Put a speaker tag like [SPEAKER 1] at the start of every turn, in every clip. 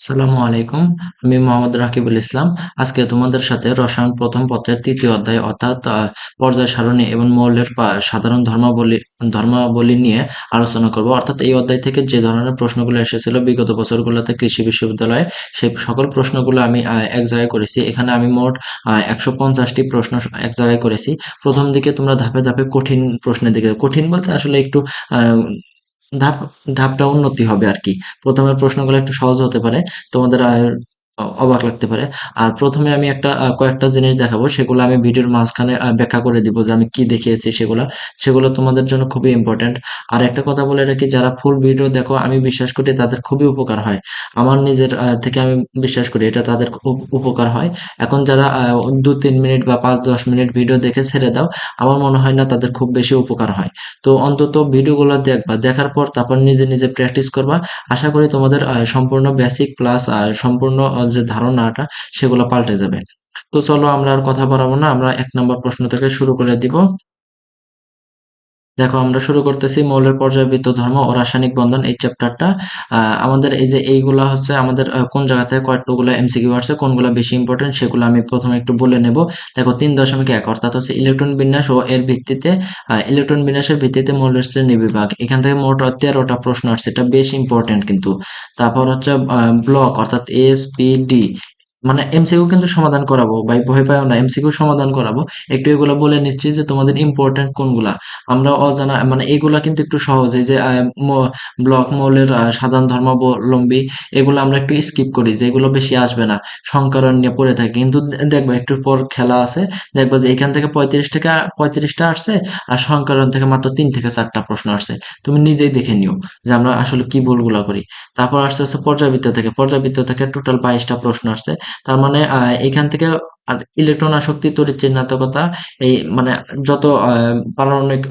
[SPEAKER 1] আসসালামু আলাইকুম। আমি মোহাম্মদ রাকিবুল ইসলাম। আজকে তোমাদের সাথে রসায়ন প্রথম পত্রের ৩য় অধ্যায় অর্থাৎ পর্যায় সারণী এবং মৌলের সাধারণ ধর্মাবলী নিয়ে আলোচনা করব। অর্থাৎ এই অধ্যায় থেকে যে ধরনের প্রশ্নগুলো এসেছিল বিগত বছরগুলোতে কৃষি বিশ্ববিদ্যালয়ে, সেই সকল প্রশ্নগুলো আমি এক জায়গায় করেছি। এখানে আমি মোট ১৫০টি প্রশ্ন এক জায়গায় করেছি। প্রথম দিকে তোমরা ধাপে ধাপে কঠিন প্রশ্নের দিকে, কঠিন বলতে আসলে একটু আহ ধাপ ধাপটা উন্নতি হবে আরকি। ১ম এর প্রশ্নগুলো একটু সহজ হতে পারে। তোমাদের অবাক লাগতে পারে। আর ১ম এ আমি কয়েকটা জিনিস দেখাবো। সেগুলো আমি ভিডিওর মাঝখানে ব্যাখ্যা করে দিব যে আমি কি দেখিয়েছি সেগুলা। সেগুলো তোমাদের জন্য খুবই ইম্পোর্টেন্ট। আর একটা কথা বলে রাখি, যারা ফুল ভিডিও দেখো আমি বিশ্বাস করি তাদের খুবই উপকার হয়। আমার নিজের থেকে আমি বিশ্বাস করি এটা তাদের খুব উপকার হয়। এখন যারা ২-৩ মিনিট বা ৫-১০ মিনিট ভিডিও দেখে ছেড়ে দাও, আমার মনে হয় না তাদের খুব বেশি উপকার হয়। তো অন্তত ভিডিওগুলো দেখবা, দেখার পর তারপর নিজে নিজে প্র্যাকটিস করবা। আশা করি তোমাদের সম্পূর্ণ বেসিক প্লাস সম্পূর্ণ যে ধারণাটা সেগুলো পাল্টে যাবে। তো চলো আমরা আর কথা বাড়াবো না, আমরা ১ নম্বর প্রশ্ন থেকে শুরু করে দিব। দেখো আমরা শুরু করতেছি মৌলের পর্যায়বৃত্ত ধর্ম ও রাসায়নিক বন্ধন এই চ্যাপ্টারটা। আমাদের এই যে এইগুলা হচ্ছে আমাদের কোন জায়গা থেকে কতগুলো এমসিকিউ আসছে, কোনগুলো বেশি ইম্পর্টেন্ট সেগুলো আমি প্রথমে একটু বলে নেব। দেখো ৩.১ অর্থাৎ হচ্ছে ইলেকট্রন বিন্যাস ও এর ভিত্তিতে ইলেকট্রন বিন্যাসের ভিত্তিতে মৌলের শ্রেণী বিভাগ। এখান থেকে মোট 13টা প্রশ্ন আসছে, এটা বেশ ইম্পর্টেন্ট কিন্তু। তারপর হচ্ছে ব্লক অর্থাৎ এস পি ডি, মানে এমসিকিউ কিন্তু সমাধান করাবো ভাই, ভয় পাও না, এমসিকিউ সমাধান করাবো। একটু এগুলো বলে নিচ্ছি যে তোমাদের ইম্পর্টেন্ট কোনগুলা। আমরা অজানা মানে এগুলা কিন্তু একটু সহজ, এই যে ব্লক মৌলের সাধারণ ধর্মাবলম্বী, এগুলো আমরা একটু স্কিপ করি, যে এগুলো বেশি আসবে না, সংকরণ নিয়ে পড়ে থাকি। কিন্তু দেখবা একটু পর খেলা আছে, দেখবা যে এখান থেকে 35টা আসছে, আর সংকরণ থেকে মাত্র 3 থেকে 4টা প্রশ্ন আসছে। তুমি নিজেই দেখে নিও যে আমরা আসলে কি ভুলগুলা করি। তারপর আসছে হচ্ছে পর্যাবৃত্ত থেকে টোটাল 22টা প্রশ্ন আসছে। তার মানে এখান থেকে আর ইলেকট্রন আসক্তি, তড়িৎ ঋণাত্মকতা, এই মানে যত পারমাণবিক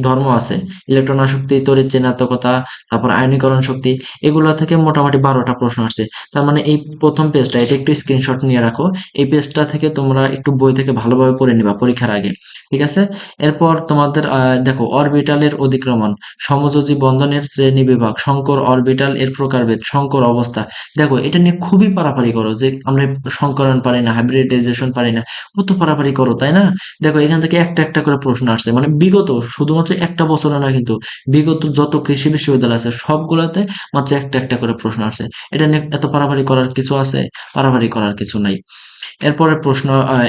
[SPEAKER 1] ধর্ম আছে, ইলেকট্রন আসক্তি, তড়িৎ ঋণাত্মকতা, তারপর আয়নীকরণ শক্তি, এগুলা থেকে মোটামুটি 12টা প্রশ্ন আসছে। তার মানে এই প্রথম পেজটা, এটা একটু স্ক্রিনশট নিয়ে রাখো। এই পেজটা থেকে তোমরা একটু বই থেকে ভালোভাবে পড়ে নিবা পরীক্ষার আগে, ঠিক আছে? এরপর তোমাদের দেখো অরবিটালের অধিক্রমণ, সমযোজী বন্ধনের শ্রেণী বিভাগ, সংকর অরবিটাল এর প্রকারভেদ, সংকর অবস্থা। দেখো এটা নিয়ে খুবই পারাপারি করো যে আমরা সংকরণ পারি না, হাইব্রিডাইজেশন পারি না, কত পারাপারি করো তাই না? দেখো এখান থেকে একটা একটা করে প্রশ্ন আসছে, মানে বিগত শুধুমাত্র একটা বছরে নয় কিন্তু, বিগত যত কৃষি বিশ্ববিদ্যালয় আছে সবগুলোতে মাত্র একটা একটা করে প্রশ্ন আসছে। এটা নিয়ে এত পারাপারি করার কিছু আছে? পারাপারি করার কিছু নাই। এরপরে প্রশ্ন,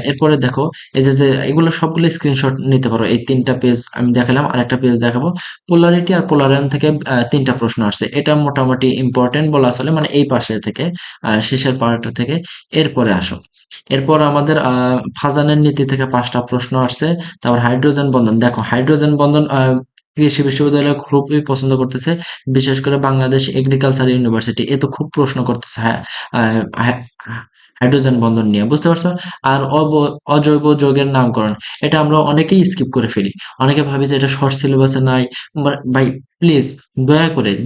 [SPEAKER 1] এরপরে দেখো এই যে যে এগুলো সবগুলো স্ক্রিনশট নিতে পারো। এই 3টা পেজ আমি দেখালাম, আর একটা পেজ দেখাবো। পোলারিটি আর পোলারিয়ন থেকে 3টা প্রশ্ন আসছে, এটা মোটামুটি ইম্পর্টেন্ট বলা চলে, মানে এই পাশে থেকে শেষের পার্টটা থেকে। এরপরে আসো, এরপর আমাদের ফাজানের নীতি থেকে 5টা প্রশ্ন আসছে। তারপর হাইড্রোজেন বন্ধন, দেখো হাইড্রোজেন বন্ধন কৃষি বিশ্ববিদ্যালয় খুবই পছন্দ করতেছে, বিশেষ করে বাংলাদেশ এগ্রিকালচার ইউনিভার্সিটি, এ তো খুব প্রশ্ন করতেছে। হ্যাঁ, হাইড্রোজেন বন্ধন নিয়ে, বুঝতে পারছো? আর অজৈব যৌগের নামকরণ, এটা আমরা অনেকেই স্কিপ করে ফেলি। অনেকে ভাবি যে এটা শর্ট সিলেবাসে নাই। ভাই প্লিজ,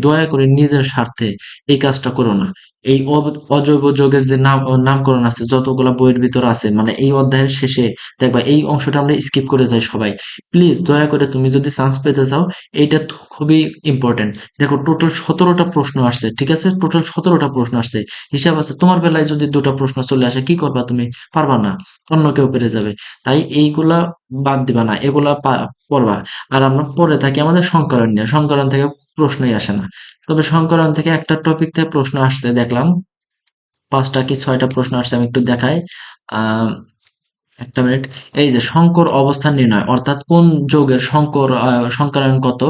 [SPEAKER 1] দয়া করে নিজের স্বার্থে এই কাজটা করো না। এই অজৈব যৌগের যে নামকরণ আছে যতগুলা বইয়ের ভিতর আছে, মানে এই অধ্যায়ের শেষে দেখবা এই অংশটা আমরা স্কিপ করে যাই সবাই। প্লিজ দয়া করে, তুমি যদি চান্স পেতে চাও, এইটা খুবই ইম্পর্টেন্ট। দেখো টোটাল 17টা প্রশ্ন আসছে, ঠিক আছে? টোটাল 17টা প্রশ্ন আসছে। হিসাব আছে, তোমার বেলায় যদি 2টা প্রশ্ন চলে আসে কি করবা তুমি? পারবা না, অন্য কেউ পেরে যাবে। তাই এইগুলা বাদ দিবা না, এগুলা পড়বা। আর আমরা পড়ে থাকি আমাদের সংকরণ নিয়ে, সংকরণ থেকে প্রশ্নই আসে না। তবে সংকরণ থেকে একটা টপিক থেকে প্রশ্ন আসছে দেখলাম, 5টা কি 6টা প্রশ্ন আসছে, আমি একটু দেখাই। আহ একটা মিনিট। এই যে সংকর অবস্থান নির্ণয়, অর্থাৎ কোন যৌগের সংকরায়ন কত,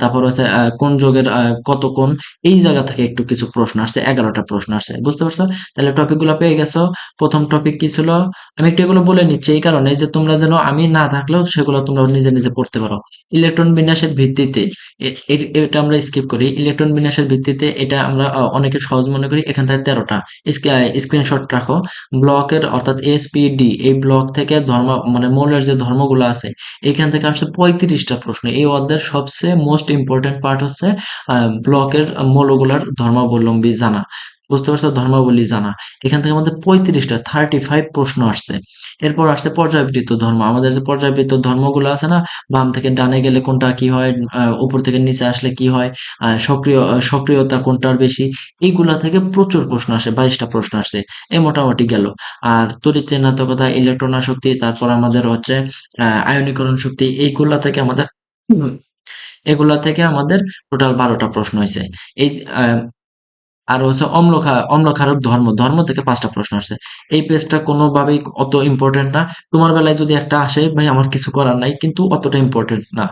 [SPEAKER 1] তারপর হচ্ছে কোন যৌগের কত কোণ, এই জায়গা থেকে একটু কিছু প্রশ্ন আসছে, 11টা প্রশ্ন আসছে, বুঝতে পারছো? তাহলে টপিক গুলো পেয়ে গেছো। প্রথম টপিক কি ছিল? আমি একটু এগুলো বলে নিচ্ছি এই কারণে যে তোমরা যেন আমি না থাকলেও সেগুলো তোমরা নিজে নিজে পড়তে পারো। ইলেকট্রন বিন্যাসের ভিত্তিতে, এটা আমরা স্কিপ করি। ইলেকট্রন বিন্যাসের ভিত্তিতে এটা আমরা অনেকে সহজ মনে করি, এখান থেকে 13টা স্ক্রিনশট রাখো। ব্লকের অর্থাৎ এসপিডি, এই ব্লক থেকে মানে মৌলের যে ধর্মগুলো আছে, এখান থেকে আসছে 35টা প্রশ্ন। এই অধ্যায়ের সবচেয়ে মোস্ট ইম্পর্টেন্ট পার্ট হচ্ছে ব্লকের মৌলগুলার ধর্মাবলম্বী জানা। বুঝতে পারছো, ধর্মাবলী জানা। এখান থেকে আমাদের 35 প্রশ্ন আসছে। এরপর আসছে পর্যায়বৃত্ত ধর্ম। আমাদের যে পর্যায়বৃত্ত ধর্মগুলো আছে না, বাম থেকে ডানে গেলে কোনটা কি হয়, উপর থেকে নিচে আসলে কি হয়, সক্রিয়তা কোনটার বেশি, এইগুলা থেকে প্রচুর প্রশ্ন আসে, 22টা প্রশ্ন আসছে। এই মোটামুটি গেল। আর তড়িৎ ঋণাত্মকতা, ইলেকট্রন শক্তি, তারপর আমাদের হচ্ছে আয়নীকরণ শক্তি, এইগুলা থেকে আমাদের এগুলা থেকে আমাদের টোটাল 12টা প্রশ্ন হয়েছে। এই আর হচ্ছে অম্লক্ষারক ধর্ম, ধর্ম থেকে 5টা প্রশ্ন আসছে। এই পেজটা কোনোভাবেই অত ইম্পর্টেন্ট না। তোমার বেলায় যদি একটা আসে ভাই, আমার কিছু করার নাই, কিন্তু অতটা ইম্পর্টেন্ট না।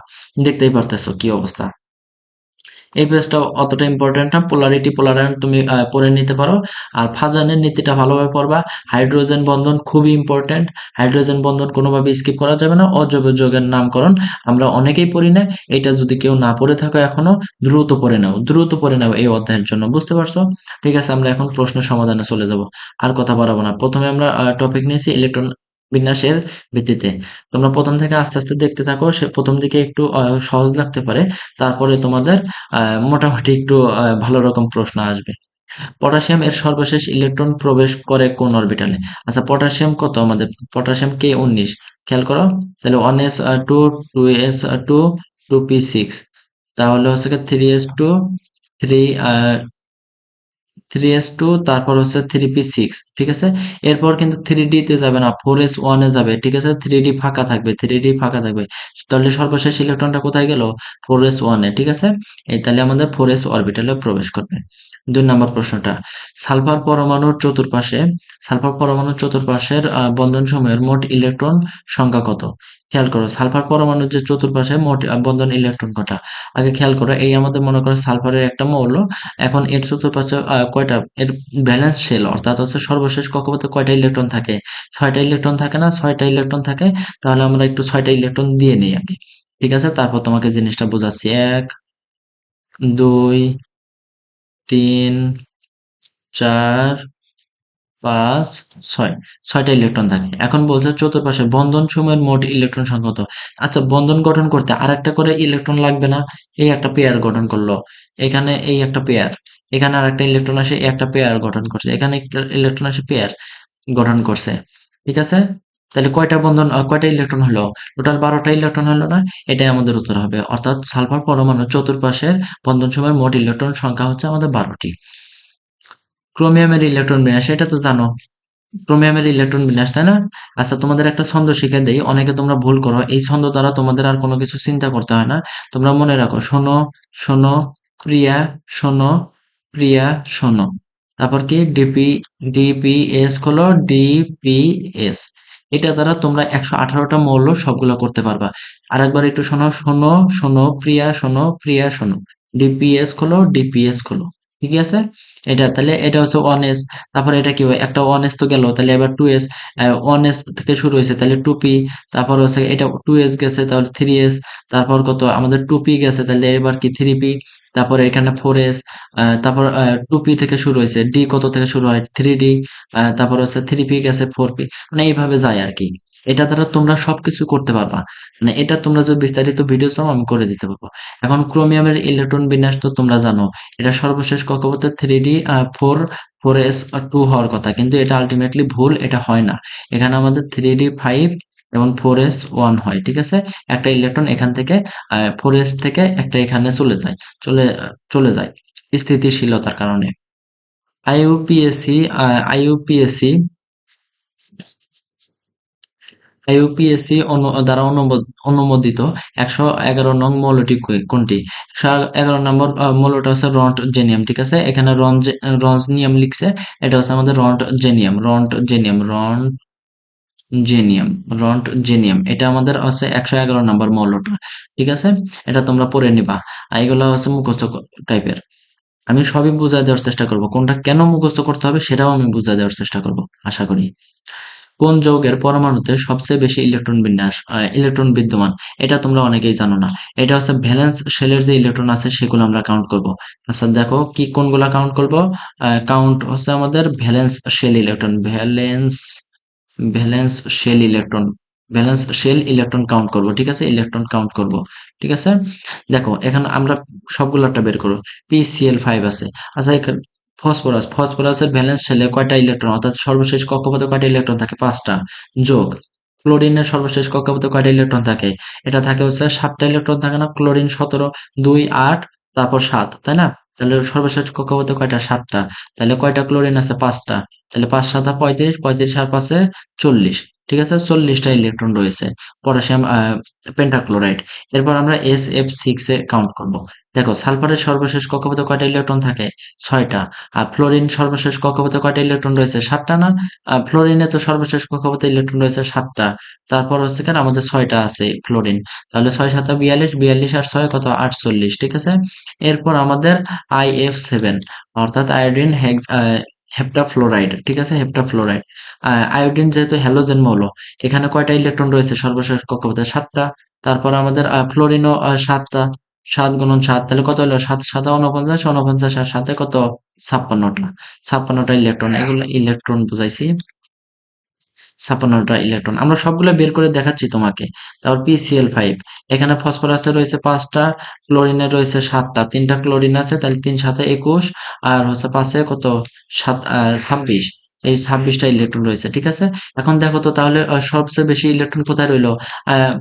[SPEAKER 1] দেখতেই পারতেছো কি অবস্থা। এই পেজটা অতটা ইম্পর্টেন্ট না। পোলারায়ন তুমি পড়ে নিতে পারো। আর ফাজানের নীতিটা ভালোভাবে পড়বা। হাইড্রোজেন বন্ধন খুবই ইম্পর্টেন্ট। হাইড্রোজেন বন্ধন কোনোভাবে স্কিপ করা যাবে না। অজৈব যৌগের নামকরণ আমরা অনেকেই পড়ি না। এটা যদি কেউ না পড়ে থাকো এখনো, দ্রুত পড়ে নাও, দ্রুত পড়ে নাও এই অধ্যায়ের জন্য। বুঝতে পারছো? ঠিক আছে, আমরা এখন প্রশ্ন সমাধানে চলে যাব। আর কথা বাড়াবো না। প্রথমে আমরা টপিক নিয়েছি ইলেকট্রন বিন্যাসের ভিত্তিতে। তোমরা প্রথম থেকে আস্তে আস্তে দেখতে থাকো। সে প্রথম দিকে একটু সহজ লাগতে পারে, তারপরে তোমাদের মোটামুটি একটু ভালো রকম প্রশ্ন আসবে। পটাশিয়াম এর সর্বশেষ ইলেকট্রন প্রবেশ করে কোন অরবিটালে? আচ্ছা, পটাশিয়াম কত আমাদের? Potassium K19। খেয়াল করো। তাহলে 1s2, 2s2, 2p6, তাহলে হচ্ছে 3s2, 3s2, তারপর হচ্ছে 3p6। ঠিক আছে। এরপর কিন্তু 3d তে যাবে না, 4s1 এ যাবে। ঠিক আছে, 3d ফাঁকা থাকবে, 3d ফাঁকা থাকবে। তাহলে সর্বশেষ ইলেকট্রনটা কোথায় গেল? 4s1 এ। ঠিক আছে। এই তাহলে আমাদের 4s অরবিটালে প্রবেশ করবে। 2 নম্বর প্রশ্নটা, সালফার পরমাণুর চতুর্পাশে সালফার পরমাণুর চতুর্পাশের বন্ধন সমূহের মোট ইলেকট্রন সংখ্যা কত? খেয়াল করো, সালফার পরমাণুর যে চতুর্পাশে মোট বন্ধন ইলেকট্রন কটা। আগে খেয়াল করো, এই আমাদের মনে করো সালফারের একটা মৌল। এখন এর চতুর্পাশে কয়টা, এর ভ্যালেন্স শেল অর্থাৎ হচ্ছে সর্বশেষ কক্ষপথে কয়টা ইলেকট্রন থাকে? 6টা ইলেকট্রন থাকে না? 6টা ইলেকট্রন থাকে। তাহলে আমরা একটু 6টা ইলেকট্রন দিয়ে নিই আগে। ঠিক আছে, তারপর তোমাকে জিনিসটা বোঝাচ্ছি। 1, 2, 3, 4, 5, 6। 6টা ইলেকট্রন থাকে। এখন বলছে চতুর্পাশে বন্ধন সমূহের মোট ইলেকট্রন সংখ্যা কত? আচ্ছা, বন্ধন গঠন করতে আর একটা করে ইলেকট্রন লাগবে না? এই একটা পেয়ার গঠন করলো, এখানে এই একটা পেয়ার, এখানে আর একটা ইলেকট্রন আসে, এই একটা পেয়ার গঠন করছে, এখানে একটা ইলেকট্রন আসে, পেয়ার গঠন করছে। ঠিক আছে। তাহলে কয়টা ইলেকট্রন হলো? টোটাল 12টা ইলেকট্রন হলো না? এটাই আমাদের উত্তর হবে। অর্থাৎ সালফার পরমাণুর চতুর্পাশের বন্ধন সমূহের মোট ইলেকট্রন সংখ্যা হচ্ছে আমাদের 12টি। ক্রোমিয়ামের ইলেকট্রন বিন্যাস, এটা তো জানো। ক্রোমিয়ামের ইলেকট্রন বিন্যাস, তাই না? আচ্ছা, তোমাদের একটা ছন্দ শিখে দেই, অনেকে তোমরা ভুল করো। এই ছন্দ দ্বারা তোমাদের আর কোনো কিছু চিন্তা করতে হয় না। তোমরা মনে রাখো, শোনো, শোনো, প্রিয়া, শোনো, প্রিয়া, শোনো। তারপর কি ডিপিএস হলো ডিপিএস। এটা দ্বারা তোমরা 118টা মৌল সবগুলো করতে পারবা। আর একবার একটু শোনো, শোনো, শোনো, প্রিয়া, শোনো, প্রিয়া, শোনো। ডিপিএস হলো, ডিপিএস হলো। ঠিক আছে। এটা তাহলে এটা হচ্ছে 1s। তারপরে এটা কি হয়, একটা 1s তো গেল, তাহলে এবার 2s। 1s থেকে শুরু হয়েছে, তাহলে 2p। তারপর হচ্ছে এটা 2s গেছে, তাহলে 3s। তারপর কত আমাদের 2p গেছে, তাহলে এবার কি 3p। তারপরে এখানে 4s। তারপর 2p থেকে শুরু হয়েছে, d কত থেকে শুরু হয়, 3d। তারপর হচ্ছে 3p গেছে, 4p। মানে এইভাবে যায় আর কি। এটা দ্বারা তোমরা সবকিছু করতে পারবা। মানে এটা তোমরা যদি বিস্তারিত ভিডিও চাও আমি করে দিতে পারবো। এখন ক্রোমিয়ামের ইলেকট্রন বিন্যাস তো তোমরা জানো। এটা সর্বশেষ কক্ষপথে 3d 4s2 হওয়ার কথা, কিন্তু এটা আলটিমেটলি ভুল, এটা হয় না। এখানে আমাদের 3d5 এবং 4s1 হয়। ঠিক আছে। একটা ইলেকট্রন এখান থেকে 4s থেকে একটা এখানে চলে যায় স্থিতিশীলতার কারণে। আইইউপিএসসি আইইউপিএসসি আইইউপিএসসি দ্বারা অনুমোদিত 111 নং মৌলটি কোনটি? 111 নম্বর মৌলটা হচ্ছে রন্টজেনিয়াম। ঠিক আছে, এখানে রঞ্জনিয়াম লিখছে। এটা হচ্ছে আমাদের রন্টজেনিয়াম। এটা আমাদের হচ্ছে 111 নম্বর মৌলটা। ঠিক আছে। এটা তোমরা পড়ে নিবা। আর এগুলো হচ্ছে মুখস্থ টাইপের। আমি সবই বুঝায় দেওয়ার চেষ্টা করব, কোনটা কেন মুখস্থ করতে হবে সেটাও আমি বুঝায় দেওয়ার চেষ্টা করব, আশা করি। কোন যৌগের পরমাণুতে সবচেয়ে বেশি ইলেকট্রন বিদ্যমান? এটা তোমরা অনেকেই জানো না। এটা হচ্ছে ভ্যালেন্স শেলের যে ইলেকট্রন আছে সেগুলো আমরা কাউন্ট করব। আচ্ছা দেখো, কি কোনগুলা কাউন্ট করব? কাউন্ট হচ্ছে আমাদের valence shell electron valence shell electron count করব। ঠিক আছে, ইলেকট্রন কাউন্ট করব। ঠিক আছে। দেখো, এখানে আমরা সবগুলাটা বের করব। PCl5 আছে। আচ্ছা, ফসফরাসের ভ্যালেন্স শেলে কয়টা ইলেকট্রন, অর্থাৎ সর্বশেষ কক্ষপথে কয়টা ইলেকট্রন থাকে, 5টা। যোগ ক্লোরিনের সর্বশেষ কক্ষপথে কয়টা ইলেকট্রন থাকে, এটা থাকে হচ্ছে 7টা ইলেকট্রন থাকে না, ক্লোরিন 17, 2 8 তারপর 7, তাই না? তাহলে সর্বশেষ কক্ষপথে কয়টা, 7টা। তাহলে কয়টা ক্লোরিন আছে, 5টা। তাহলে 5 7 35, 35 আর 5 40, ঠিক আছে, 40টা ইলেকট্রন রয়েছে পটাশিয়াম পেন্টাক্লোরাইড। এরপর আমরা SF6 এ কাউন্ট করব। দেখো সালফারের সর্বশেষ কক্ষপথে কয়টা ইলেকট্রন থাকে, 6টা। আর ফ্লোরিন সর্বশেষ কক্ষপথে কয়টা ইলেকট্রন রয়েছে, 7টা না? ফ্লোরিনে তো সর্বশেষ কক্ষপথে ইলেকট্রন রয়েছে 7টা। তারপর হচ্ছে কেন আমাদের 6টা আছে ফ্লোরিন। তাহলে 6 7 42, 42 আর 6 কত, 48, ঠিক আছে। এরপর আমাদের IF7, অর্থাৎ আয়োডিন হেপ্টাফ্লোরাইড, ঠিক আছে, হেপ্টাফ্লোরাইড। আয়োডিন যেহেতু হ্যালোজেন মৌল, এখানে কয়টা ইলেকট্রন রয়েছে সর্বশেষ কক্ষপথে, 7টা। তারপর আমাদের ফ্লোরিনও 7টা, 7 গুণন 7, তাহলে কত হলো, 7 7 49, 49 আর 7 কত, 56টা। 56টা ইলেকট্রন, এগুলো ইলেকট্রন বুঝাইছি। 56টা ইলেকট্রন আমরা সবগুলো বের করে দেখাচ্ছি তোমাকে। তারপর PCl5, এখানে ফসফরাসের রয়েছে 5টা, ক্লোরিনের রয়েছে 7টা, 3টা ক্লোরিন আছে, তাহলে 3 7 21, আর হচ্ছে 5 কত, 26, এই 26টা ইলেকট্রন রয়েছে, ঠিক আছে। এখন দেখো তো তাহলে সবচেয়ে বেশি ইলেকট্রন কোথায় রইলো, আহ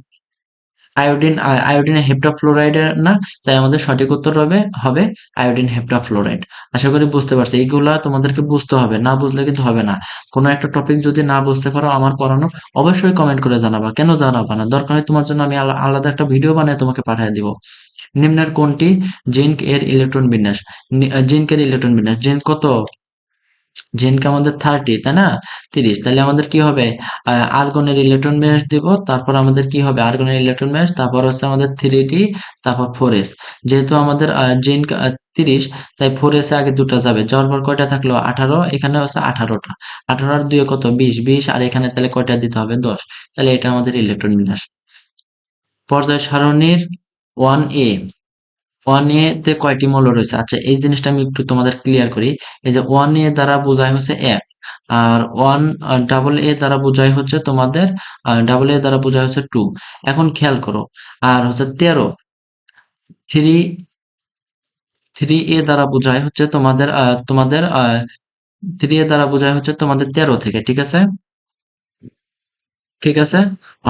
[SPEAKER 1] আয়োডিন হেপ্টাফ্লোরাইডের না? তাই আমাদের সঠিক উত্তর হবে হবে আয়োডিন হেপ্টাফ্লোরাইড। আশা করি বুঝতে পারছো, এইগুলা তোমাদেরকে বুঝতে হবে, না বুঝলে কিন্তু হবে না। কোনো একটা টপিক যদি না বুঝতে পারো আমার পড়ানো, অবশ্যই কমেন্ট করে জানাবা। কেন জানাবা না, দরকার হয় তোমার জন্য আমি আলাদা একটা ভিডিও বানিয়ে তোমাকে পাঠিয়ে দিব। নিম্নের কোনটি জিঙ্ক এর ইলেকট্রন বিন্যাস, জিঙ্কের ইলেকট্রন বিন্যাস, জিঙ্ক কত, জিনকে আমাদের 30, তাই না, 30, তাহলে আমাদের কি হবে, আর্গনের ইলেকট্রন বিন্যাস দিব, তারপর আমাদের কি হবে, আর্গনের ইলেকট্রন বিন্যাস, তারপর হচ্ছে আমাদের 3d, তারপর 4s। যেহেতু আমাদের জিঙ্ক 30, তাই 4s এ আগে দুটো যাবে, যাওয়ার পর কয়টা থাকলো, 18, এখানে হচ্ছে 18টা, 18 আর 2 কত, 20, 20 আর এখানে তাহলে কয়টা দিতে হবে, 10। তাহলে এটা আমাদের ইলেকট্রন বিন্যাস। পর্যায় সারণীর 1a, 1a তে কয়টি মৌল রয়েছে, আচ্ছা এই জিনিসটা আমি একটু তোমাদের ক্লিয়ার করি। এই যে 1a দ্বারা বোঝায় হচ্ছে 1, আর ডাবল এ দ্বারা বোঝায় হচ্ছে তোমাদের, ডাবল এ দ্বারা বোঝায় হচ্ছে 2। এখন খেয়াল করো, আর হচ্ছে 13, 3, 3a দ্বারা বোঝায় হচ্ছে তোমাদের, তোমাদের 3a দ্বারা বোঝায় হচ্ছে তোমাদের 13 থেকে, ঠিক আছে, ঠিক আছে।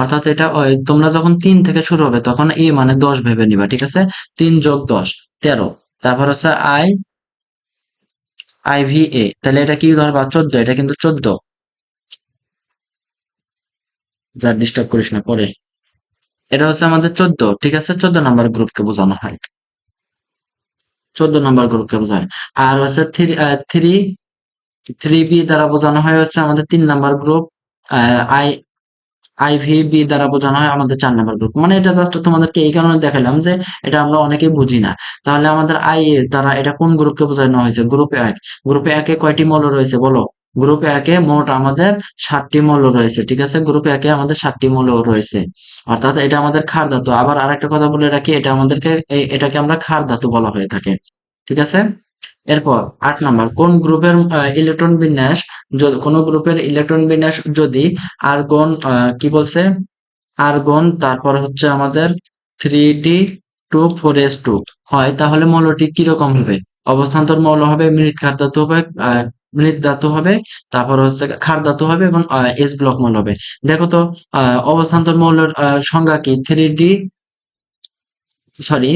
[SPEAKER 1] অর্থাৎ এটা তোমরা যখন 3 থেকে শুরু হবে তখন এ মানে 10 ভেবে নিবা, ঠিক আছে। 3 যোগ 10, 13। তারপর হচ্ছে IVA, তাহলে এটা কি ধরবা, 14, এটা কিন্তু 14, যা ডিস্টার্ব করিস না পরে। এটা হচ্ছে আমাদের 14, ঠিক আছে, 14 নাম্বার গ্রুপকে বোঝানো হয়, 14 নাম্বার গ্রুপকে বোঝায়। আর হচ্ছে থ্রি, 3B দ্বারা বোঝানো হয় হচ্ছে আমাদের 3 নাম্বার গ্রুপ। আই IVB দ্বারা বোঝানো হয় আমাদের 4 নাম্বার গ্রুপ। মানে এটা জাস্ট তোমাদেরকে এই কারণে দেখালাম যে এটা আমরা অনেকেই বুঝি না। তাহলে আমাদের IA দ্বারা এটা কোন গ্রুপকে বোঝানো হয়েছে, গ্রুপে 1। গ্রুপে 1 এ কয়টি মৌল রয়েছে বলো, গ্রুপে 1 এ মোট আমাদের 7টি মৌল রয়েছে, ঠিক আছে, গ্রুপে 1 এ আমাদের 7টি মৌল রয়েছে। অর্থাৎ এটা আমাদের ক্ষার ধাতু। আবার আরেকটা কথা বলে রাখি, এটা আমাদেরকে এটাকে আমরা ক্ষার ধাতু বলা হয়ে থাকে, ঠিক আছে। এরপর 8 নাম্বার, কোন গ্রুপের ইলেকট্রন বিন্যাস, কোন গ্রুপের ইলেকট্রন বিন্যাস যদি আর্গন, কি বলছে, আর্গন তারপর হচ্ছে আমাদের 3d2 4s2 হয়, তাহলে মৌলটি কিরকম হবে, অবস্থান্তর মৌল হবে, মৃৎ ক্ষার ধাতু হবে, মৃৎ ধাতু হবে, তারপর হচ্ছে ক্ষার ধাতু হবে, এবং এস ব্লক মৌল হবে। দেখো তো অবস্থান্তর মৌলের সংজ্ঞা কি, 3d, সরি,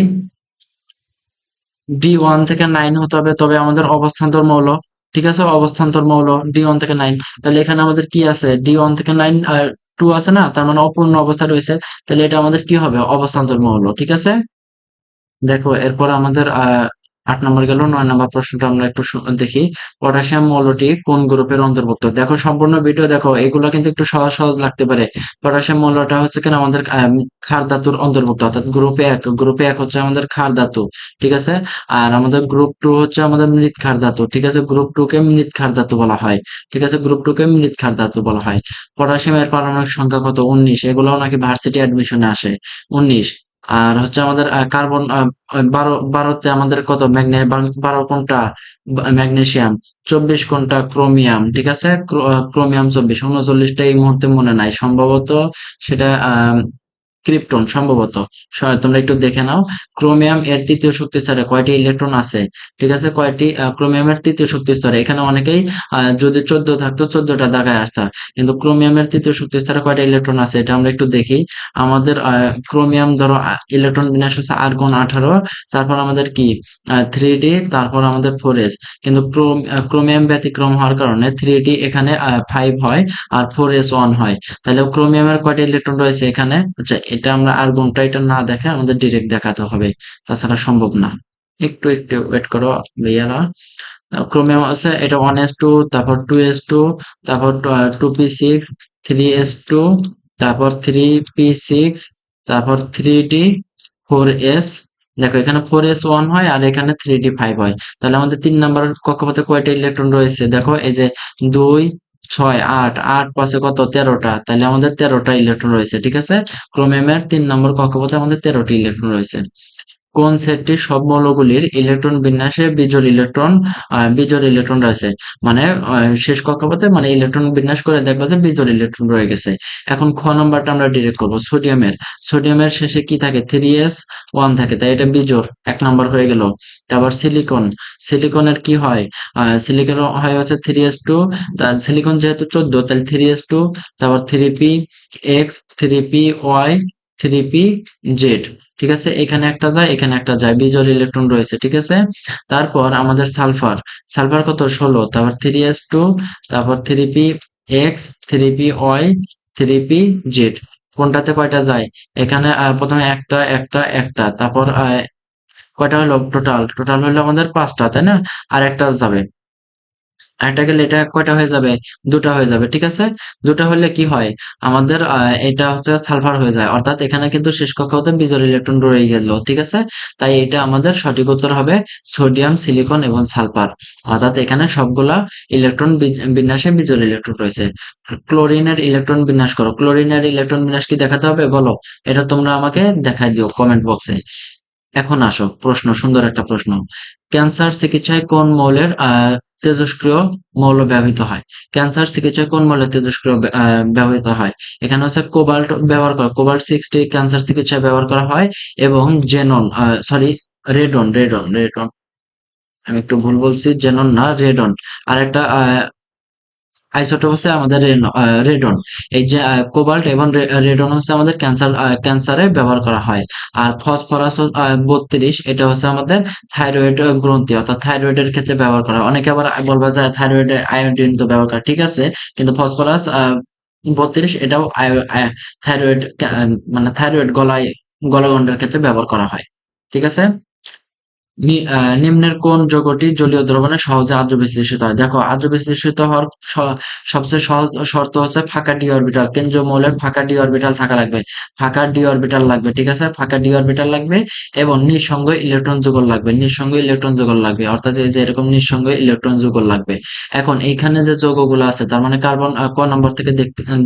[SPEAKER 1] D1 থেকে 9 হতে হবে, তবে আমাদের অবস্থান্তর মৌল, ঠিক আছে, অবস্থান্তর মৌল D1 থেকে 9। তাহলে এখানে আমাদের কি আছে, D1 থেকে 9 আর 2 আছে না, তার মানে অপূর্ণ অবস্থা রয়েছে, তাহলে এটা আমাদের কি হবে, অবস্থান্তর মৌল, ঠিক আছে। দেখো এরপর আমাদের 8 নম্বর গেল, 9 নম্বর প্রশ্নটা আমরা একটু দেখি। পটাশিয়াম মৌলটি কোন গ্রুপের অন্তর্ভুক্ত, দেখো সম্পূর্ণ ভিডিও দেখো, এগুলো কিন্তু একটু সহজ সহজ লাগতে পারে। পটাশিয়াম মৌলটা হচ্ছে কিনা আমাদের ক্ষার ধাতুর অন্তর্ভুক্ত, অর্থাৎ গ্রুপে 1 হচ্ছে আমাদের ক্ষার ধাতু, ঠিক আছে। আর আমাদের গ্রুপ 2 হচ্ছে আমাদের মৃৎ ক্ষার ধাতু, ঠিক আছে, গ্রুপ 2 কে মৃৎ ক্ষার ধাতু বলা হয়, ঠিক আছে, গ্রুপ 2 কে মৃৎ ক্ষার ধাতু বলা হয়। পটাশিয়ামের পারমাণবিক সংখ্যা কত, 19, এগুলোও নাকি ভার্সিটি অ্যাডমিশনে আসে, 19। আর হচ্ছে আমাদের কার্বন 12তে আমাদের কত, 12 কোনটা, ম্যাগনেসিয়াম, 24 কোনটা, ক্রোমিয়াম, ঠিক আছে, ক্রোমিয়াম 24, 39টা এই মুহূর্তে মনে নাই, সম্ভবত সেটা ক্রিপ্টন সম্ভবত। তোমরা একটু দেখে নাও। ক্রোমিয়াম এর তৃতীয় শক্তি স্তরে কয়টি ইলেকট্রন আছে? ঠিক আছে, কয়টি ক্রোমিয়ামের তৃতীয় শক্তি স্তরে, এখানে অনেকেই যদি 14 থাকতো 14টা দাগায় আসতা, কিন্তু ক্রোমিয়ামের তৃতীয় শক্তি স্তরে কয়টা ইলেকট্রন আছে এটা আমরা একটু দেখি। আমাদের ক্রোমিয়াম ধরো ইলেকট্রন বিন্যাস হচ্ছে আর্গন 18, তারপর আমাদের কি 3D, তারপর আমাদের 4s। কিন্তু ক্রোমিয়াম ব্যতিক্রম হওয়ার কারণে 3D এখানে 5 হয় আর 4s 1 হয়। তাহলে ক্রোমিয়ামের কয়টা ইলেকট্রন রয়েছে এখানে? আচ্ছা, এটা আমরা আর্গনটা এটা না দেখে আমাদের ডিরেক্ট দেখাতে হবে, তাছাড়া সম্ভব না। একটু একটু ওয়েট করো ভাইয়ারা। ক্রোমিয়াম আছে এটা 1s2, তারপর 2s2, তারপর 2p6, 3s2, তারপর 3p6, তারপর 3d, 4s। দেখো এখানে 4s 1 হয় আর এখানে 3d 5 হয়। তাহলে আমাদের 3 নাম্বার কক্ষপথে কয়টা ইলেকট্রন রয়েছে? দেখো এই যে 2, 6, 8, 8 পাশে কত 13টা, তাহলে আমাদের 13টা ইলেকট্রন রয়েছে। ঠিক আছে, ক্রোমিয়ামের 3 নম্বর কক্ষপথে আমাদের 13টি ইলেকট্রন রয়েছে। কোন সেটটি সব মৌলগুলির ইলেকট্রন বিন্যাসে বিজোড় ইলেকট্রন রয়েছে? মানে শেষ কক্ষপথে মানে ইলেকট্রন বিন্যাস করে দেখবো যে বিজোড় ইলেকট্রন রয়ে গেছে। এখন খ নম্বরটা আমরা ডিরেক্ট করবো। সোডিয়ামের শেষে কি থাকে? 3s 1 থাকে, তাই এটা বিজোড়, 1 নম্বর হয়ে গেল। তারপর সিলিকনের কি হয়? সিলিকন হয় হচ্ছে 3s2, তার সিলিকন যেহেতু 14, তাহলে 3s2, তারপর 3p(x), 3p(y), 3p(z). ঠিক আছে, এখানে একটা যায় এখানে একটা যায়, বিজোড় ইলেকট্রন রয়েছে। ঠিক আছে, তারপর আমাদের সালফার কত? 16, তারপর 3s2, তারপর 3p(x), 3p(y), 3p(z). কোনটাতে কয়টা যায়? এখানে প্রথমে একটা একটা একটা, তারপর কয়টা হলো টোটাল হলো আমাদের 5টা, তাই না? আর একটা যাবে, আরেকটা গেলে এটা কয়টা হয়ে যাবে? 2টা হয়ে যাবে। ঠিক আছে, 2টা হলে কি হয়? আমাদের এটা হচ্ছে সালফার হয়ে যায়, অর্থাৎ এখানে কিন্তু শেষ কক্ষপথে বিজোড় ইলেকট্রন রয়ে গেল। ঠিক আছে, তাই এটা আমাদের সঠিক উত্তর হবে সোডিয়াম, সিলিকন এবং সালফার। অর্থাৎ এখানে সবগুলা ইলেকট্রন বিন্যাসে বিজোড় ইলেকট্রন রয়েছে। ক্লোরিনের ইলেকট্রন বিন্যাস করো। ক্লোরিনের ইলেকট্রন বিন্যাস কি দেখাতে হবে বলো? এটা তোমরা আমাকে দেখাই দিও কমেন্ট বক্সে। এখন আসো প্রশ্ন, সুন্দর একটা প্রশ্ন। ক্যান্সার চিকিৎসায় কোন মৌলের তেজস্ক্রিয় মৌল ব্যবহৃত হয়? ক্যান্সার চিকিৎসায় কোন মৌলের তেজস্ক্রিয় ব্যবহৃত হয়? এখানে হচ্ছে কোবাল্ট ব্যবহার করা, কোবাল্ট 60 ক্যান্সার চিকিৎসায় ব্যবহার করা হয়। এবং জেনন, সরি, রেডন, আমি একটু ভুল বলছি, জেনন না, রেডন। আর একটা আইসোটোপ হচ্ছে আমাদের রেডন। এই যে কোবাল্ট এবং রেডন হচ্ছে আমাদের ক্যান্সারে ব্যবহার করা হয়। আর ফসফরাস 32, এটা হচ্ছে আমাদের থাইরয়েড গ্রন্থি, অর্থাৎ থাইরয়েডের ক্ষেত্রে ব্যবহার করা হয়। অনেকে আবার বলবা যে থাইরয়েডে আয়োডিন তো ব্যবহার করা, ঠিক আছে, কিন্তু ফসফরাস 32 এটাও থাইরয়েড, মানে থাইরয়েড গলগণ্ডের ক্ষেত্রে ব্যবহার করা হয়। ঠিক আছে, নিম্নের কোন যৌগটি জলীয় দ্রবণে সহজে আদ্র বিশ্লেষিত হয়? দেখো, আদ্র বিশ্লেষিত হওয়ার সবচেয়ে সহজ শর্ত হচ্ছে ফাঁকা ডি অরবিটাল। কেন্দ্রীয় মৌলের ফাঁকা ডি অরবিটাল থাকা লাগবে, ফাঁকা ডি অরবিটাল লাগবে। ঠিক আছে, ফাঁকা ডি অরবিটাল লাগবে এবং নিঃসঙ্গ ইলেকট্রন যুগল লাগবে, নিঃসঙ্গ ইলেকট্রন যুগল লাগবে, অর্থাৎ এই যে এরকম নিঃসঙ্গ ইলেকট্রন যুগল লাগবে। এখন এইখানে যে যৌগগুলো আছে, তার মানে কার্বন, ক নম্বর থেকে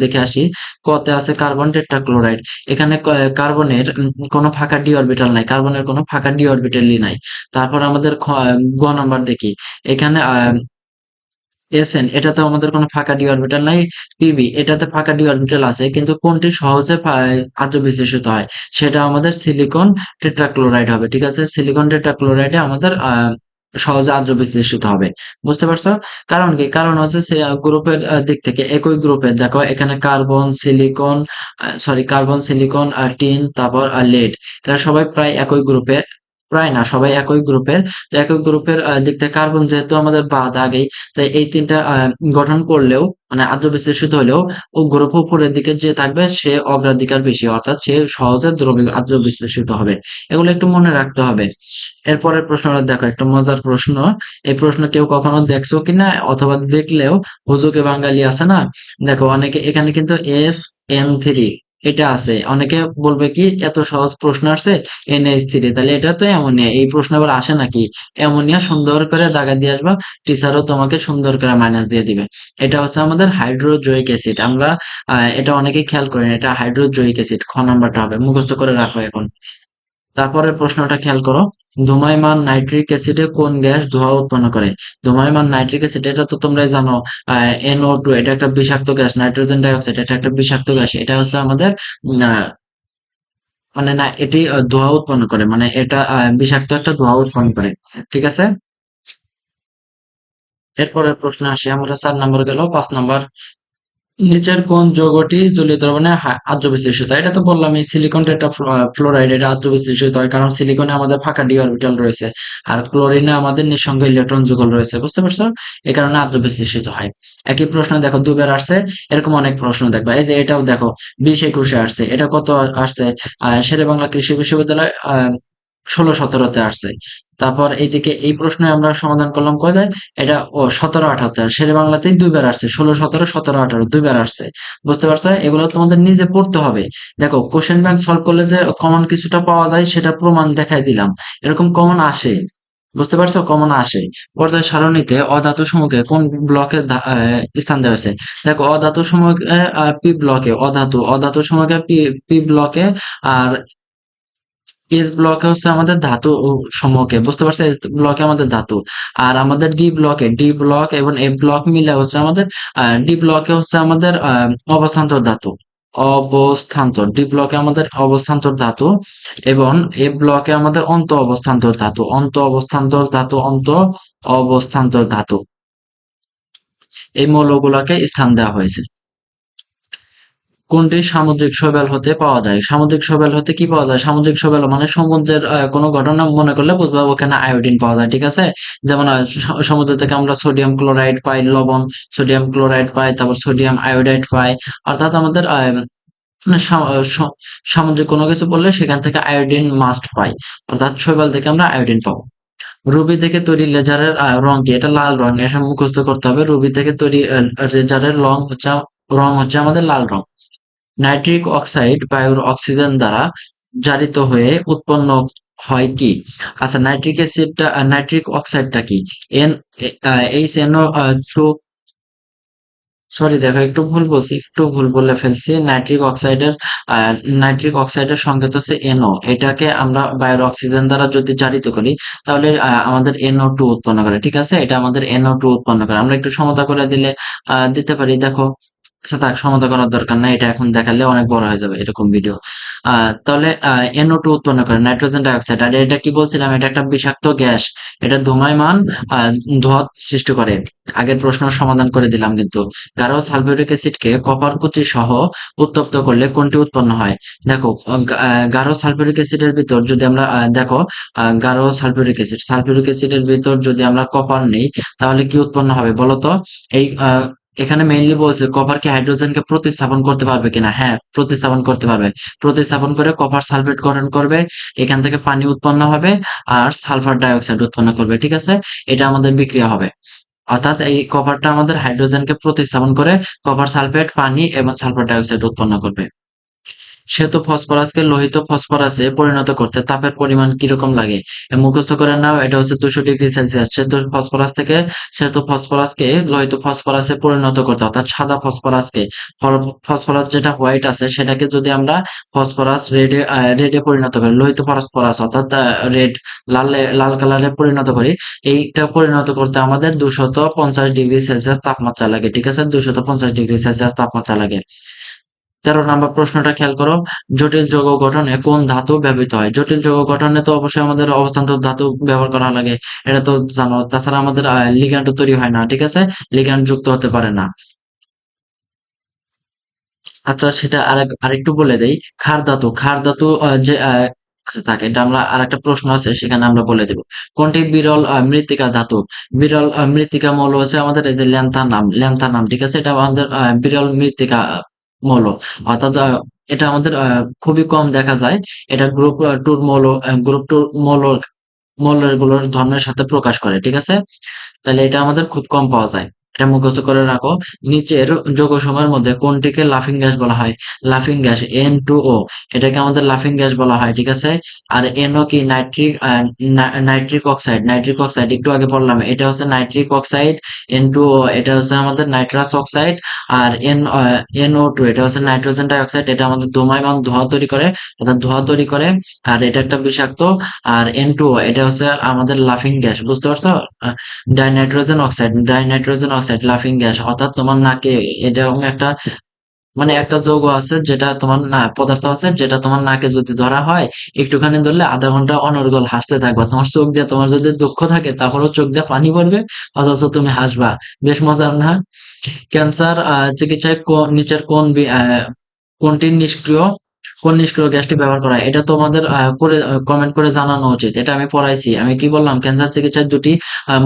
[SPEAKER 1] দেখে আসি। কতে আছে কার্বন টেট্রাক্লোরাইড। এখানে কার্বনের কোনো ফাঁকা ডি অরবিটাল নাই, কার্বনের কোনো ফাঁকা ডি অরবিটালই নাই। তারপর আমাদের গ নাম্বার দেখি। এখানে এসএন, এটাতে আমাদের কোনো ফাঁকা ডি অরবিটাল নাই। পিবি, এটাতে ফাঁকা ডি অরবিটাল আছে, কিন্তু কোনটি সহজে আদ্র বিশ্লেষিত হয়? সেটা আমাদের সিলিকন টেট্রাক্লোরাইড হবে। ঠিক আছে, সিলিকন টেট্রাক্লোরাইডে আমাদের সহজে আদ্র বিশ্লেষিত হবে। বুঝতে পারছো? কারণ কি? কারণ হচ্ছে গ্রুপের দিক থেকে একই গ্রুপের, দেখো এখানে কার্বন, সিলিকন আর টিন, তারপর লেড, এরা সবাই প্রায় একই গ্রুপের, প্রায় না, সবাই একই গ্রুপের। তো একই গ্রুপের দিক থেকে কার্বন যেহেতু আমাদের বাদ আগেই, তাই এই তিনটা গঠন করলেও, মানে আদ্র বিশ্লেষিত হলেও, ও গ্রুপ উপরের দিকে যে থাকবে সে অগ্রাধিকার বেশি, অর্থাৎ সে সহজে আদ্র বিশ্লেষিত হবে। এগুলো একটু মনে রাখতে হবে। এরপরের প্রশ্নটা দেখো, একটা মজার প্রশ্ন। এই প্রশ্ন কেউ কখনো দেখছো কিনা, অথবা দেখলেও হুজুকে বাঙালি আছে না, দেখো অনেকে এখানে কিন্তু SN3 এটা আছে, অনেকে বলবে কি এত সহজ প্রশ্ন আসছে, NH3, তাহলে এটা তো অ্যামোনিয়া। এই প্রশ্ন আবার আসে নাকি? অ্যামোনিয়া সুন্দর করে দাগা দিয়ে আসবা, টিচারও তোমাকে সুন্দর করে মাইনাস দিয়ে দিবে। এটা হচ্ছে আমাদের হাইড্রোজয়িক অ্যাসিড। আমরা এটা অনেকেই খেয়াল করেন, এটা হাইড্রোজয়িক অ্যাসিড। খ নাম্বারটা হবে, মুখস্থ করে রাখো এখন। তারপরের প্রশ্নটা খেয়াল করো। ধূমায়মান নাইট্রিক অ্যাসিডে কোন গ্যাস ধোঁয়া উৎপন্ন করে? ধূমায়মান নাইট্রিক অ্যাসিড, এটা তো তোমরাই জানো, NO2, এটা একটা বিষাক্ত গ্যাস। নাইট্রোজেন ডাই অক্সাইড, এটা একটা বিষাক্ত গ্যাস। এটা হচ্ছে আমাদের মানে না, এটি ধোঁয়া উৎপন্ন করে, মানে এটা বিষাক্ত একটা ধোঁয়া উৎপন্ন করে। ঠিক আছে, এরপরের প্রশ্ন আসি আমরা। 4 নম্বর গেল, 5 নম্বর, নিচের কোন যৌগটি জলীয় দ্রবণে আদ্র বিশ্লেষিত হয়? এটা তো বললাম, এই সিলিকন টেট্রা ফ্লোরাইড এটা আদ্র বিশ্লেষিত হয়, কারণ সিলিকনে আমাদের ফাঁকা ডি অরবিটাল রয়েছে, আর ক্লোরিনে আমাদের নিঃসঙ্গ ইলেকট্রন যুগল রয়েছে, বুঝতে পারছো? এই কারণে আদ্র বিশ্লেষিত হয়। একই প্রশ্ন দেখো দুবার আসছে, এরকম অনেক প্রশ্ন দেখবা। এই যে এটাও দেখো 20-21-এ আসছে, এটা কত আসছে? শেরেবাংলা কৃষি বিশ্ববিদ্যালয় 16-17-তে আসছে। তারপর এইদিকে এই প্রশ্ন আমরা সমাধান করলাম কয়টায়? এটা 17-18 শেরে বাংলাতেই দুইবার আসছে, 16-17, 17-18 দুইবার আসছে, বুঝতে পারছো? এগুলো তোমাদের নিজে পড়তে হবে। দেখো কোশ্চেন ব্যাংক সলভ করলে যে কমন কিছুটা পাওয়া যায় সেটা প্রমাণ দেখাই দিলাম, এরকম কমন আসে, বুঝতে পারছো? কমন আসে। পর্যায় সারণীতে অধাতু সমূহকে কোন ব্লকে স্থান দেওয়া হয়েছে? দেখো অধাতু সমূহকে পি ব্লকে, অধাতু সমূহকে পি পি ব্লকে, আর এস ব্লকে হচ্ছে আমাদের ধাতু সমূহকে, বুঝতে পারছো? এস ব্লকে আমাদের ধাতু, আর আমাদের ডি ব্লক এবং এ ব্লক মিলে হচ্ছে আমাদের ডি ব্লকে হচ্ছে আমাদের অবস্থান্তর ধাতু, অবস্থান্তর। ডি ব্লকে আমাদের অবস্থান্তর ধাতু, এবং এ ব্লকে আমাদের অন্ত অবস্থান্তর ধাতু, অন্ত অবস্থান্তর ধাতু, এই মৌলগুলোকে স্থান দেওয়া হয়েছে। কোনটি সামুদ্রিক শৈবাল হতে পাওয়া যায়? সামুদ্রিক শৈবাল হতে কি পাওয়া যায়? সামুদ্রিক শৈবাল মানে সমুদ্রের কোনো ঘটনা মনে করলে বুঝবা ওখানে আয়োডিন পাওয়া যায়, ঠিক আছে? যেমন সমুদ্র থেকে আমরা সোডিয়াম ক্লোরাইড পাই, লবণ, সোডিয়াম ক্লোরাইড পাই, তারপর সোডিয়াম আয়োডাইড পাই, অর্থাৎ আমাদের মানে সামুদ্রিক কোনো কিছু বললে সেখান থেকে আয়োডিন মাস্ট পাই, অর্থাৎ শৈবাল থেকে আমরা আয়োডিন পাবো। রুবি থেকে তৈরি লেজারের রং কি? এটা লাল রং, এটা মুখস্থ করতে হবে। রুবি থেকে তৈরি লেজারের রং হচ্ছে আমাদের লাল রং। নাইট্রিক অক্সাইড বায়ুর অক্সিজেন দ্বারা জারিত হয়ে উৎপন্ন হয় কি? আচ্ছা, নাইট্রিক অক্সাইডটা কি? এন HNO টু, সরি দেখো একটু ভুল বলছি, একটু ভুল বলে ফেলছি। নাইট্রিক অক্সাইডের সংকেত হচ্ছে NO। এটাকে আমরা বায়ুর অক্সিজেন দ্বারা যদি জারিত করি তাহলে আমাদের NO2 উৎপন্ন করে, ঠিক আছে? এটা আমাদের NO2 উৎপন্ন করে। আমরা একটু সমতা করে দিলে দিতে পারি, দেখো। আচ্ছা থাক, সমতা করার দরকার নাই, এটা এখন দেখালে অনেক বড় হয়ে যাবে এরকম ভিডিও। তাহলে NO2 উৎপন্ন করে নাইট্রোজেন ডাইঅক্সাইড। আর এটা কি বলছিলাম, এটা একটা বিষাক্ত গ্যাস, এটা ধূমায়মান ধোঁয়া সৃষ্টি করে। আগের প্রশ্ন সমাধান করে দিলাম কিন্তু। গাঢ় সালফিউরিক অ্যাসিডকে কপার কুচি সহ উত্তপ্ত করলে কোনটি উৎপন্ন হয়? দেখো গাঢ় সালফিউরিক অ্যাসিডের ভিতর যদি আমরা দেখো গাঢ় সালফিউরিক অ্যাসিডের ভিতর যদি আমরা কপার নেই তাহলে কি উৎপন্ন হবে বলো তো? এই এখানে মেইনলি বলছে কপার কি হাইড্রোজেনকে প্রতিস্থাপন করতে পারবে কিনা? হ্যাঁ, প্রতিস্থাপন করতে পারবে। প্রতিস্থাপন করে কপার সালফেট গঠন করবে, এখান থেকে পানি উৎপন্ন হবে, আর সালফার ডাইঅক্সাইড উৎপন্ন করবে, ঠিক আছে? এটা আমাদের বিক্রিয়া হবে। অর্থাৎ এই কপারটা আমাদের হাইড্রোজেনকে প্রতিস্থাপন করে কপার সালফেট, পানি এবং সালফার ডাইঅক্সাইড উৎপন্ন করবে। শ্বেত ফসফরাসকে লোহিত ফসফরাসে পরিণত করতে তাপের পরিমাণ কিরকম লাগে? মুখস্থ করে নাও, এটা হচ্ছে 200°C। শ্বেত ফসফরাসকে লোহিত ফসফরাসে পরিণত করতে, অর্থাৎ সাদা ফসফরাসকে, ফসফরাস যেটা হোয়াইট আছে সেটাকে যদি আমরা ফসফরাস রেডে পরিণত করি, লোহিত ফসফরাস অর্থাৎ রেড, লাল কালারে পরিণত করি, এইটা পরিণত করতে আমাদের 250°C তাপমাত্রা লাগে, ঠিক আছে? 250°C তাপমাত্রা লাগে। 13 নম্বর প্রশ্নটা খেয়াল করো, জটিল যৌগ গঠনে কোন ধাতু ব্যবহৃত হয়? জটিল যৌগ গঠনে তো অবশ্যই আমাদের অবস্থান্তর ধাতু ব্যবহার করা লাগে, এটা তো জানো। তাছাড়া আমাদের লিগ্যান্ড তৈরি হয় না, ঠিক আছে? লিগ্যান্ড যুক্ত হতে পারে না। আচ্ছা, সেটা আরেকটু বলে দেই। ক্ষার ধাতু যে আচ্ছা থাকে, এটা আমরা আরেকটা প্রশ্ন আছে সেখানে আমরা বলে দেব। কোনটি বিরল মৃত্তিকা ধাতু? বিরল মৃত্তিকা মৌল হচ্ছে আমাদের এই যে ল্যান্থানাম, ঠিক আছে? এটা আমাদের বিরল মৃত্তিকা মৌল, অর্থাৎ এটা আমাদের খুবই কম দেখা যায়। এটা গ্রুপ 2 মৌল, গ্রুপ 2 মৌলগুলোর ধর্মের সাথে প্রকাশ করে, ঠিক আছে? তাহলে এটা আমাদের খুব কম পাওয়া যায়। এটা মুখস্থ করে রাখো। নিচের যৌগসমূহের মধ্যে কোনটিকে লাফিং গ্যাস বলা হয়? লাফিং গ্যাস N2O, এটাকে আমাদের লাফিং গ্যাস বলা হয়, ঠিক আছে? আর NO কি? নাইট্রিক অক্সাইড একটু আগে বললাম, এটা হচ্ছে নাইট্রিক অক্সাইড। N2O এটা হচ্ছে আমাদের নাইট্রাস অক্সাইড। আর NO2 এটা হচ্ছে নাইট্রোজেন ডাইঅক্সাইড, এটা আমাদের ধোঁয়া তৈরি করে, অর্থাৎ ধোঁয়া তৈরি করে, আর এটা একটা বিষাক্ত। আর N2O এটা হচ্ছে আমাদের লাফিং গ্যাস, বুঝতে পারছো? ডাইনাইট্রোজেন অক্সাইড লাফিং গ্যাস, অর্থাৎ তোমার নাকে এরকম একটা মানে একটা যৌগ আছে যেটা তোমার না পদার্থ আছে যেটা তোমার নাকে যদি ধরা হয়, একটুখানি ধরলে আধা ঘন্টা অনর্গল হাসতে থাকবা। তোমার চোখ দিয়ে তোমার যদি দুঃখ থাকে তারপরেও চোখ দিয়ে পানি পড়বে, অথচ তুমি হাসবা। বেশ মজার না? ক্যান্সার চিকিৎসায় নিচের কোনটি নিষ্ক্রিয় কোন নিষ্ক্রিয় গ্যাসটি ব্যবহার করা হয়? এটা তোমাদের করে কমেন্ট করে জানানো উচিত। এটা আমি পড়াইছি। আমি কি বললাম? ক্যান্সার চিকিৎসায় দুটি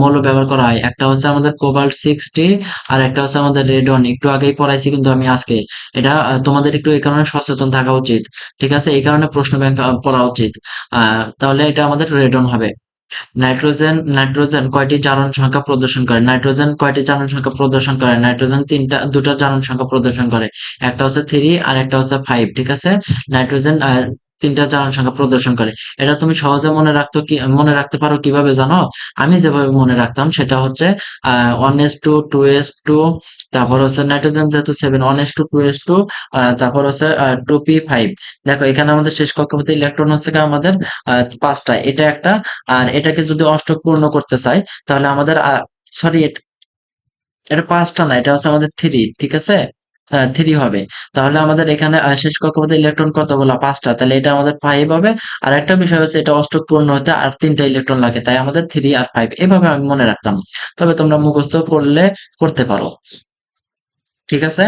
[SPEAKER 1] মৌল ব্যবহার করা হয়। একটা হচ্ছে আমাদের কোবাল্ট 60 আর একটা হচ্ছে আমাদের রেডন। একটু আগেই পড়াইছি কিন্তু আমি আজকে। এটা তোমাদের একটু এই কারণে সচেতন থাকা উচিত। ঠিক আছে? এই কারণে প্রশ্ন ব্যাংক পড়া উচিত। তাহলে এটা আমাদের রেডন হবে। নাইট্রোজেন কয়টি জারণ সংখ্যা প্রদর্শন করে? নাইট্রোজেন কয়টি জারণ সংখ্যা প্রদর্শন করে? নাইট্রোজেন দুটা জারণ সংখ্যা প্রদর্শন করে। একটা হচ্ছে 3 আর একটা হচ্ছে 5। ঠিক আছে? নাইট্রোজেন তিনটা জারণ সংখ্যা প্রদর্শন করে। এটা তুমি সহজে মনে রাখতে পারো কিভাবে জানো? আমি যেভাবে মনে রাখতাম সেটা হচ্ছে 1s2 2s2, তারপর হচ্ছে নাইট্রোজেন যেহেতু 7 1s2 2s2, তারপর হচ্ছে 2p5। দেখো এখানে আমাদের শেষ কক্ষপথে ইলেকট্রন হচ্ছে কি আমাদের 5টা, এটা একটা। আর এটাকে যদি অষ্টক পূর্ণ করতে চাই তাহলে আমাদের সরি, এটা 5টা না, এটা হচ্ছে আমাদের 3। ঠিক আছে? 3 হবে। তাহলে আমাদের এখানে শেষ কক্ষপথে ইলেকট্রন কতগুলা? 5টা। তাহলে এটা আমাদের 5 হবে। আর একটা বিষয় হচ্ছে এটা অষ্টক পূর্ণ হতে আর 3টা ইলেকট্রন লাগে, তাই আমাদের 3 আর 5। এভাবে আমি মনে রাখতাম। তবে তোমরা মুখস্থ করলে করতে পারো। ঠিক আছে?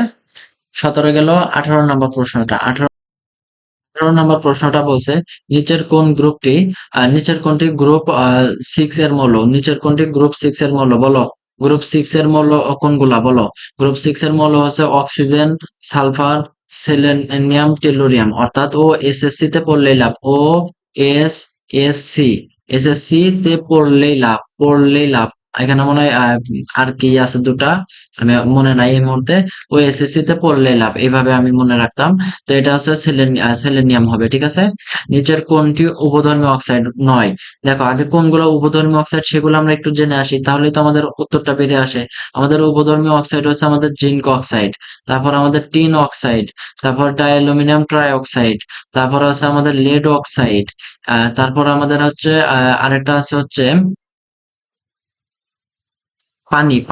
[SPEAKER 1] 17 গেল। 18 নম্বর প্রশ্নটা। 18 নম্বর প্রশ্নটা বলছে, নিচের কোন গ্রুপটি নিচের কোনটি গ্রুপ 6 এর মৌল? নিচের কোনটি গ্রুপ 6 এর মৌল বলো? গ্রুপ 6 এর মৌল কোনগুলা বলো? গ্রুপ 6 এর মৌল হচ্ছে অক্সিজেন, সালফার, সেলেনিয়াম, টেলুরিয়াম। অর্থাৎ ও এসএসসি তে পড়লেই লাভ। ও এস এস সি, এসএসসি তে পড়লেই লাভ। এখানে মনে হয় আর কি আছে দুটা, আমি মনে নাই এই মুহূর্তে। ও এসএসসি তে পড়লেই লাভ, এইভাবে আমি মনে রাখতাম। তো এটা হচ্ছে সেলেনিয়াম হবে। ঠিক আছে? নিচের কোনটি উপধর্মী অক্সাইড নয়? দেখো আগে কোনগুলো উপধর্মী অক্সাইড সেগুলো আমরা একটু জেনে আসি, তাহলে তো আমাদের উত্তরটা বেরিয়ে আসে। আমাদের উপধর্মী অক্সাইড হচ্ছে আমাদের জিঙ্ক অক্সাইড, তারপর আমাদের টিন অক্সাইড, তারপর ডাইঅ্যালুমিনিয়াম ট্রাই অক্সাইড, তারপর হচ্ছে আমাদের লেড অক্সাইড, তারপর আমাদের হচ্ছে আরেকটা আছে হচ্ছে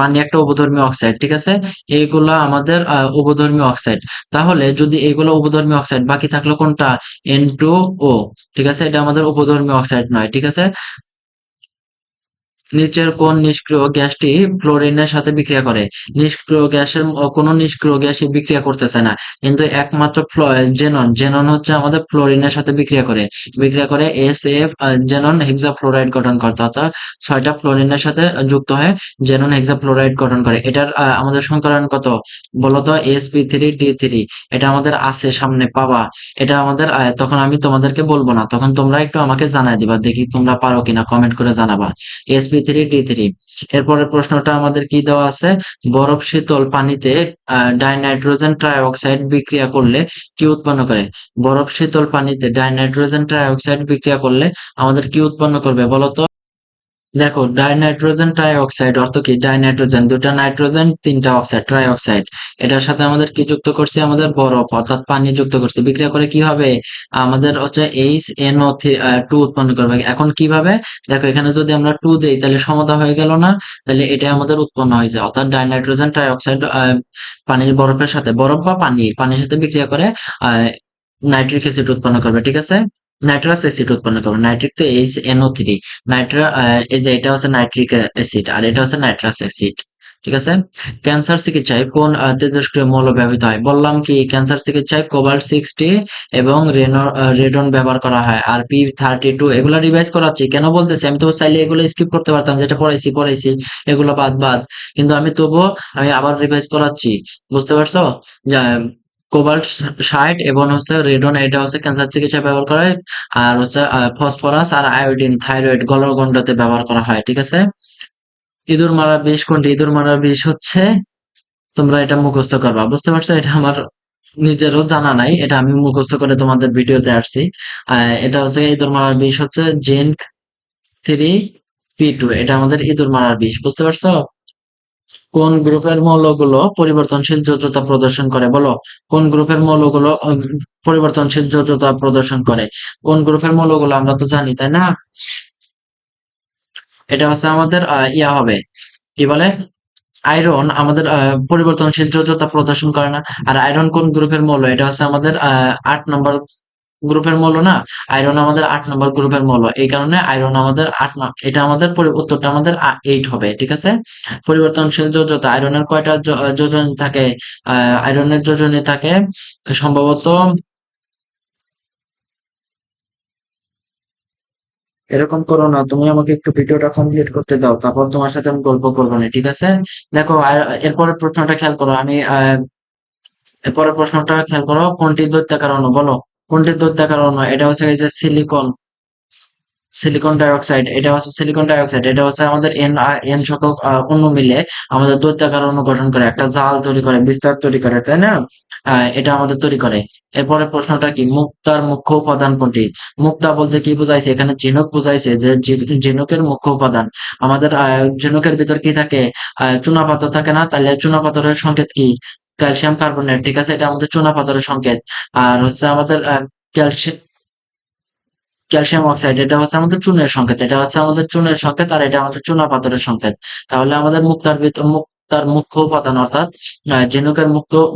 [SPEAKER 1] পানি একটা উপধর্মী অক্সাইড। ঠিক আছে? এইগুলা আমাদের উপধর্মী অক্সাইড। তাহলে যদি এগুলো উপধর্মী অক্সাইড, বাকি থাকলো কোনটা? N2O। ঠিক আছে? এটা আমাদের উপধর্মী অক্সাইড নয়। ঠিক আছে? নিচের কোন নিষ্ক্রিয় গ্যাসটি ফ্লোরিনের সাথে বিক্রিয়া করে? কোনো নিষ্ক্রিয় গ্যাসই বিক্রিয়া করতেছে না, কিন্তু একমাত্র জেনন হচ্ছে আমাদের ফ্লোরিনের সাথে বিক্রিয়া করে SF জেনন হেক্সাফ্লোরাইড গঠন করতে, অর্থাৎ 6টা ফ্লোরিনের সাথে যুক্ত হয়ে জেনন হেক্সাফ্লোরাইড গঠন করে। এটার আমাদের সংকলন কত বলতো? sp3d3। এটা আমাদের আছে, সামনে পাবা। এটা আমাদের তখন আমি তোমাদেরকে বলবো না, তখন তোমরা একটু আমাকে জানাই দিবা, দেখি তোমরা পারো কিনা, কমেন্ট করে জানাবা। sp3d3। এরপরের প্রশ্নটা আমাদের কি দেওয়া আছে? বরফ শীতল পানিতে ডাইনাইট্রোজেন ট্রাইঅক্সাইড বিক্রিয়া করলে কি উৎপন্ন করে? বরফ শীতল পানিতে ডাইনাইট্রোজেন ট্রাইঅক্সাইড বিক্রিয়া করলে আমাদের কি উৎপন্ন করবে বলো তো? দেখো ডাইনাইট্রোজেন ট্রাইঅক্সাইড অর্থ কি? ডাইনাইট্রোজেন, দুটা নাইট্রোজেন, তিনটা অক্সাইড, ট্রাইঅক্সাইড। এটার সাথে আমাদের কি যুক্ত করছি? আমাদের বরফ অর্থাৎ পানি যুক্ত করছি। বিক্রিয়া করে কি হবে? আমাদের হচ্ছে HNO2 উৎপন্ন করবে। এখন কিভাবে? দেখো এখানে যদি আমরা 2 দেই তাহলে সমতা হয়ে গেল না? তাহলে এটা আমাদের উৎপন্ন হয়েছে, অর্থাৎ ডাইনাইট্রোজেন ট্রাইঅক্সাইড পানির বরফের সাথে, বরফ বা পানির সাথে বিক্রিয়া করে আহ নাইট্রিক অ্যাসিড উৎপন্ন করবে। ঠিক আছে? নাইট্রাস অ্যাসিড উৎপন্ন করবে। নাইট্রিক তো HNO3, এই যে এটা হচ্ছে নাইট্রিক অ্যাসিড আর এটা হচ্ছে নাইট্রাস অ্যাসিড। ঠিক আছে? ক্যান্সার চিকিৎসায় কোন তেজস্ক্রিয় মৌল ব্যবহৃত হয়? বললাম কি ক্যান্সার চিকিৎসায় কোবাল্ট 60 এবং রেডন ব্যবহার করা হয়। আর P32 এগুলো রিভাইজ করাচ্ছি। কেন বলতেছি? আমি তো চাইলে এগুলো স্কিপ করতে পারতাম, যেটা পড়াইছি এগুলো বাদ, কিন্তু আমি আবার রিভাইজ করাচ্ছি। বুঝতে পারছো? যা কোবাল্ট 60 এবং হচ্ছে রেডন, এটা হচ্ছে ক্যান্সার চিকিৎসায় ব্যবহার করা হয়। আর হচ্ছে ফসফরাস আর আয়োডিন থাইরয়েড গলগণ্ডতে ব্যবহার করা হয়। ঠিক আছে? ইঁদুর মারা বিষ কোনটি? ইঁদুর মারার বিষ হচ্ছে, তোমরা এটা মুখস্থ করবা। বুঝতে পারছো? এটা আমার নিজেরও জানা নাই, এটা আমি মুখস্থ করে তোমাদের ভিডিওতে আসছি। এটা হচ্ছে ইঁদুর মারার বিষ হচ্ছে Zinc 3P2। এটা আমাদের ইঁদুর মারার বিষ। বুঝতে পারছো? কোন গ্রুপের মৌলগুলো পরিবর্তনশীল যোজ্যতা প্রদর্শন করে বলো? কোন গ্রুপের মৌলগুলো পরিবর্তনশীল যোজ্যতা প্রদর্শন করে? কোন গ্রুপের মৌলগুলো আমরা তো জানি, তাই না? এটা হচ্ছে আমাদের ইয়া হবে, কি বলে, আয়রন আমাদের পরিবর্তনশীল যোজ্যতা প্রদর্শন করে না। আর আয়রন কোন গ্রুপের মৌল? এটা হচ্ছে আমাদের 8 নম্বর গ্রুপের মৌল না? আয়রন আমাদের 8 নম্বর গ্রুপের মৌল। এই কারণে আয়রন আমাদের এটা আমাদের উত্তরটা আমাদের 8 হবে। ঠিক আছে? পরিবর্তনশীল যোজ্যতা আয়রনের কয়টা যোজনী থাকে? আয়রনের যোজনী থাকে সম্ভবত, এরকম করো না, তুমি আমাকে একটু ভিডিওটা কমপ্লিট করতে দাও, তারপর তোমার সাথে আমি গল্প করবো না, ঠিক আছে? দেখো, এরপরের প্রশ্নটা খেয়াল করো। এরপরের প্রশ্নটা খেয়াল করো, কোনটি দৈত্যাকার অণু বলো? কোনটি দৈত্যাকার অণু? এটা হচ্ছে এই যে সিলিকন, সিলিকন ডাইঅক্সাইড। এটা হচ্ছে সিলিকন ডাইঅক্সাইড। এটা হচ্ছে আমাদের এন সংখ্যক অণু মিলে আমাদের দৈত্যাকার অণু গঠন করে, একটা জাল তৈরি করে, বিস্তার তৈরি করে, তাই না? এটা আমাদের তৈরি করে। এরপরে প্রশ্নটা কি, মুক্তার মুখ্য উপাদান কোনটি? মুক্তা বলতে কি বোঝাইছে? এখানে ঝিনুক বোঝাইছে, যে ঝিনুকের মুখ্য উপাদান আমাদের ঝিনুকের ভিতর কি থাকে? চুনাপাথর থাকে না? তাহলে চুনাপাথরের সংকেত কি? ক্যালসিয়াম কার্বনেট, ঠিক আছে? এটা আমাদের চুনাপাথরের সংকেত। আর হচ্ছে আমাদের ক্যালসিয়াম ক্যালসিয়াম অক্সাইড, এটা হচ্ছে আমাদের চুনের সংকেত। এটা হচ্ছে আমাদের চুনের সংকেত, আর এটা আমাদের চুনা পাথরের সংকেত। তাহলে আমাদের মুক্তার মুখ্য উপাদান, অর্থাৎ ঝিনুকের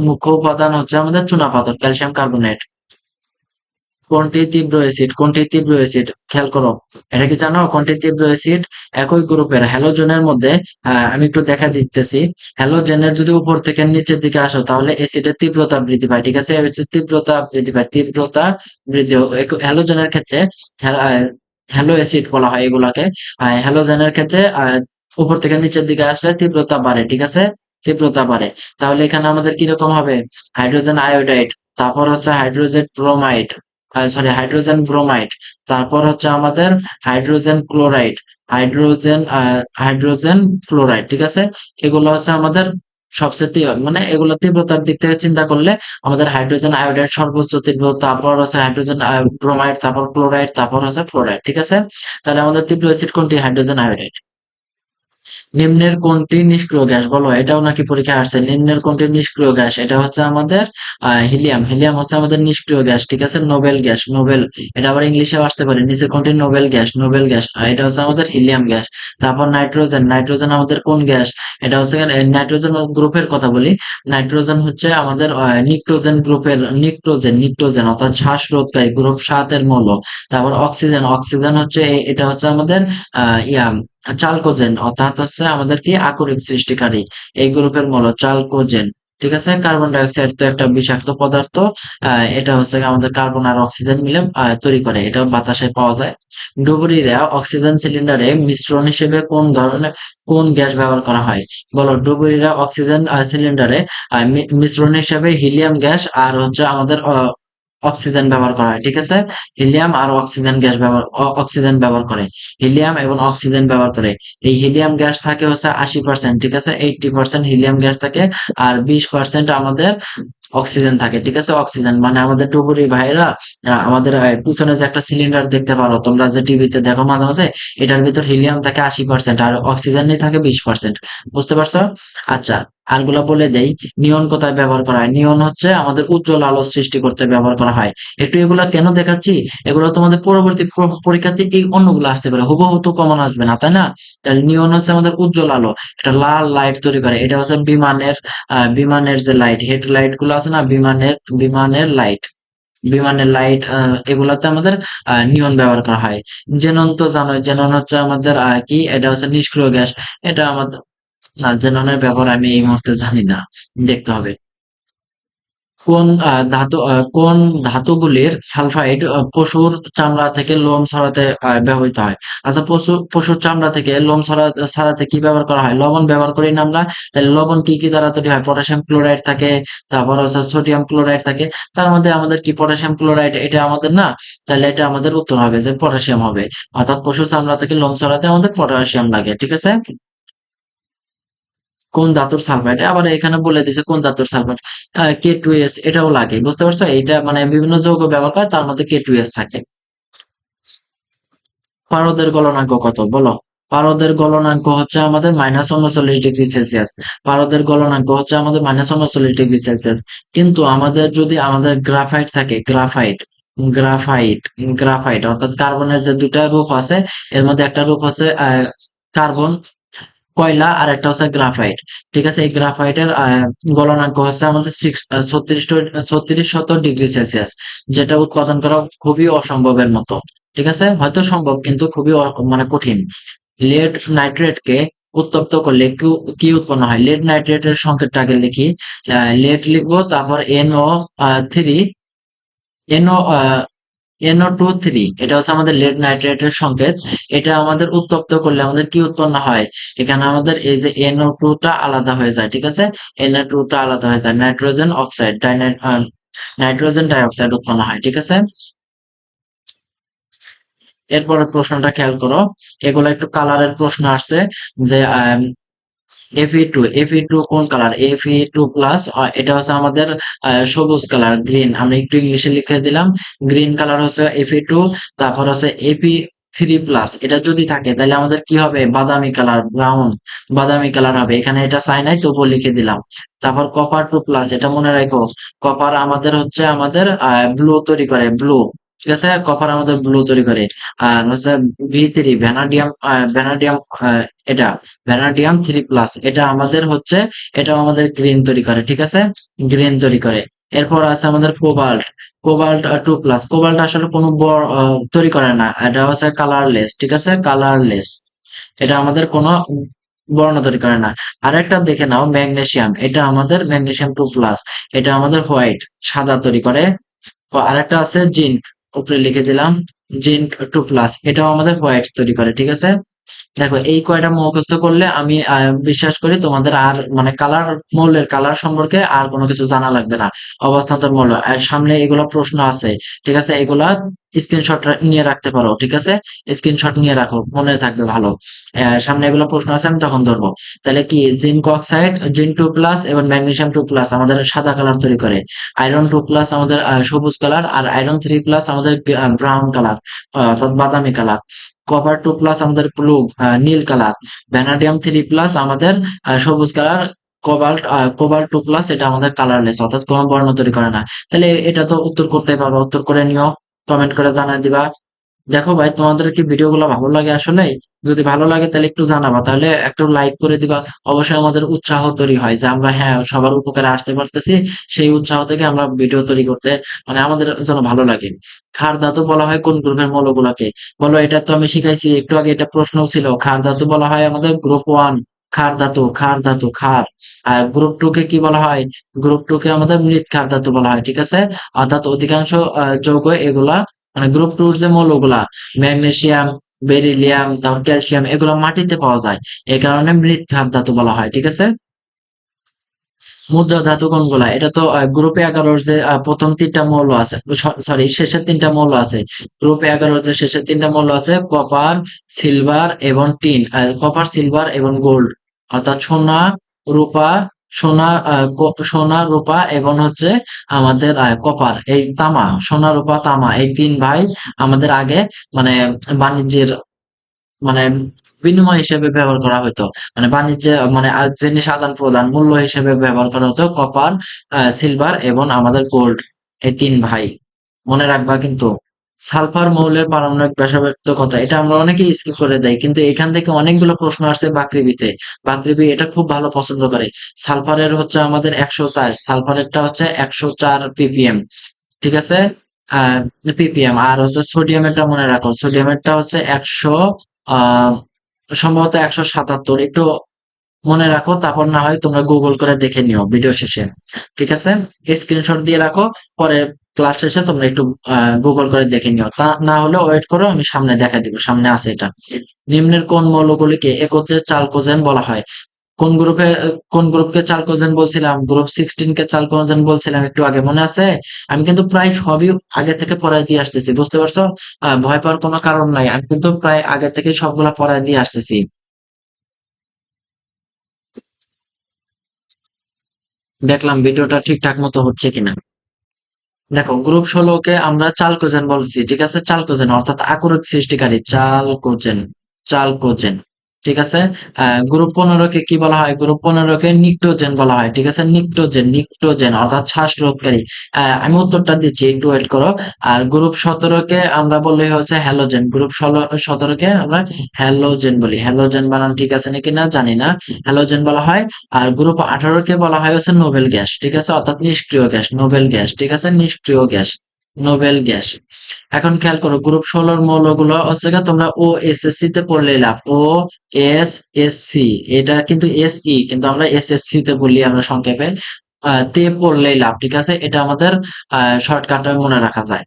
[SPEAKER 1] মুখ্য উপাদান হচ্ছে আমাদের চুনা পাথর, ক্যালসিয়াম কার্বনেট। কোনটি তীব্র অ্যাসিড? কোনটি তীব্র অ্যাসিড? খেয়াল করো, এটা কি জানো কোনটি তীব্র অ্যাসিড? একই গ্রুপের হ্যালোজেনের মধ্যে, আমি একটু দেখা দিতেছি। হ্যালোজেনের যদি উপর থেকে নিচের দিকে আসো, তাহলে অ্যাসিডের তীব্রতা বৃদ্ধি পায়, ঠিক আছে? তীব্রতা বৃদ্ধি পায়, তীব্রতা বৃদ্ধি। হ্যালোজেনের ক্ষেত্রে হ্যালো অ্যাসিড বলা হয় এগুলাকে। হ্যালোজেনের ক্ষেত্রে উপর থেকে নিচের দিকে আসলে তীব্রতা বাড়ে, ঠিক আছে? তীব্রতা বাড়ে। তাহলে এখানে আমাদের কিরকম হবে? হাইড্রোজেন আয়োডাইড, তারপর হচ্ছে hydrogen bromide, sorry hydrogen bromide, তারপর হচ্ছে আমাদের হাইড্রোজেন ক্লোরাইড, হাইড্রোজেন ফ্লোরাইড, ঠিক আছে? এগুলো হচ্ছে আমাদের সবচেয়ে মানে এগুলো তীব্রতার দিক থেকে চিন্তা করলে আমাদের হাইড্রোজেন আয়োডাইড সর্বোচ্চ তীব্র, তারপর হচ্ছে হাইড্রোজেন ব্রোমাইড, তারপর ক্লোরাইড, তারপর হচ্ছে ফ্লোরাইড, ঠিক আছে? তাহলে আমাদের তীব্র অ্যাসিড কোনটি? Hydrogen iodide. নিম্নের কোনটি নিষ্ক্রিয় গ্যাস বলো? এটাও নাকি পরীক্ষায় আসছে। নিম্নের কোনটি নিষ্ক্রিয় গ্যাস? এটা হচ্ছে আমাদের হিলিয়াম। হিলিয়াম হচ্ছে আমাদের নিষ্ক্রিয় গ্যাস, ঠিক আছে? Nobel gas, Nobel. এটা আবার ইংলিশেও আসতে পারে। নিচের কোনটি নোবেল গ্যাস? নোবেল গ্যাস, এটা হচ্ছে আমাদের হিলিয়াম গ্যাস। তারপর নাইট্রোজেন, নাইট্রোজেন আমাদের কোন গ্যাস? এটা হচ্ছে নাইট্রোজেন গ্রুপের কথা বলি। নাইট্রোজেন হচ্ছে আমাদের নিক্টোজেন গ্রুপের, নিক্টোজেন অর্থাৎ শ্বাসরোধকারী, গ্রুপ 7 এর মৌল। তারপর অক্সিজেন, অক্সিজেন হচ্ছে এটা হচ্ছে আমাদের ইয়া চালকোজেন, অর্থাৎ হচ্ছে আমাদের কি আকরিক সৃষ্টিকারী, এই গ্রুপের মৌল চালকোজেন, ঠিক আছে? কার্বন ডাই অক্সাইড তো একটা বিষাক্ত পদার্থ। এটা হচ্ছে আমাদের কার্বন আর অক্সিজেন মিলে তৈরি করে, এটা বাতাসে পাওয়া যায়। ডুবুরিরা অক্সিজেন সিলিন্ডারে মিশ্রণ হিসেবে কোন গ্যাস ব্যবহার করা হয় বলো? ডুবুরিরা অক্সিজেন সিলিন্ডারে মিশ্রণ হিসেবে হিলিয়াম গ্যাস আর হচ্ছে আমাদের অক্সিজেন ব্যবহার করা হয়, ঠিক আছে? হিলিয়াম আর অক্সিজেন গ্যাস অক্সিজেন ব্যবহার করে, হিলিয়াম এবং অক্সিজেন ব্যবহার করে। এই হিলিয়াম গ্যাস থাকে হচ্ছে 80%, ঠিক আছে? 80% হিলিয়াম গ্যাস থাকে, আর 20% আমাদের অক্সিজেন থাকে, ঠিক আছে? অক্সিজেন মানে আমাদের ডুবুরি ভাইরা আমাদের পিছনে যে একটা সিলিন্ডার দেখতে পারো তোমরা, যে টিভিতে দেখো মাঝে মাঝে, এটার ভিতর হিলিয়াম থাকে 80% আর অক্সিজেনই থাকে 20%। বুঝতে পারছো? আচ্ছা, আরগুলা বলে দেই। নিয়ন কোথায় ব্যবহার করা হয়? নিয়ন হচ্ছে আমাদের উজ্জ্বল আলো সৃষ্টি করতে ব্যবহার করা হয়। একটু এগুলা কেন দেখাচ্ছি, এগুলো তোমাদের পরবর্তী পরীক্ষাতে এই অন্যগুলো আসতে পারে, হুবহু তো কমন আসবে না, তাই না? তাহলে নিয়ন হচ্ছে আমাদের উজ্জ্বল আলো, এটা লাল লাইট তৈরি করে। এটা হচ্ছে বিমানের যে লাইট, হেডলাইট গুলো আছে না, বিমানের লাইট এগুলাতে আমাদের নিয়ন ব্যবহার করা হয়। জেনন তো জানোই, জেনন হচ্ছে আমাদের কি, এটা হচ্ছে নিষ্ক্রিয় গ্যাস। এটা আমাদের, না, জেননের ব্যবহার আমি এই মুহূর্তে জানি না, দেখতে হবে। কোন ধাতুগুলির সালফাইড পশুর চামড়া থেকে লোম ছড়াতে ব্যবহৃত হয়? আচ্ছা, পশুর চামড়া থেকে লোম ছড়াতে কি ব্যবহার করা হয়? লবণ ব্যবহার করি না আমরা? তাহলে লবণ কি কি দ্বারা তৈরি হয়? পটাশিয়াম ক্লোরাইড থাকে, তারপর হচ্ছে সোডিয়াম ক্লোরাইড থাকে। তার মধ্যে আমাদের কি পটাশিয়াম ক্লোরাইড, এটা আমাদের না? তাহলে এটা আমাদের উত্তর হবে যে পটাশিয়াম হবে। অর্থাৎ পশুর চামড়া থেকে লোম ছড়াতে আমাদের পটাশিয়াম লাগে, ঠিক আছে? কোন ধাতুর সালফাইড, আবার এখানে বলে দিছে কোন ধাতুর সালফাইড। K2S, এটাও লাগে, বুঝতে পারছো? এটা মানে বিভিন্ন যৌগ ব্যবহার করে, তার মধ্যে K2S থাকে। পারদের গলনাঙ্ক কত বলো? পারদের গলনাঙ্ক হচ্ছে আমাদের -39°C। পারদের গলনাঙ্ক হচ্ছে আমাদের -39°C। কিন্তু আমাদের যদি আমাদের গ্রাফাইট থাকে, গ্রাফাইট গ্রাফাইট অর্থাৎ কার্বনের যে দুইটা রূপ আছে, এর মধ্যে একটা রূপ হচ্ছে কার্বন কয়লা আর একটা হচ্ছে গ্রাফাইট। ঠিক আছে, এই গ্রাফাইটের গলনাঙ্ক হচ্ছে আমাদের 3600 ডিগ্রি সেলসিয়াস, যেটা উৎপাদন করা খুবই অসম্ভবের মতো। ঠিক আছে, হয়তো সম্ভব কিন্তু খুবই মানে কঠিন। লেড নাইট্রেটকে উত্তপ্ত করলে কি কি উৎপন্ন হয়? লেড নাইট্রেটের সংকেতটা আগে লিখি। লেড লিখবো, তারপর NO3, NO NO2 3, এটা হচ্ছে আমাদের লেড নাইট্রেটের সংকেত। এটা আমাদের উত্তপ্ত করলে আমাদের কি উৎপন্ন হয়? এখানে আমাদের এই যে NO2টা আলাদা হয়ে যায়। ঠিক আছে, NO2টা আলাদা হয়ে যায়, নাইট্রোজেন অক্সাইড, নাইট্রোজেন ডাইঅক্সাইড উৎপন্ন হয়। ঠিক আছে, এরপরের প্রশ্নটা খেয়াল করো। এগুলো একটু কালারের প্রশ্ন আসছে, যে Fe2 কোন কালার? Fe2+, এটা হচ্ছে আমাদের সবুজ কালার, গ্রিন। আমরা একটু ইংলিশে লিখে দিলাম, গ্রিন কালার হচ্ছে Fe2। তারপর হচ্ছে Fe3+, এটা যদি থাকে তাহলে আমাদের কি হবে? বাদামি কালার, ব্রাউন, বাদামি কালার হবে। এখানে এটা চাই নাই, তবুও লিখে দিলাম। তারপর Copper 2+, এটা মনে রাখো, কপার আমাদের হচ্ছে আমাদের ব্লু তৈরি করে, ব্লু। ঠিক আছে, কপার আমাদের ব্লু তৈরি করে। আর হচ্ছে V3, ভ্যানাডিয়াম, ভ্যানাডিয়াম, এটা ভ্যানাডিয়াম 3+, এটা আমাদের হচ্ছে, এটা আমাদের গ্রিন তৈরি করে। ঠিক আছে, গ্রিন তৈরি করে। এরপর আছে আমাদের কোবাল্ট 2+। কোবাল্ট আসলে কোনো তৈরি করে না, এটা হচ্ছে কালারলেস। ঠিক আছে, কালারলেস, এটা আমাদের কোনো বর্ণ তৈরি করে না। আরেকটা দেখে নাও, ম্যাগনেসিয়াম, এটা আমাদের ম্যাগনেসিয়াম 2+, এটা আমাদের হোয়াইট, সাদা তৈরি করে। আরেকটা আছে জিঙ্ক, উপরে লিখে দিলাম, জিঙ্ক 2+, এটাও আমাদের হোয়াইট তৈরি করে। ঠিক আছে, দেখো এই কয়টা মুখস্থ করলে আমি বিশ্বাস করি তোমাদের আর মানে কালার, মৌলের কালার সম্পর্কে আর কোনো কিছু জানা লাগবে না। অবস্থান্তর মৌল, আর সামনে এগুলো প্রশ্ন আছে। ঠিক আছে, এগুলা স্ক্রিনশট নিয়ে রাখতে পারো। ঠিক আছে, স্ক্রিনশট নিয়ে রাখো, মনে থাকবে ভালো। সামনে এগুলো প্রশ্ন আছে, আমি তখন ধরবো। তাহলে কি, জিঙ্ক 2+, এবং ম্যাগনেসিয়াম 2+ আমাদের সাদা কালার তৈরি করে। আয়রন 2+ আমাদের সবুজ কালার, আর আয়রন 3+ আমাদের ব্রাউন কালার, অর্থাৎ বাদামি কালার। কপার 2+ আমাদের ব্লু, নীল কালার। ভ্যানাডিয়াম 3+ আমাদের সবুজ কালার। কোবাল্ট 2+, এটা আমাদের কালারলেস, অর্থাৎ কোনো বর্ণ তৈরি করে না। তাহলে এটা তো উত্তর করতে পারবো, উত্তর করে নিও, কমেন্ট করে জানাই দিবা। দেখো ভাই, তোমাদের কি ভিডিওগুলো ভালো লাগে আসলে? যদি ভালো লাগে তাহলে একটু জানাবা, তাহলে একটু লাইক করে দিবা। অবশ্যই আমাদের উৎসাহ তৈরি হয় যে আমরা হ্যাঁ সবার উপকারে আসতে পারতেছি। সেই উৎসাহ থেকে আমরা ভিডিও তৈরি করতে, মানে আমাদের জন্য ভালো লাগে। ক্ষার ধাতু বলা হয় কোন গ্রুপের মৌলগুলোকে? বলো, এটা তো আমি শিখাইছি একটু আগে, এটা প্রশ্ন ছিল। ক্ষার ধাতু বলা হয় আমাদের গ্রুপ 1 ক্ষার। আর গ্রুপ 2 কে কি বলা হয়? গ্রুপ 2 কে আমাদের মৃৎ ক্ষার ধাতু বলা হয়। ঠিক আছে, অর্থাৎ অধিকাংশ যৌগ এগুলা, মানে গ্রুপ 2 যে মৌলগুলা, ম্যাগনেসিয়াম, বেরিলিয়াম, তারপর ক্যালসিয়াম, এগুলো মাটিতে পাওয়া যায়, এই কারণে মৃৎ ক্ষার ধাতু বলা হয়। ঠিক আছে, মুদ্রা ধাতু কোনগুলা? এটা তো গ্রুপে 11 যে প্রথম 3টা মৌল আছে, সরি শেষের 3টা মৌল আছে। গ্রুপে 11 যে শেষের 3টা মৌল আছে, কপার, সিলভার এবং টিন। কপার, সিলভার এবং গোল্ড, অর্থাৎ সোনা, রূপা, সোনা, রূপা এবং হচ্ছে আমাদের কপার, এই তামা, সোনা, রূপা, তামা, এই 3 ভাই আমাদের আগে মানে বাণিজ্যের, মানে বিনিময় হিসেবে ব্যবহার করা হতো। মানে বাণিজ্যে, মানে জিনিস আদান প্রদান, মূল্য হিসেবে ব্যবহার করা হতো কপার, সিলভার এবং আমাদের গোল্ড, এই 3 ভাই। মনে রাখবা কিন্তু। সালফার মৌলের পারমাণবিক ব্যাসার্ধ কত? এটা আমরা অনেকেই স্কিপ করে দেই, কিন্তু এখান থেকে অনেকগুলো প্রশ্ন আসছে বাকৃবিতে। বাকৃবি এটা খুব ভালো পছন্দ করে। সালফারের হচ্ছে আমাদের 104, সালফারেরটা হচ্ছে 104 ppm। ঠিক আছে, আহ ppm। আর হচ্ছে সোডিয়ামেরটা মনে রাখো, সোডিয়ামেরটা হচ্ছে 100, আহ সম্ভবত 177, একটু মনে রাখো। তারপর না হয় তোমরা গুগল করে দেখে নিও ভিডিও শেষে। ঠিক আছে, স্ক্রিনশট দিয়ে রাখো, পরে ক্লাস শেষে তোমরা একটু গুগল করে দেখে নিও। তা না হলে ওয়েট করো, আমি সামনে দেখা দিব, সামনে আছে এটা। নিম্নের কোন মৌলগুলিকে একত্রে চালকোজেন বলা হয়? কোন গ্রুপকে চালকোজেন বলছিলাম? গ্রুপ 16 কে চালকোজেন বলছিলাম একটু আগে, মনে আছে? আমি কিন্তু প্রায় সবই আগে থেকে পড়ায় দিয়ে আসতেছি, বুঝতে পারছো? ভয় পাওয়ার কোনো কারণ নাই, আমি কিন্তু প্রায় আগে থেকে সবগুলা পড়ায় দিয়ে আসতেছি। দেখলাম ভিডিওটা ঠিকঠাক মতো হচ্ছে কিনা। দেখো, গ্রুপ 16 কে আমরা চালকোজেন বলছি। ঠিক আছে, চালকোজেন অর্থাৎ আকরিক সৃষ্টিকারী, চালকোজেন। ঠিক আছে। গ্রুপ 15 কে কি বলা হয়? গ্রুপ 15 কে নিক্টোজেন বলা হয়। ঠিক আছে, নিক্টোজেন, নিক্টোজেন অর্থাৎ শ্বাসরোধকারী। আমি উত্তরটা দিচ্ছি, একটু ওয়েট করো। আর গ্রুপ 17 কে আমরা বললে হচ্ছে হ্যালোজেন। গ্রুপ 17 কে আমরা হ্যালোজেন বলি। হ্যালোজেন বানান ঠিক আছে নাকি না জানি না, হ্যালোজেন বলা হয়। আর গ্রুপ 18 কে বলা হয় হচ্ছে নোবেল গ্যাস। ঠিক আছে, অর্থাৎ নিষ্ক্রিয় গ্যাস, নোবেল গ্যাস। ঠিক আছে, নিষ্ক্রিয় গ্যাস, নোবেল গ্যাস। এখন খেয়াল করো, গ্রুপ 16 মৌলগুলো হচ্ছে গিয়ে তোমরা OSSC তে পড়লেই লাভ। OSSC, এটা কিন্তু SE, কিন্তু আমরা SSC তে বলি আমরা সংক্ষেপে। তে পড়লেই লাভ। ঠিক আছে, এটা আমাদের শর্টকাটে মনে রাখা যায়।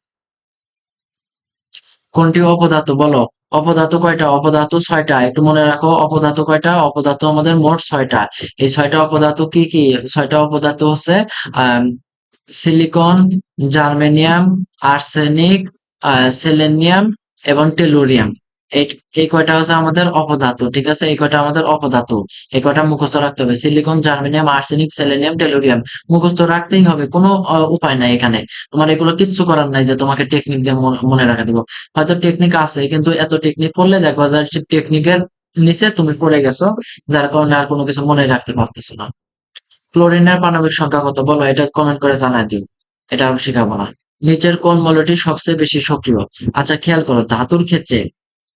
[SPEAKER 1] কোনটি অপধাতু বলো? অপধাতু কয়টা? অপধাতু 6টা। একটু মনে রাখো, অপধাতু কয়টা? অপধাতু আমাদের মোট 6টা। এই 6টা অপধাতু কি কি? 6টা অপধাতু হচ্ছে আহ সিলিকন, জার্মেনিয়াম, আর্সেনিক, সেলেনিয়াম এবং টেলুরিয়াম। এই এই কয়টা হচ্ছে আমাদের অপধাতু। ঠিক আছে, এই কয়টা আমাদের অপধাতু। এই কয়টা মুখস্থ রাখতে হবে: silicon, germanium, arsenic, selenium, tellurium. মুখস্থ রাখতেই হবে, কোনো উপায় নাই এখানে। তোমার এগুলো কিচ্ছু করার নাই যে তোমাকে টেকনিক দিয়ে মনে রাখা দিব। হয়তো টেকনিক আছে, কিন্তু এত টেকনিক পড়লে দেখবা যায় টেকনিকের নিচে তুমি পড়ে গেছো, যার কারণে আর কোনো কিছু মনে রাখতে পারতেছো না। ক্লোরিনের পারমাণবিক সংখ্যা কত বলো? এটা কমেন্ট করে জানাই দিও, এটা আমি শিখাবো না। নিচের কোন মৌলটি সবচেয়ে বেশি সক্রিয়? আচ্ছা খেয়াল করো, ধাতুর ক্ষেত্রে,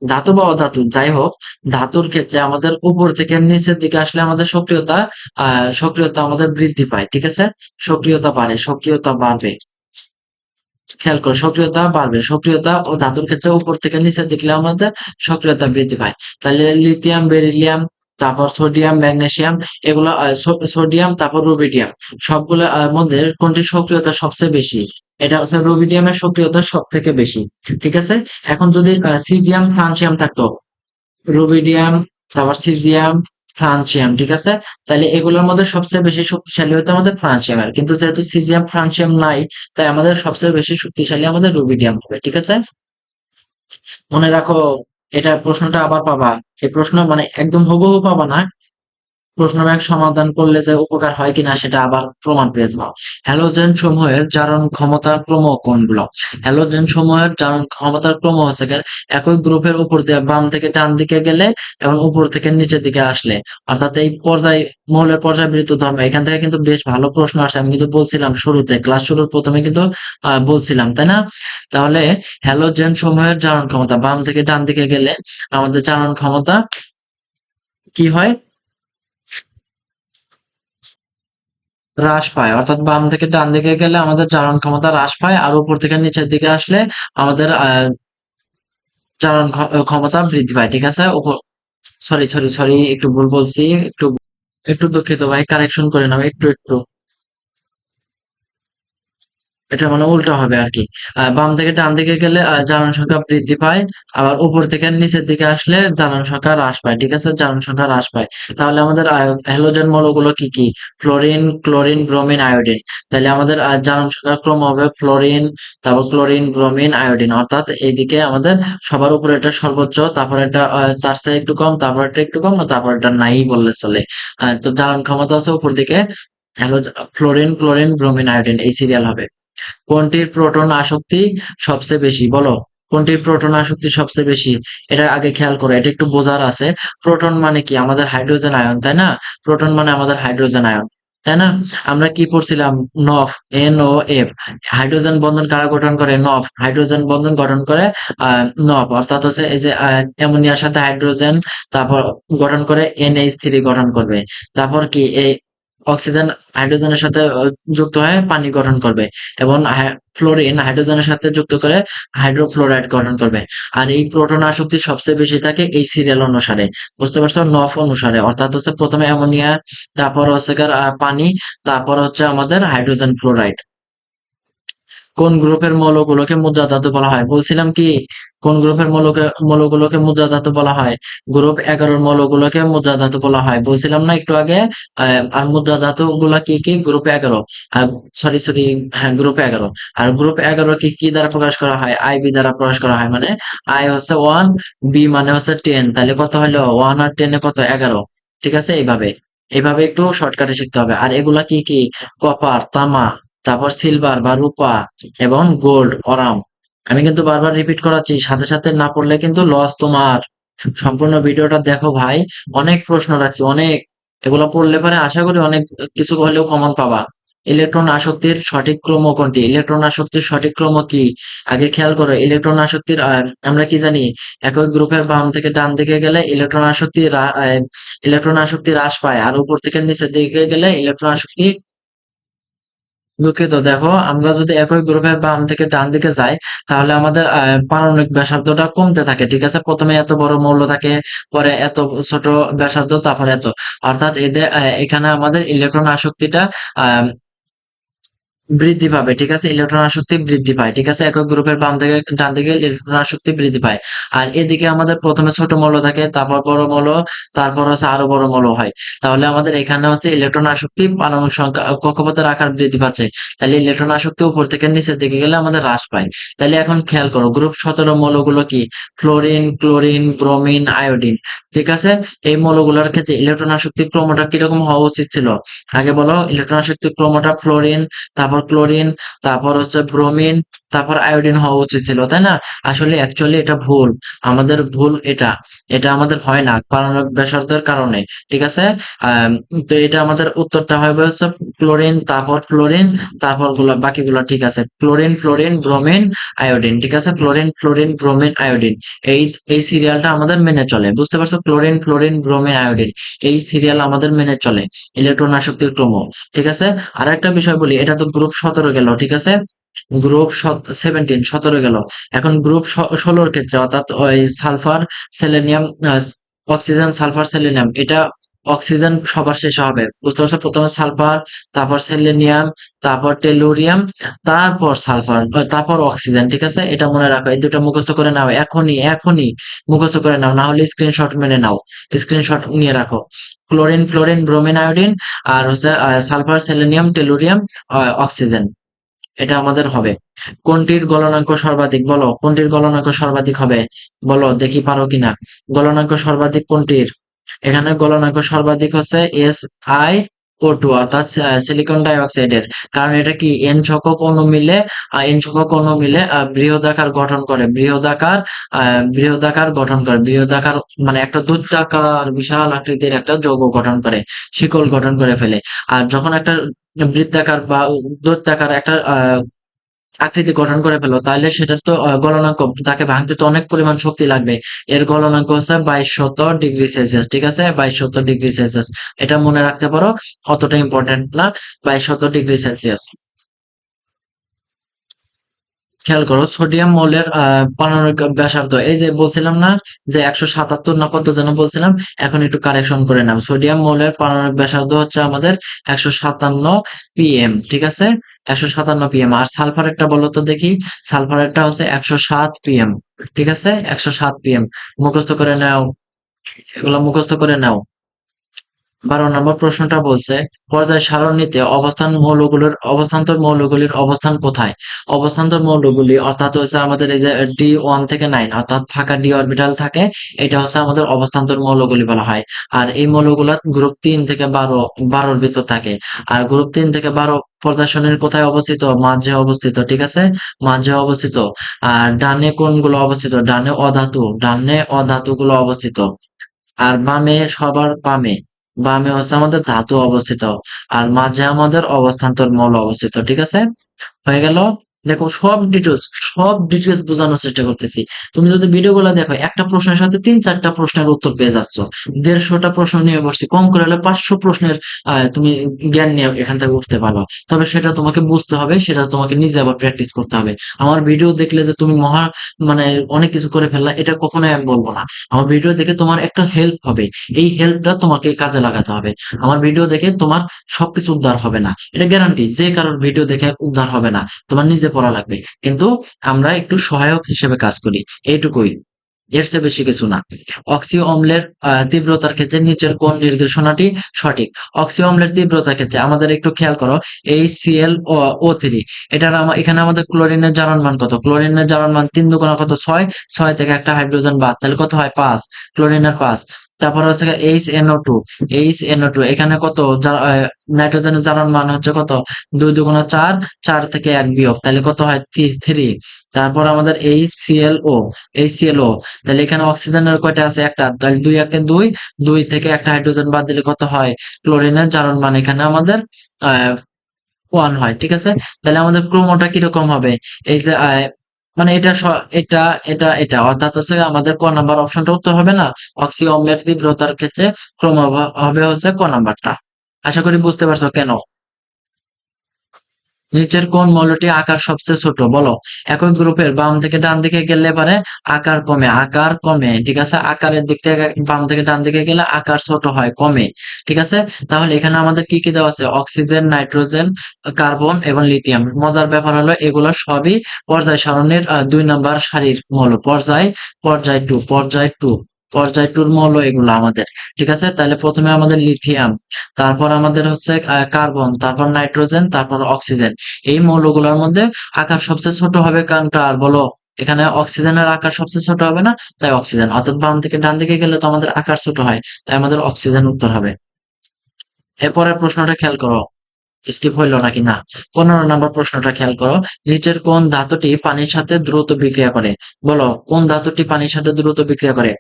[SPEAKER 1] ধাতু বা অধাতু যাই হোক, ধাতুর ক্ষেত্রে আমাদের উপর থেকে নিচের দিকে আসলে আমাদের সক্রিয়তা আমাদের বৃদ্ধি পায়। ঠিক আছে, সক্রিয়তা বাড়ে, সক্রিয়তা বাড়বে। খেয়াল করো, সক্রিয়তা বাড়বে, সক্রিয়তা ও ধাতুর ক্ষেত্রে উপর থেকে নিচে দেখলে আমাদের সক্রিয়তা বৃদ্ধি পায়। তাহলে লিথিয়াম, বেরিলিয়াম, তারপর সোডিয়াম, ম্যাগনেসিয়াম, এগুলো সোডিয়াম, তারপর রুবিডিয়াম, সবগুলো মধ্যে কোনটির সক্রিয়তা সবচেয়ে বেশি? এটা হচ্ছে রুবিডিয়ামের সক্রিয়তা সব থেকে বেশি। ঠিক আছে, এখন যদি সিজিয়াম, ফ্রান্সিয়াম থাকতো, রুবিডিয়াম, তারপর সিজিয়াম, ফ্রান্সিয়াম, ঠিক আছে, তাহলে এগুলোর মধ্যে সবচেয়ে বেশি শক্তিশালী হতো আমাদের ফ্রান্সিয়ামের, কিন্তু যেহেতু সিজিয়াম, ফ্রান্সিয়াম নাই, তাই আমাদের সবচেয়ে বেশি শক্তিশালী আমাদের রুবিডিয়াম হবে। ঠিক আছে, মনে রাখো, এটা প্রশ্নটা আবার পাবা। এই প্রশ্ন মানে একদম হুবহু পাবা না, প্রশ্ন ব্যাংক সমাধান করলে যে উপকার হয় কিনা সেটা আবার প্রমাণ পেয়ে যাবো। হ্যালোজেন সমূহের জারণ ক্ষমতার ক্রম কোনগুলো? হ্যালোজেন সমূহের জারণ ক্ষমতার ক্রম হচ্ছে গিয়ে একই গ্রুপের উপর দিয়ে বাম থেকে ডান দিকে গেলে এবং উপর থেকে নিচের দিকে আসলে, অর্থাৎ এই পর্যায়, মৌলের পর্যায়বৃত্ত ধর্ম। এখান থেকে কিন্তু বেশ ভালো প্রশ্ন আসে, আমি কিন্তু বলছিলাম শুরুতে, ক্লাস শুরুর প্রথমে কিন্তু বলছিলাম, তাই না? তাহলে হ্যালোজেন সমূহের জারণ ক্ষমতা, বাম থেকে ডান দিকে গেলে আমাদের জারণ ক্ষমতা কি হয়? হ্রাস পায়, অর্থাৎ বাম থেকে ডান দিকে গেলে আমাদের জারণ ক্ষমতা হ্রাস পায়, আর উপর থেকে নিচের দিকে আসলে আমাদের জারণ ক্ষমতা বৃদ্ধি পায়। ঠিক আছে, সরি সরি সরি, একটু ভুল বলছি, একটু একটু দুঃখিত ভাই, কারেকশন করে নাও একটু একটু। এটা মানে উল্টো হবে আর কি। বাম থেকে ডান দিকে গেলে জারণ সংখ্যা বৃদ্ধি পায়, আবার উপর থেকে নিচের দিকে আসলে জারণ সংখ্যা হ্রাস পায়। ঠিক আছে, জারণ সংখ্যা হ্রাস পায়। তাহলে আমাদের হ্যালোজেন মৌলগুলো কি কি? Fluorine, chlorine, bromine, iodine. তাহলে আমাদের জারণ সংখ্যার ক্রম হবে ফ্লোরিন, তারপর ক্লোরিন, ব্রোমিন, আয়োডিন, অর্থাৎ এইদিকে আমাদের সবার উপরে এটা সর্বোচ্চ, তারপর এটা তার চেয়ে একটু কম, তারপর এটা একটু কম, তারপর এটা নাই বললে চলে। তো জারণ ক্ষমতা আছে উপর দিকে, hello, fluorine, chlorine, bromine, iodine, এই সিরিয়াল হবে। কোনটির প্রোটন আসক্তি সবচেয়ে বেশি বলো? কোনটির প্রোটন আসক্তি সবচেয়ে বেশি? এটা আগে খেয়াল করো, এটা একটু বোঝার আছে। প্রোটন মানে কি? আমাদের হাইড্রোজেন আয়ন, তাই না? প্রোটন মানে আমাদের হাইড্রোজেন আয়ন, তাই না? আমরা কি পড়ছিলাম? নফ, NOF। হাইড্রোজেন বন্ধন কারা গঠন করে? নফ। হাইড্রোজেন বন্ধন গঠন করে নফ, অর্থাৎ হচ্ছে এই যে অ্যামোনিয়ার সাথে হাইড্রোজেন, তারপর গঠন করে NH3 গঠন করবে। তারপর কি এই অক্সিজেন হাইড্রোজেনের সাথে যুক্ত হয়ে পানি গঠন করবে, এবং ফ্লোরিন হাইড্রোজেনের সাথে যুক্ত করে হাইড্রোফ্লোরাইড গঠন করবে। আর এই প্রোটন আসক্তি সবচেয়ে বেশি থাকে এই সিরিয়াল অনুসারে, বুঝতে পারছো? নফ অনুসারে, অর্থাৎ হচ্ছে প্রথমে অ্যামোনিয়া, তারপর হচ্ছে পানি, তারপর হচ্ছে আমাদের হাইড্রোজেন ফ্লোরাইড। কোন গ্রুপের মৌলগুলোকে মুদ্রা ধাতু বলা হয়? বলছিলাম কি, কোন গ্রুপের মৌলগুলোকে মুদ্রা ধাতু বলা হয়? গ্রুপ 11 মৌলগুলোকে মুদ্রা ধাতু বলা হয়, বলছিলাম না একটু আগে? আর মুদ্রা ধাতু গুলা কি কি? গ্রুপ 11। আর সরি সরি, হ্যাঁ গ্রুপ 11। আর গ্রুপ 11 কি কি দ্বারা প্রকাশ করা হয়? আইবি দ্বারা প্রকাশ করা হয়, মানে আই হচ্ছে 1, বি মানে হচ্ছে 10, তাহলে কত হলো? 1 আর 10 এ কত? 11। ঠিক আছে, এইভাবে এইভাবে একটু শর্টকাটে শিখতে হবে। আর এগুলা কি কি? কপার, তামা, তারপর সিলভার বা রূপা, এবং গোল্ড, অরাম। আমি কিন্তু বারবার রিপিট করাচ্ছি, সাথে সাথে না পড়লে কিন্তু লস তোমার। সম্পূর্ণ ভিডিওটা দেখো ভাই, অনেক প্রশ্ন রাখছি, অনেক। এগুলো পড়লে পরে আশা করি অনেক কিছু হলেও কমন পাবা। ইলেকট্রন আসক্তির সঠিক ক্রম কোনটি? ইলেকট্রন আসক্তির সঠিক ক্রম কি? আগে খেয়াল করো, ইলেকট্রন আসক্তির আমরা কি জানি? একই গ্রুপের বাম থেকে ডান দিকে গেলে ইলেকট্রন আসক্তি হ্রাস পায়, আর উপর থেকে নিচের দিকে গেলে ইলেকট্রন আসক্তি। দুঃখিত, দেখো আমরা যদি একই গ্রুপের বাম থেকে ডান দিকে যাই, তাহলে আমাদের পারমাণবিক ব্যাসার্ধটা কমতে থাকে, ঠিক আছে? প্রথমে এত বড় মৌল থাকে, পরে এত ছোট ব্যাসার্ধ, তারপরে এত। অর্থাৎ এদের এখানে আমাদের ইলেকট্রন আসক্তিটা আহ বৃদ্ধি পাবে, ঠিক আছে? ইলেকট্রন আসক্তি বৃদ্ধি পায়, ঠিক আছে? একক গ্রুপের বাম থেকে ডান দিকে ইলেকট্রন আসক্তি বৃদ্ধি পায়। আর এদিকে আমাদের প্রথমে ছোট মৌল থাকে, তারপর বড় মৌল, তারপর হচ্ছে আরো বড় মৌল হয়। তাহলে আমাদের এখানে হচ্ছে ইলেকট্রন আসক্তি পারমাণবিক সংখ্যা কক্ষপথের আকার বৃদ্ধি পাচ্ছে। তাহলে ইলেকট্রন আসক্তি উপর থেকে নিচের দিকে গেলে আমাদের হ্রাস পায়। তাহলে এখন খেয়াল করো, গ্রুপ 17 মৌলগুলো কি? ফ্লোরিন, ক্লোরিন, ব্রোমিন, আয়োডিন, ঠিক আছে? এই মৌলগুলোর ক্ষেত্রে ইলেকট্রন আসক্তির ক্রমটা কিরকম হওয়া উচিত ছিল? আগে বলো, ইলেকট্রন আসক্তির ক্রমটা ফ্লোরিন, তারপর ক্লোরিন, তারপর হচ্ছে ব্রোমিন, তারপর আয়োডিন হওয়া উচিত ছিল, তাই না? আসলে অ্যাকচুয়ালি এটা ভুল, আমাদের ভুল এটা। এটা আমাদের হয় না পারমাণবিক ব্যাসার্ধের কারণে, ঠিক আছে? আম, তো এটা আমাদের উত্তরটা হবে হচ্ছে ক্লোরিন, তারপর ফ্লোরিন, তারপর বাকিগুলো ঠিক আছে। ক্লোরিন, ফ্লোরিন, ব্রোমিন, আয়োডিন, ঠিক আছে? ক্লোরিন, ফ্লোরিন, ব্রোমিন, আয়োডিন, এই এই সিরিয়ালটা আমাদের মেনে চলে, বুঝতে পারছো? ক্লোরিন, ফ্লোরিন, ব্রোমিন, আয়োডিন, এই সিরিয়াল আমাদের মেনে চলে ইলেকট্রন আসক্তির ক্রম, ঠিক আছে? আর একটা বিষয় বলি, এটা তো গ্রুপ 17 গেল, ঠিক আছে? গ্রুপ 17 গেল। এখন গ্রুপ 16-র ক্ষেত্রে, অর্থাৎ ওই sulphur, selenium, oxygen, sulphur, selenium, এটা অক্সিজেন সবার শেষে হবে, বুঝতে পারছো? প্রথমে সালফার, তারপর সেলেনিয়াম, তারপর টেলুরিয়াম, তারপর সালফার, তারপর অক্সিজেন, ঠিক আছে? এটা মনে রাখো, এই দুটো মুখস্থ করে নাও, এখনই এখনই মুখস্থ করে নাও, না হলে স্ক্রিনশট মেনে নাও, স্ক্রিনশট নিয়ে রাখো। ক্লোরিন, ফ্লোরিন, ব্রোমিন, আয়োডিন, আর হচ্ছে সালফার, সেলেনিয়াম, টেলুরিয়াম, অক্সিজেন, এটা আমাদের হবে। কোনটির গলনাঙ্ক সর্বাধিক? বলো, কোনটির গলনাঙ্ক সর্বাধিক হবে? বলো দেখি, পারো কিনা? গলনাঙ্ক সর্বাধিক কোনটির? এখানে গলনাঙ্ক সর্বাধিক হচ্ছে SiO2, অর্থাৎ সিলিকন ডাইঅক্সাইডের। কারণ এটা কি, এন সংখ্যক অণু মিলে বৃহদাকার গঠন করে, বৃহদাকার গঠন করে, বৃহদাকার মানে একটা দৈত্যাকার বিশাল আকৃতির একটা যৌগ গঠন করে, শিকল গঠন করে ফেলে। আর যখন একটা বৃত্তাকার বা দৈত্যাকার একটা আকৃতি গঠন করে ফেলো, তাহলে সেটার তো গলনাঙ্ক, তাকে ভাঙতে তো অনেক পরিমাণ শক্তি লাগবে। এর গলনাঙ্ক হচ্ছে 2200°C, ঠিক আছে? 2200°C, এটা মনে রাখতে পারো, অতটা ইম্পর্টেন্ট না। 2200°C। খেয়াল করো, সোডিয়াম মৌলের পারমাণবিক ব্যাসার্ধ, এই যে বলছিলাম না যে 177 না কত যেন বলছিলাম, এখন একটু কারেকশন করে নাও। সোডিয়াম মৌলের পারমাণবিক ব্যাসার্ধ হচ্ছে আমাদের 157 pm, ঠিক আছে? 157 pm। আর সালফারেরটা বলো তো দেখি, সালফারেরটা হচ্ছে 107 pm, ঠিক আছে? 107 pm, মুখস্থ করে নাও, এগুলো মুখস্থ করে নাও। 12 নম্বর প্রশ্নটা বলছে, পর্যায় সারণীতে অবস্থান্তর মৌলগুলির অবস্থান কোথায়? অবস্থান্তর মৌলগুলি অর্থাৎ হচ্ছে আমাদের এই যে D1 থেকে 9, অর্থাৎ ফাঁকা ডি অরবিটাল থাকে, এটা হচ্ছে আমাদের অবস্থান্তর মৌলগুলি বলা হয়। আর এই মৌলগুলো গ্রুপ 3 থেকে 12 ভিতর থাকে। আর গ্রুপ 3 থেকে 12 পর্যায় সারণীর কোথায় অবস্থিত? মাঝে অবস্থিত, ঠিক আছে? মাঝে অবস্থিত। আর ডানে কোনগুলো অবস্থিত? ডানে অধাতুগুলো অবস্থিত। আর বামে, সবার বামে, হচ্ছে আমাদের ধাতু অবস্থিত। আর মাঝে আমাদের অবস্থান্তর মৌল অবস্থিত, ঠিক আছে? হয়ে গেল। দেখো, সব ডিটেলস বোঝানোর চেষ্টা করতেছি। তুমি যদি ভিডিওগুলো দেখো, একটা প্রশ্নের সাথে 3-4টা প্রশ্নের উত্তর পেয়ে যাচ্ছ। 150টা প্রশ্ন নিয়ে বসছি, কম করে হলে 500 প্রশ্নের তুমি জ্ঞান নিয়ে এখান থেকে উঠতে পারো। তবে সেটা তোমাকে বুঝতে হবে, সেটা তোমাকে নিজে আবার প্র্যাকটিস করতে হবে। আমার ভিডিও দেখলে যে তুমি মানে অনেক কিছু করে ফেললা, এটা কখনোই আমি বলবো না। আমার ভিডিও দেখে তোমার একটা হেল্প হবে, এই হেল্পটা তোমাকে কাজে লাগাতে হবে। আমার ভিডিও দেখে তোমার সবকিছু উদ্ধার হবে না, এটা গ্যারান্টি। যে কারোর ভিডিও দেখে উদ্ধার হবে না, তোমার নিজে পড়া লাগবে। কিন্তু আমরা একটু সহায়ক হিসেবে কাজ করি, এইটুকুই, এর চেয়ে বেশি কিছু না। অক্সিও অম্লের তীব্রতার ক্ষেত্রে নিচের কোন নির্দেশনাটি সঠিক? অক্সিও অম্লের তীব্রতার ক্ষেত্রে আমাদের একটু খেয়াল করো, HClO3, এখানে আমাদের ক্লোরিনের জারণ মান কত? ক্লোরিনের জারণ মান 3 দুগুণা কত? 6, 6 থেকে একটা হাইড্রোজেন বাদ, তাহলে কত হয়? 5, ক্লোরিনের 5। তারপর হচ্ছে HNO2, HNO2 এখানে কত নাইট্রোজেনের জারণ মান হচ্ছে কত, 2 × 4, 4 থেকে 1 বিয়োগ, তাহলে কত হয় 3। তারপর আমাদের HClO, HClO, তাহলে এখানে অক্সিজেনের কয়টা আছে, একটা, তাহলে 2 একে 2, 2 থেকে একটা হাইড্রোজেন বাদ দিলে কত হয়, ক্লোরিনের জারণ মান এখানে আমাদের 1 হয়, ঠিক আছে। তাহলে আমাদের ক্রোমোটা কিরকম হবে, এই যে মানে এটা অর্থাৎ হচ্ছে আমাদের ক নাম্বার অপশনটা উত্তর হবে না, অক্সি অম্লের তীব্রতার ক্ষেত্রে ক্রোমো হবে হচ্ছে ক নাম্বারটা। আশা করি বুঝতে পারছো কেন। নিচের কোন মৌলটি আকার সবচেয়ে ছোট বলো। একই গ্রুপের বাম থেকে ডান দিকে গেলে পারে আকার কমে, ঠিক আছে। আকারের দিক থেকে বাম থেকে ডান দিকে গেলে আকার ছোট হয়, কমে, ঠিক আছে। তাহলে এখানে আমাদের কি কি দেওয়া আছে, অক্সিজেন, নাইট্রোজেন, কার্বন এবং লিথিয়াম। মজার ব্যাপার হলো এগুলো সবই পর্যায় সারণীর 2 নাম্বার সারির মৌল, পর্যায় টুর মৌল এগুলো আমাদের, ঠিক আছে। তাহলে প্রথমে আমাদের লিথিয়াম, তারপর আমাদের হচ্ছে কার্বন, তারপর নাইট্রোজেন, তারপর অক্সিজেন। এই মৌলগুলোর মধ্যে আকার সবচেয়ে ছোট হবে কোনটা, আর বলো। এখানে অক্সিজেনের আকার সবচেয়ে ছোট হবে না, তাই অক্সিজেন, অর্থাৎ বাম থেকে ডান দিকে গেলে তো আমাদের আকার ছোট হয়, তাই আমাদের অক্সিজেন উত্তর হবে। এরপরের প্রশ্নটা খেয়াল করো, স্কিপ হইলো নাকি না। 15 নম্বর প্রশ্নটা খেয়াল করো, নিচের কোন ধাতুটি পানির সাথে দ্রুত বিক্রিয়া করে, বলো কোন ধাতুটি পানির সাথে দ্রুত বিক্রিয়া করে।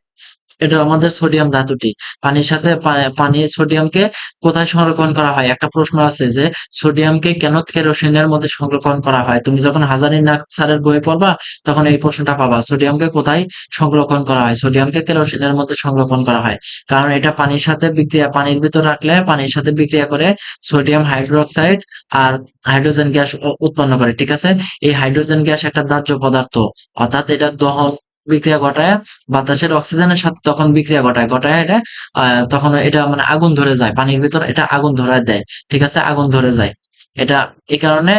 [SPEAKER 1] এটা আমাদের সোডিয়াম ধাতুটি পানির সাথে পানি সোডিয়ামকে কোথায় সংরক্ষণ করা হয়, একটা প্রশ্ন আছে যে সোডিয়ামকে কেন কেরোসিনের মধ্যে সংরক্ষণ করা হয়, তুমি যখন হাজারিনাগ স্যারের বই পড়বা তখন এই প্রশ্নটা পাবা, সোডিয়ামকে কোথায় সংরক্ষণ করা হয়, সোডিয়ামকে কেরোসিনের মধ্যে সংরক্ষণ করা হয়, কারণ এটা পানির সাথে বিক্রিয়া, পানির ভিতর রাখলে পানির সাথে বিক্রিয়া করে সোডিয়াম হাইড্রোক্সাইড আর হাইড্রোজেন গ্যাস উৎপন্ন করে, ঠিক আছে। এই হাইড্রোজেন গ্যাস একটা দাহ্য পদার্থ, অর্থাৎ এটা দহন বিক্রিয়া ঘটায় বাতাসের অক্সিজেনের সাথে, তখন বিক্রিয়া ঘটায় এটা তখন এটা মানে আগুন ধরে যায় পানির ভিতর, এটা আগুন ধরায় দেয়, ঠিক আছে, আগুন ধরে যায় এটা। এই কারণে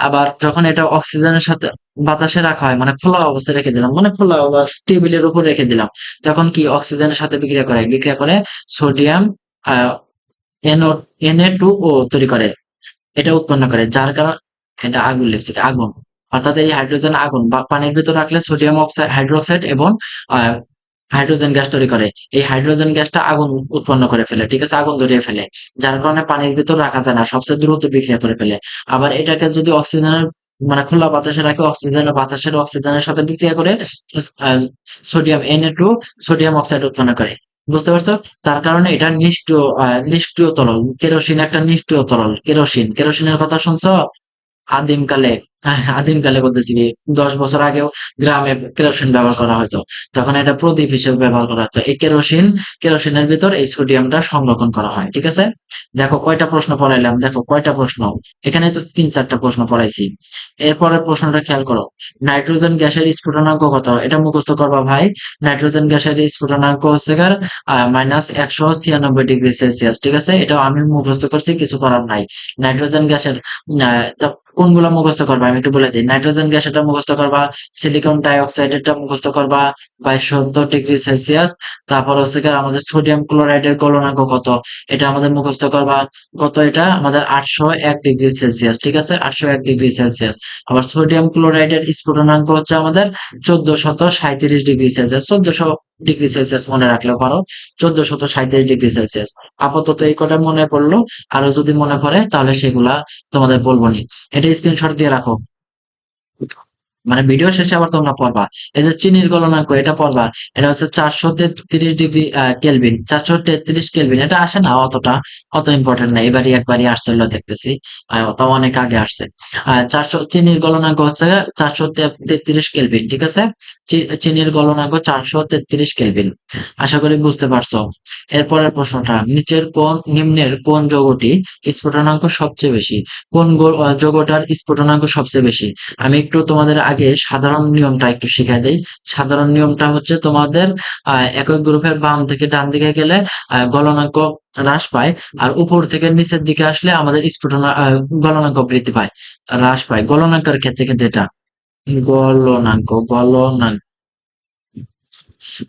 [SPEAKER 1] আবার যখন এটা অক্সিজেনের সাথে বাতাসে রাখা হয়, মানে খোলা অবস্থায় রেখে দিলাম, মানে খোলা টেবিলের উপর রেখে দিলাম, তখন কি অক্সিজেনের সাথে বিক্রিয়া করে সোডিয়াম আহ এনও Na2O তৈরি করে, এটা উৎপন্ন করে, যার কারণ এটা আগুন লিখছে, আগুন, অর্থাৎ এই হাইড্রোজেন আগুন বা পানির ভিতর রাখলে সোডিয়াম অক্সাইড হাইড্রোক্সাইড এবং আহ, হাইড্রোজেন গ্যাস তৈরি করে, এই হাইড্রোজেন গ্যাসটা আগুন উৎপন্ন করে ফেলে, ঠিক আছে, আগুন ধরিয়ে ফেলে, যার কারণে পানির ভিতর রাখা যায় না, সবচেয়ে দ্রুত বিক্রিয়া করে ফেলে। আবার এটাকে যদি অক্সিজেনের মানে খোলা বাতাসে রাখে, বাতাসের অক্সিজেনের সাথে বিক্রিয়া করে সোডিয়াম Na2 সোডিয়াম অক্সাইড উৎপন্ন করে, বুঝতে পারছো। তার কারণে এটা নিষ্ক্রিয় তরল, কেরোসিন একটা নিষ্ক্রিয় তরল, কেরোসিনের কথা শুনছো আদিমকালে। হ্যাঁ, আদিমকালে বলতেছি কি, 10 বছর আগেও গ্রামে কেরোসিন ব্যবহার করা হতো, তখন এটা প্রদীপ হিসেবে ব্যবহার করা হতো। এই কেরোসিনের ভিতর এই সোডিয়ামটা সংরক্ষণ করা হয়, ঠিক আছে। দেখো কয়টা প্রশ্ন পড়াইলাম, দেখো কয়টা প্রশ্ন, এখানে তো 3-4টা প্রশ্ন পড়াইছি। এরপরের প্রশ্নটা খেয়াল করো, নাইট্রোজেন গ্যাসের স্ফুটনাঙ্ক কত, এটা মুখস্থ করবা ভাই। নাইট্রোজেন গ্যাসের স্ফুটনাঙ্ক হচ্ছে -196°C, ঠিক আছে, এটা আমি মুখস্থ করছি, কিছু করার নাই। নাইট্রোজেন গ্যাসের কোনগুলো মুখস্থ করবা আমি একটু বলে দিই। নাইট্রোজেন গ্যাস এটা মুখস্থ করবা, সিলিকন ডাইঅক্সাইড এটা মুখস্থ করবা 2270°C। তারপর হচ্ছে গিয়ে আমাদের সোডিয়াম ক্লোরাইডের গলনাঙ্ক কত, এটা আমাদের মুখস্থ করবা, কত এটা আমাদের 801°C, ঠিক আছে, 801°C। আবার সোডিয়াম ক্লোরাইডের স্ফুটনাঙ্ক হচ্ছে আমাদের 1437°C, 1400°C মনে রাখলেও পারো, 1437°C। আপাতত এই কটা মনে পড়লো, আরো যদি মনে পড়ে তাহলে সেগুলা তোমাদের বলবো নি। এটা স্ক্রিনশট দিয়ে রাখো, মানে ভিডিও শেষে আবার তোমরা পড়বা। এই যে চিনির গলনাঙ্ক এটা পড়বা, এটা হচ্ছে 433°K, 433 K, এটা আসে না অতটা, অত ইম্পর্টেন্ট না, এবারই একবারই আসছে হলো দেখতেছি, তাও অনেক আগে আসছে। 400 চিনির গলনাঙ্ক হচ্ছে 433 K, ঠিক আছে। চিনির গলনাঙ্ক 433 K, আশা করি বুঝতে পারছো। এরপরের প্রশ্নটা, নিম্নের কোন যৌগটি স্ফুটনাঙ্ক সবচেয়ে বেশি, কোন যৌগটার স্ফুটনাঙ্ক সবচেয়ে বেশি। আমি একটু তোমাদের আগে সাধারণ নিয়মটা একটু শিখাই দেই। সাধারণ নিয়মটা হচ্ছে তোমাদের একই গ্রুপের বাম থেকে ডান দিকে গেলে গলনাঙ্ক হ্রাস পায়, আর উপর থেকে নিচের দিকে আসলে আমাদের গলনাঙ্ক বৃদ্ধি পায়, হ্রাস পায়। গলনাঙ্কের ক্ষেত্রে কিন্তু এটা গলনাঙ্ক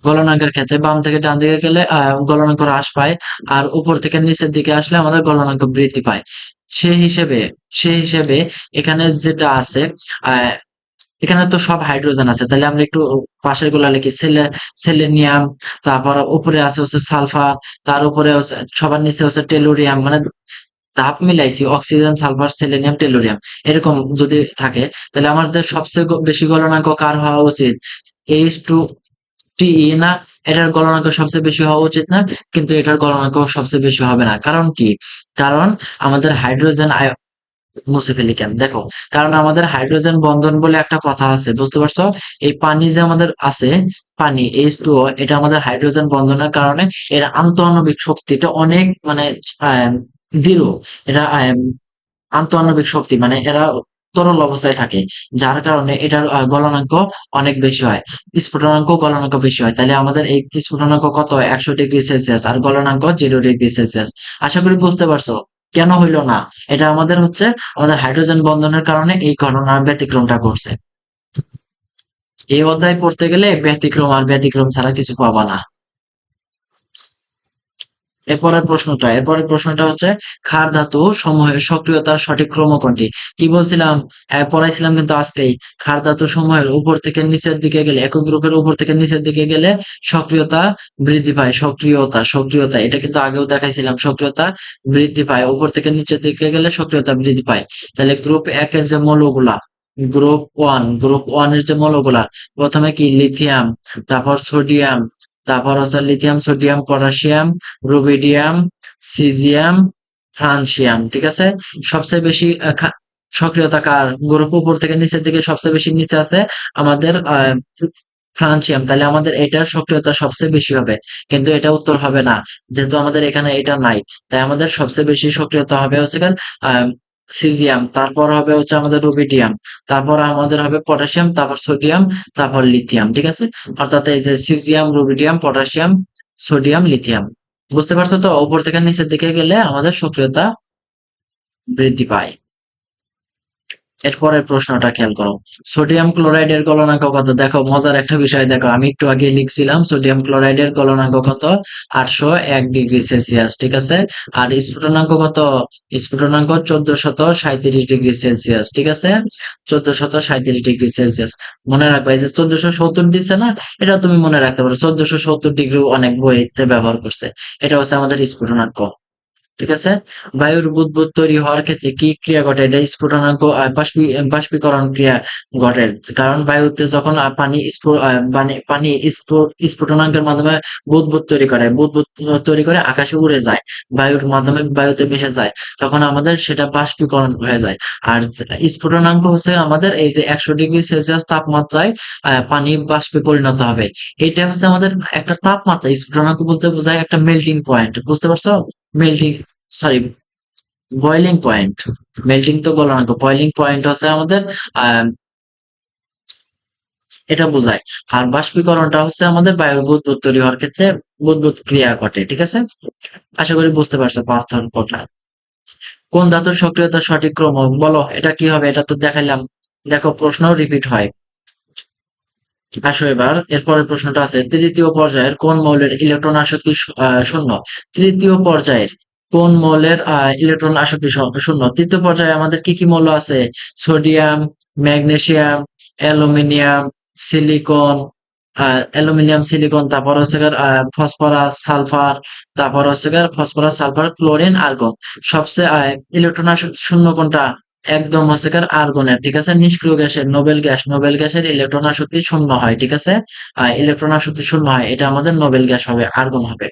[SPEAKER 1] গলনাঙ্কের ক্ষেত্রে বাম থেকে ডান দিকে গেলে গলনাঙ্ক হ্রাস পায়, আর উপর থেকে নিচের দিকে আসলে আমাদের গলনাঙ্ক বৃদ্ধি পায়। সেই হিসেবে এখানে যেটা আছে এখানে তো সব হাইড্রোজেন আছে, তাহলে আমরা একটু পাশের গুলা লিখি। সেলেনিয়াম, তারপর উপরে আছে হচ্ছে সালফার, তার উপরে হচ্ছে সবার নিচে হচ্ছে টেলুরিয়াম, মানে ধাপ মিলাইছি অক্সিজেন, সালফার, সেলেনিয়াম, টেলুরিয়াম, এরকম যদি থাকে তাহলে আমাদের সবচেয়ে বেশি গলনাঙ্ক কার হওয়া উচিত? H2TE না? এটার গলনাঙ্ক সবচেয়ে বেশি হওয়া উচিত না? কিন্তু এটার গলনাঙ্ক সবচেয়ে বেশি হবে না। কারণ কি? কারণ আমাদের হাইড্রোজেন মুছে ফেলি কেন? দেখো, কারণ আমাদের হাইড্রোজেন বন্ধন বলে একটা কথা আছে, বুঝতে পারছো? এই পানি যে আমাদের আছে, পানি H2O, এটা আমাদের হাইড্রোজেন বন্ধনের কারণে এর আন্তঃআণবিক শক্তিটা অনেক মানে আহ, দৃঢ়। এটা আন্তঃআণবিক শক্তি মানে এরা তরল অবস্থায় থাকে, যার কারণে এটার গলনাঙ্ক অনেক বেশি হয়, স্ফুটনাঙ্ক গলনাঙ্ক বেশি হয়। তাহলে আমাদের এই স্ফুটনাঙ্ক কত? 100°C, আর গলনাঙ্ক 0°C। আশা করি বুঝতে পারছো কেন হইলো না? এটা আমাদের হচ্ছে আমাদের হাইড্রোজেন বন্ধনের কারণে এই ঘটনার ব্যতিক্রমটা ঘটছে। এই অধ্যায় পড়তে গেলে ব্যতিক্রম আর ব্যতিক্রম ছাড়া কিছু পাবা না। এরপরের প্রশ্নটা হচ্ছে ক্ষার ধাতু সমূহের সক্রিয়তার সঠিক ক্রম কোনটি? কি বলছিলাম? পড়াইছিলাম কিন্তু আজকেই। ক্ষার ধাতু সমূহের উপর থেকে নিচের দিকে গেলে, একক গ্রুপের উপর থেকে নিচের দিকে গেলে সক্রিয়তা বৃদ্ধি পায়। সক্রিয়তা এটা কিন্তু আগেও দেখাইছিলাম। সক্রিয়তা বৃদ্ধি পায়, উপর থেকে নিচের দিকে গেলে সক্রিয়তা বৃদ্ধি পায়। তাহলে গ্রুপ 1 এর যে মৌলগুলা, গ্রুপ 1 এর যে মৌলগুলা, প্রথমে কি লিথিয়াম, তারপর সোডিয়াম, তারপর হচ্ছে lithium, sodium, potassium, rubidium, caesium, francium, ঠিক আছে? সবচেয়ে বেশি সক্রিয়তা কার? গ্রুপ উপর থেকে নিচের দিকে সবচেয়ে বেশি নিচে আছে আমাদের ফ্রান্সিয়াম, তাহলে আমাদের এটার সক্রিয়তা সবচেয়ে বেশি হবে। কিন্তু এটা উত্তর হবে না, যেহেতু আমাদের এখানে এটা নাই। তাই আমাদের সবচেয়ে বেশি সক্রিয়তা হবে হচ্ছে সিজিয়াম, তারপর হবে হচ্ছে আমাদের রুবিডিয়াম, তারপর আমাদের হবে পটাশিয়াম, তারপর সোডিয়াম, তারপর লিথিয়াম, ঠিক আছে? অর্থাৎ এই যে caesium, rubidium, potassium, sodium, lithium. বুঝতে পারছো তো? উপর থেকে নিচের দিকে গেলে আমাদের সক্রিয়তা বৃদ্ধি পায়। এরপরের প্রশ্নটা খেয়াল করো। সোডিয়াম ক্লোরাইডের গলনাঙ্ক কত? দেখো, মজার একটা বিষয় দেখো, আমি একটু আগে লিখছিলাম সোডিয়াম ক্লোরাইডের গলনাঙ্ক কত? 801°C, ঠিক আছে? আর স্ফুটনাঙ্ক কত? স্ফুটনাঙ্ক 1437°C, ঠিক আছে? 1437°C। মনে রাখবা, এই যে 1470 দিচ্ছে না, এটা তুমি মনে রাখতে পারো। 1470° অনেক বইতে ব্যবহার করছে। এটা হচ্ছে আমাদের স্ফুটনাঙ্ক, ঠিক আছে? বায়ুর বুদবুদ তৈরি হওয়ার ক্ষেত্রে কি ক্রিয়া ঘটে? এটা স্ফুটনাঙ্ক বাষ্পীকরণ ক্রিয়া ঘটে। কারণ বায়ুতে যখন পানি স্ফুটনাঙ্কের মাধ্যমে বুদবুদ তৈরি করে, তৈরি করে আকাশে উড়ে যায়, বায়ুর মাধ্যমে বায়ুতে মিশে যায়, তখন আমাদের সেটা বাষ্পীকরণ হয়ে যায়। আর স্ফুটনাঙ্ক হচ্ছে আমাদের এই যে 100°C তাপমাত্রায় পানি বাষ্পে পরিণত হবে। এটা হচ্ছে আমাদের একটা তাপমাত্রা। স্ফুটনাঙ্ক বলতে বোঝায় একটা মেল্টিং পয়েন্ট, বুঝতে পারছো? Melting, sorry, boiling point. Melting তো গলনাঙ্ক, বয়লিং পয়েন্ট হচ্ছে আমাদের আহ এটা বোঝায়। আর বাষ্পীকরণটা হচ্ছে আমাদের বায়ুর বুদবুদ তৈরি হওয়ার ক্ষেত্রে বুদবুদ ক্রিয়া ঘটে, ঠিক আছে? আশা করি বুঝতে পারছো পার্থক্যটা। কোন ধাতুর সক্রিয়তার সঠিক ক্রম বলো? এটা কি হবে? এটা তো দেখাইলাম। দেখো, প্রশ্নও রিপিট হয়। আসো এবার এরপরের প্রশ্নটা আছে, তৃতীয় পর্যায়ের কোন মৌলের ইলেকট্রন আসক্তি শূন্য? তৃতীয় পর্যায়ের কোন মৌলের ইলেকট্রন আসক্তি শূন্য? তৃতীয় পর্যায়ে আমাদের কি কি মৌল আছে? Sodium, magnesium, aluminium, silicon, silicon, তারপর হচ্ছে ফসফরাস, সালফার, তারপর হচ্ছে ফসফরাস, সালফার, ক্লোরিন, আর্গন। সবচেয়ে ইলেকট্রন আসক্তি শূন্য কোনটা? একদম হচ্ছে আর্গনের, ঠিক আছে? নিষ্ক্রিয় গ্যাসের, নোবেল গ্যাসের ইলেকট্রন আসক্তি শূন্য হয়, ঠিক আছে? ইলেকট্রন আসক্তি শূন্য হয়, এটা আমাদের নোবেল গ্যাস হবে, আর্গন হবে।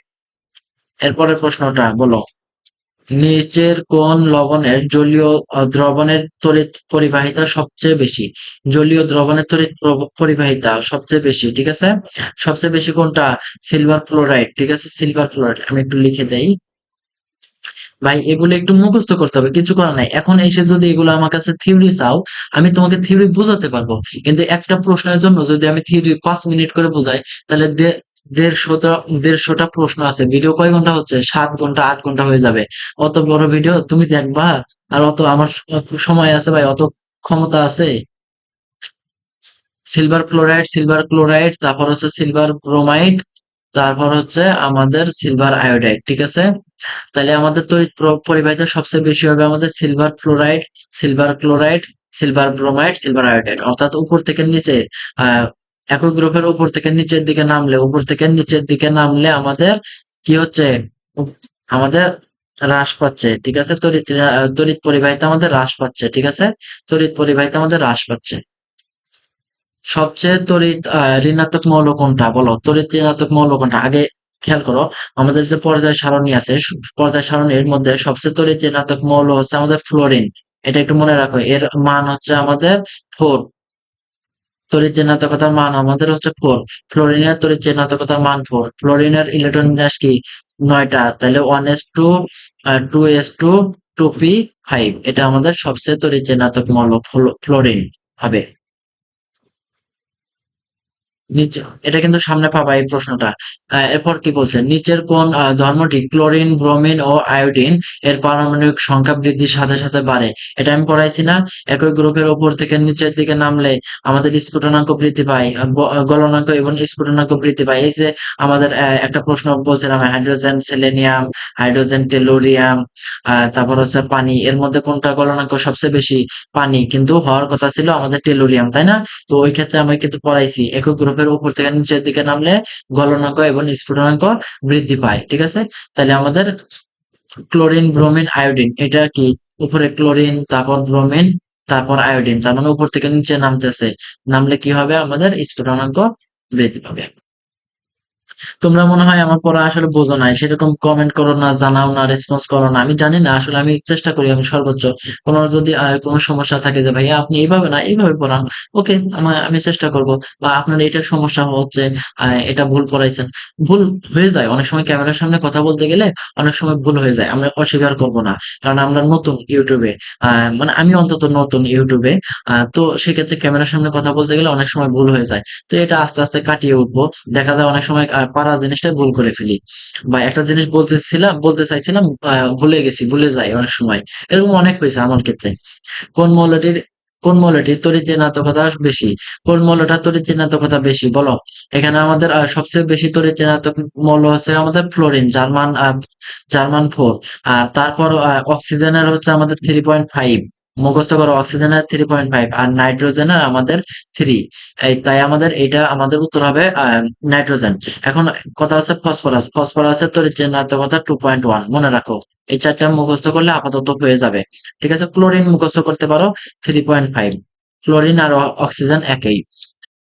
[SPEAKER 1] এরপরের প্রশ্নটা বলো, নিচের কোন লবণের জলীয় দ্রবণের তড়িৎ পরিবাহিতা সবচেয়ে বেশি? জলীয় দ্রবণের তড়িৎ পরিবাহিতা সবচেয়ে বেশি, ঠিক আছে? সবচেয়ে বেশি কোনটা? সিলভার ক্লোরাইড, ঠিক আছে? Silver chloride. আমি একটু লিখে দেই। ভাই, এগুলো একটু মুখস্থ করতে হবে, কিছু করার নাই। এখন এসে যদি এগুলো আমার কাছে থিওরি চাও, আমি তোমাকে থিওরি বোঝাতে পারবো, কিন্তু একটা প্রশ্নের জন্য যদি আমি থিওরি 5 মিনিট করে বোঝাই, তাহলে দেড়শোটা দেড়শোটা প্রশ্ন আছে। ভিডিও কয় ঘন্টা হচ্ছে? 7 ঘন্টা 8 ঘন্টা হয়ে যাবে। অত বড় ভিডিও তুমি দেখবা? আর অত আমার সময় আছে ভাই? অত ক্ষমতা আছে? সিলভার ক্লোরাইড, তারপর হচ্ছে সিলভার ব্রোমাইড, তারপর হচ্ছে আমাদের সিলভার আয়োডাইড, ঠিক আছে। তাহলে আমাদের তড়িৎ পরিবাহিত সবচেয়ে বেশি হবে আমাদের silver fluoride, silver chloride, silver bromide, silver iodide, অর্থাৎ উপর থেকে নিচে আহ একই গ্রুপের উপর থেকে নিচের দিকে নামলে, উপর থেকে নিচের দিকে নামলে আমাদের কি হচ্ছে, আমাদের হ্রাস পাচ্ছে, ঠিক আছে। তড়িৎ পরিবাহিতা আমাদের হ্রাস পাচ্ছে, ঠিক আছে। তড়িৎ পরিবাহিতা আমাদের হ্রাস পাচ্ছে। সবচেয়ে তড়িৎ ঋণাত্মক মৌল কোনটা বলো? তড়িৎ ঋণাত্মক মৌল কোনটা আগে খেয়াল করো। আমাদের যে পর্যায় সারণী আছে, পর্যায় সারণীর মধ্যে সবচেয়ে তড়িৎ ঋণাত্মক মৌল হচ্ছে আমাদের ফ্লোরিন। এটা একটু মনে রাখো, এর মান হচ্ছে আমাদের 4। তড়িৎ ঋণাত্মকতার মান আমাদের হচ্ছে 4। ফ্লোরিনের তড়িৎ ঋণাত্মকতার মান 4। ফ্লোরিনের ইলেকট্রন বিন্যাস কি? 9টা। তাহলে 1s2 2s2 2p5, এটা আমাদের সবচেয়ে তড়িৎ ঋণাত্মক মৌল ফ্লোরিন হবে। নিচে এটা কিন্তু সামনে পাবা এই প্রশ্নটা। এরপর কি বলছে, নিচের কোন ধর্মটি ক্লোরিন, ব্রোমিন ও আয়োডিন এর পারমাণবিক সংখ্যা বৃদ্ধির সাথে সাথে বাড়ে? এটা আমি পড়াইছি না? একই গ্রুপের উপর থেকে নিচের দিকে নামলে আমাদের স্ফুটনাঙ্ক বৃদ্ধি পায়, গলনাঙ্ক এবং স্ফুটনাঙ্ক বৃদ্ধি পায়। এই যে আমাদের একটা প্রশ্ন বলছিলাম, হাইড্রোজেন, সেলেনিয়াম, হাইড্রোজেন, টেলুরিয়াম, তারপর হচ্ছে পানি, এর মধ্যে কোনটা গলনাঙ্ক সবচেয়ে বেশি? পানি, কিন্তু হওয়ার কথা ছিল আমাদের টেলুরিয়াম, তাই না? তো ওই ক্ষেত্রে আমি কিন্তু পড়াইছি, একক গ্রুপের উপর থেকে নিচের দিকে নামলে গলনাঙ্ক এবং স্ফুটনাঙ্ক বৃদ্ধি পায়, ঠিক আছে। তাহলে আমাদের ক্লোরিন, ব্রোমিন, আয়োডিন, এটা কি? উপরে ক্লোরিন, তারপর ব্রোমিন, তারপর আয়োডিন, তার মানে উপর থেকে নিচে নামতেছে, নামলে কি হবে? আমাদের স্ফুটনাঙ্ক বৃদ্ধি পাবে। তোমরা মনে হয় আমার পড়া আসলে বোঝো নাই, সেরকম কমেন্ট করো না, জানাও না, রেসপন্স করো না। আমি জানি না, আসলে আমি চেষ্টা করি, আমি সর্বোচ্চ। তোমার যদি কোনো সমস্যা থাকে যে ভাইয়া আপনি এইভাবে না এইভাবে পড়ান, ওকে, আমি চেষ্টা করব। বা আপনার এটা সমস্যা হচ্ছে, এটা ভুল পড়াইছেন, ভুল হয়ে যায় অনেক সময়। ক্যামেরার সামনে কথা বলতে গেলে অনেক সময় ভুল হয়ে যায়, আমরা অস্বীকার করব না। কারণ আমরা নতুন ইউটিউবে, মানে আমি অন্তত নতুন ইউটিউবে, তো সেক্ষেত্রে ক্যামেরার সামনে কথা বলতে গেলে অনেক সময় ভুল হয়ে যায়। তো এটা আস্তে আস্তে কাটিয়ে উঠবো। দেখা যায় অনেক সময় পারা জিনিসটা ভুল করে ফেলি, বা একটা জিনিস বলতে চাইছিলাম, ভুলে গেছি, ভুলে যাই অনেক সময়। এরকম অনেক হয়েছে আমার ক্ষেত্রে। কোন মৌলটির কোন মৌলটির তড়িৎ ঋণাত্মকতা বেশি? কোন মৌলটার তড়িৎ ঋণাত্মকতা বেশি বলো? এখানে আমাদের সবচেয়ে বেশি তড়িৎ ঋণাত্মক মৌল হচ্ছে আমাদের ফ্লোরিন, জার্মান 4। আর তারপর অক্সিজেনের হচ্ছে আমাদের 3.5। মুখস্থ করো, অক্সিজেনের 3.5, আর নাইট্রোজেনের আমাদের 3। তাই আমাদের এটা আমাদের উত্তর হবে নাইট্রোজেন। এখন কথা হচ্ছে ফসফরাসের তড়িৎ ঋণাত্মকতা 2.1, মনে রাখো। এই চারটা মুখস্থ করলে আপাতত হয়ে যাবে, ঠিক আছে। ক্লোরিন মুখস্থ করতে পারো, 3.5। ক্লোরিন আর অক্সিজেন একই।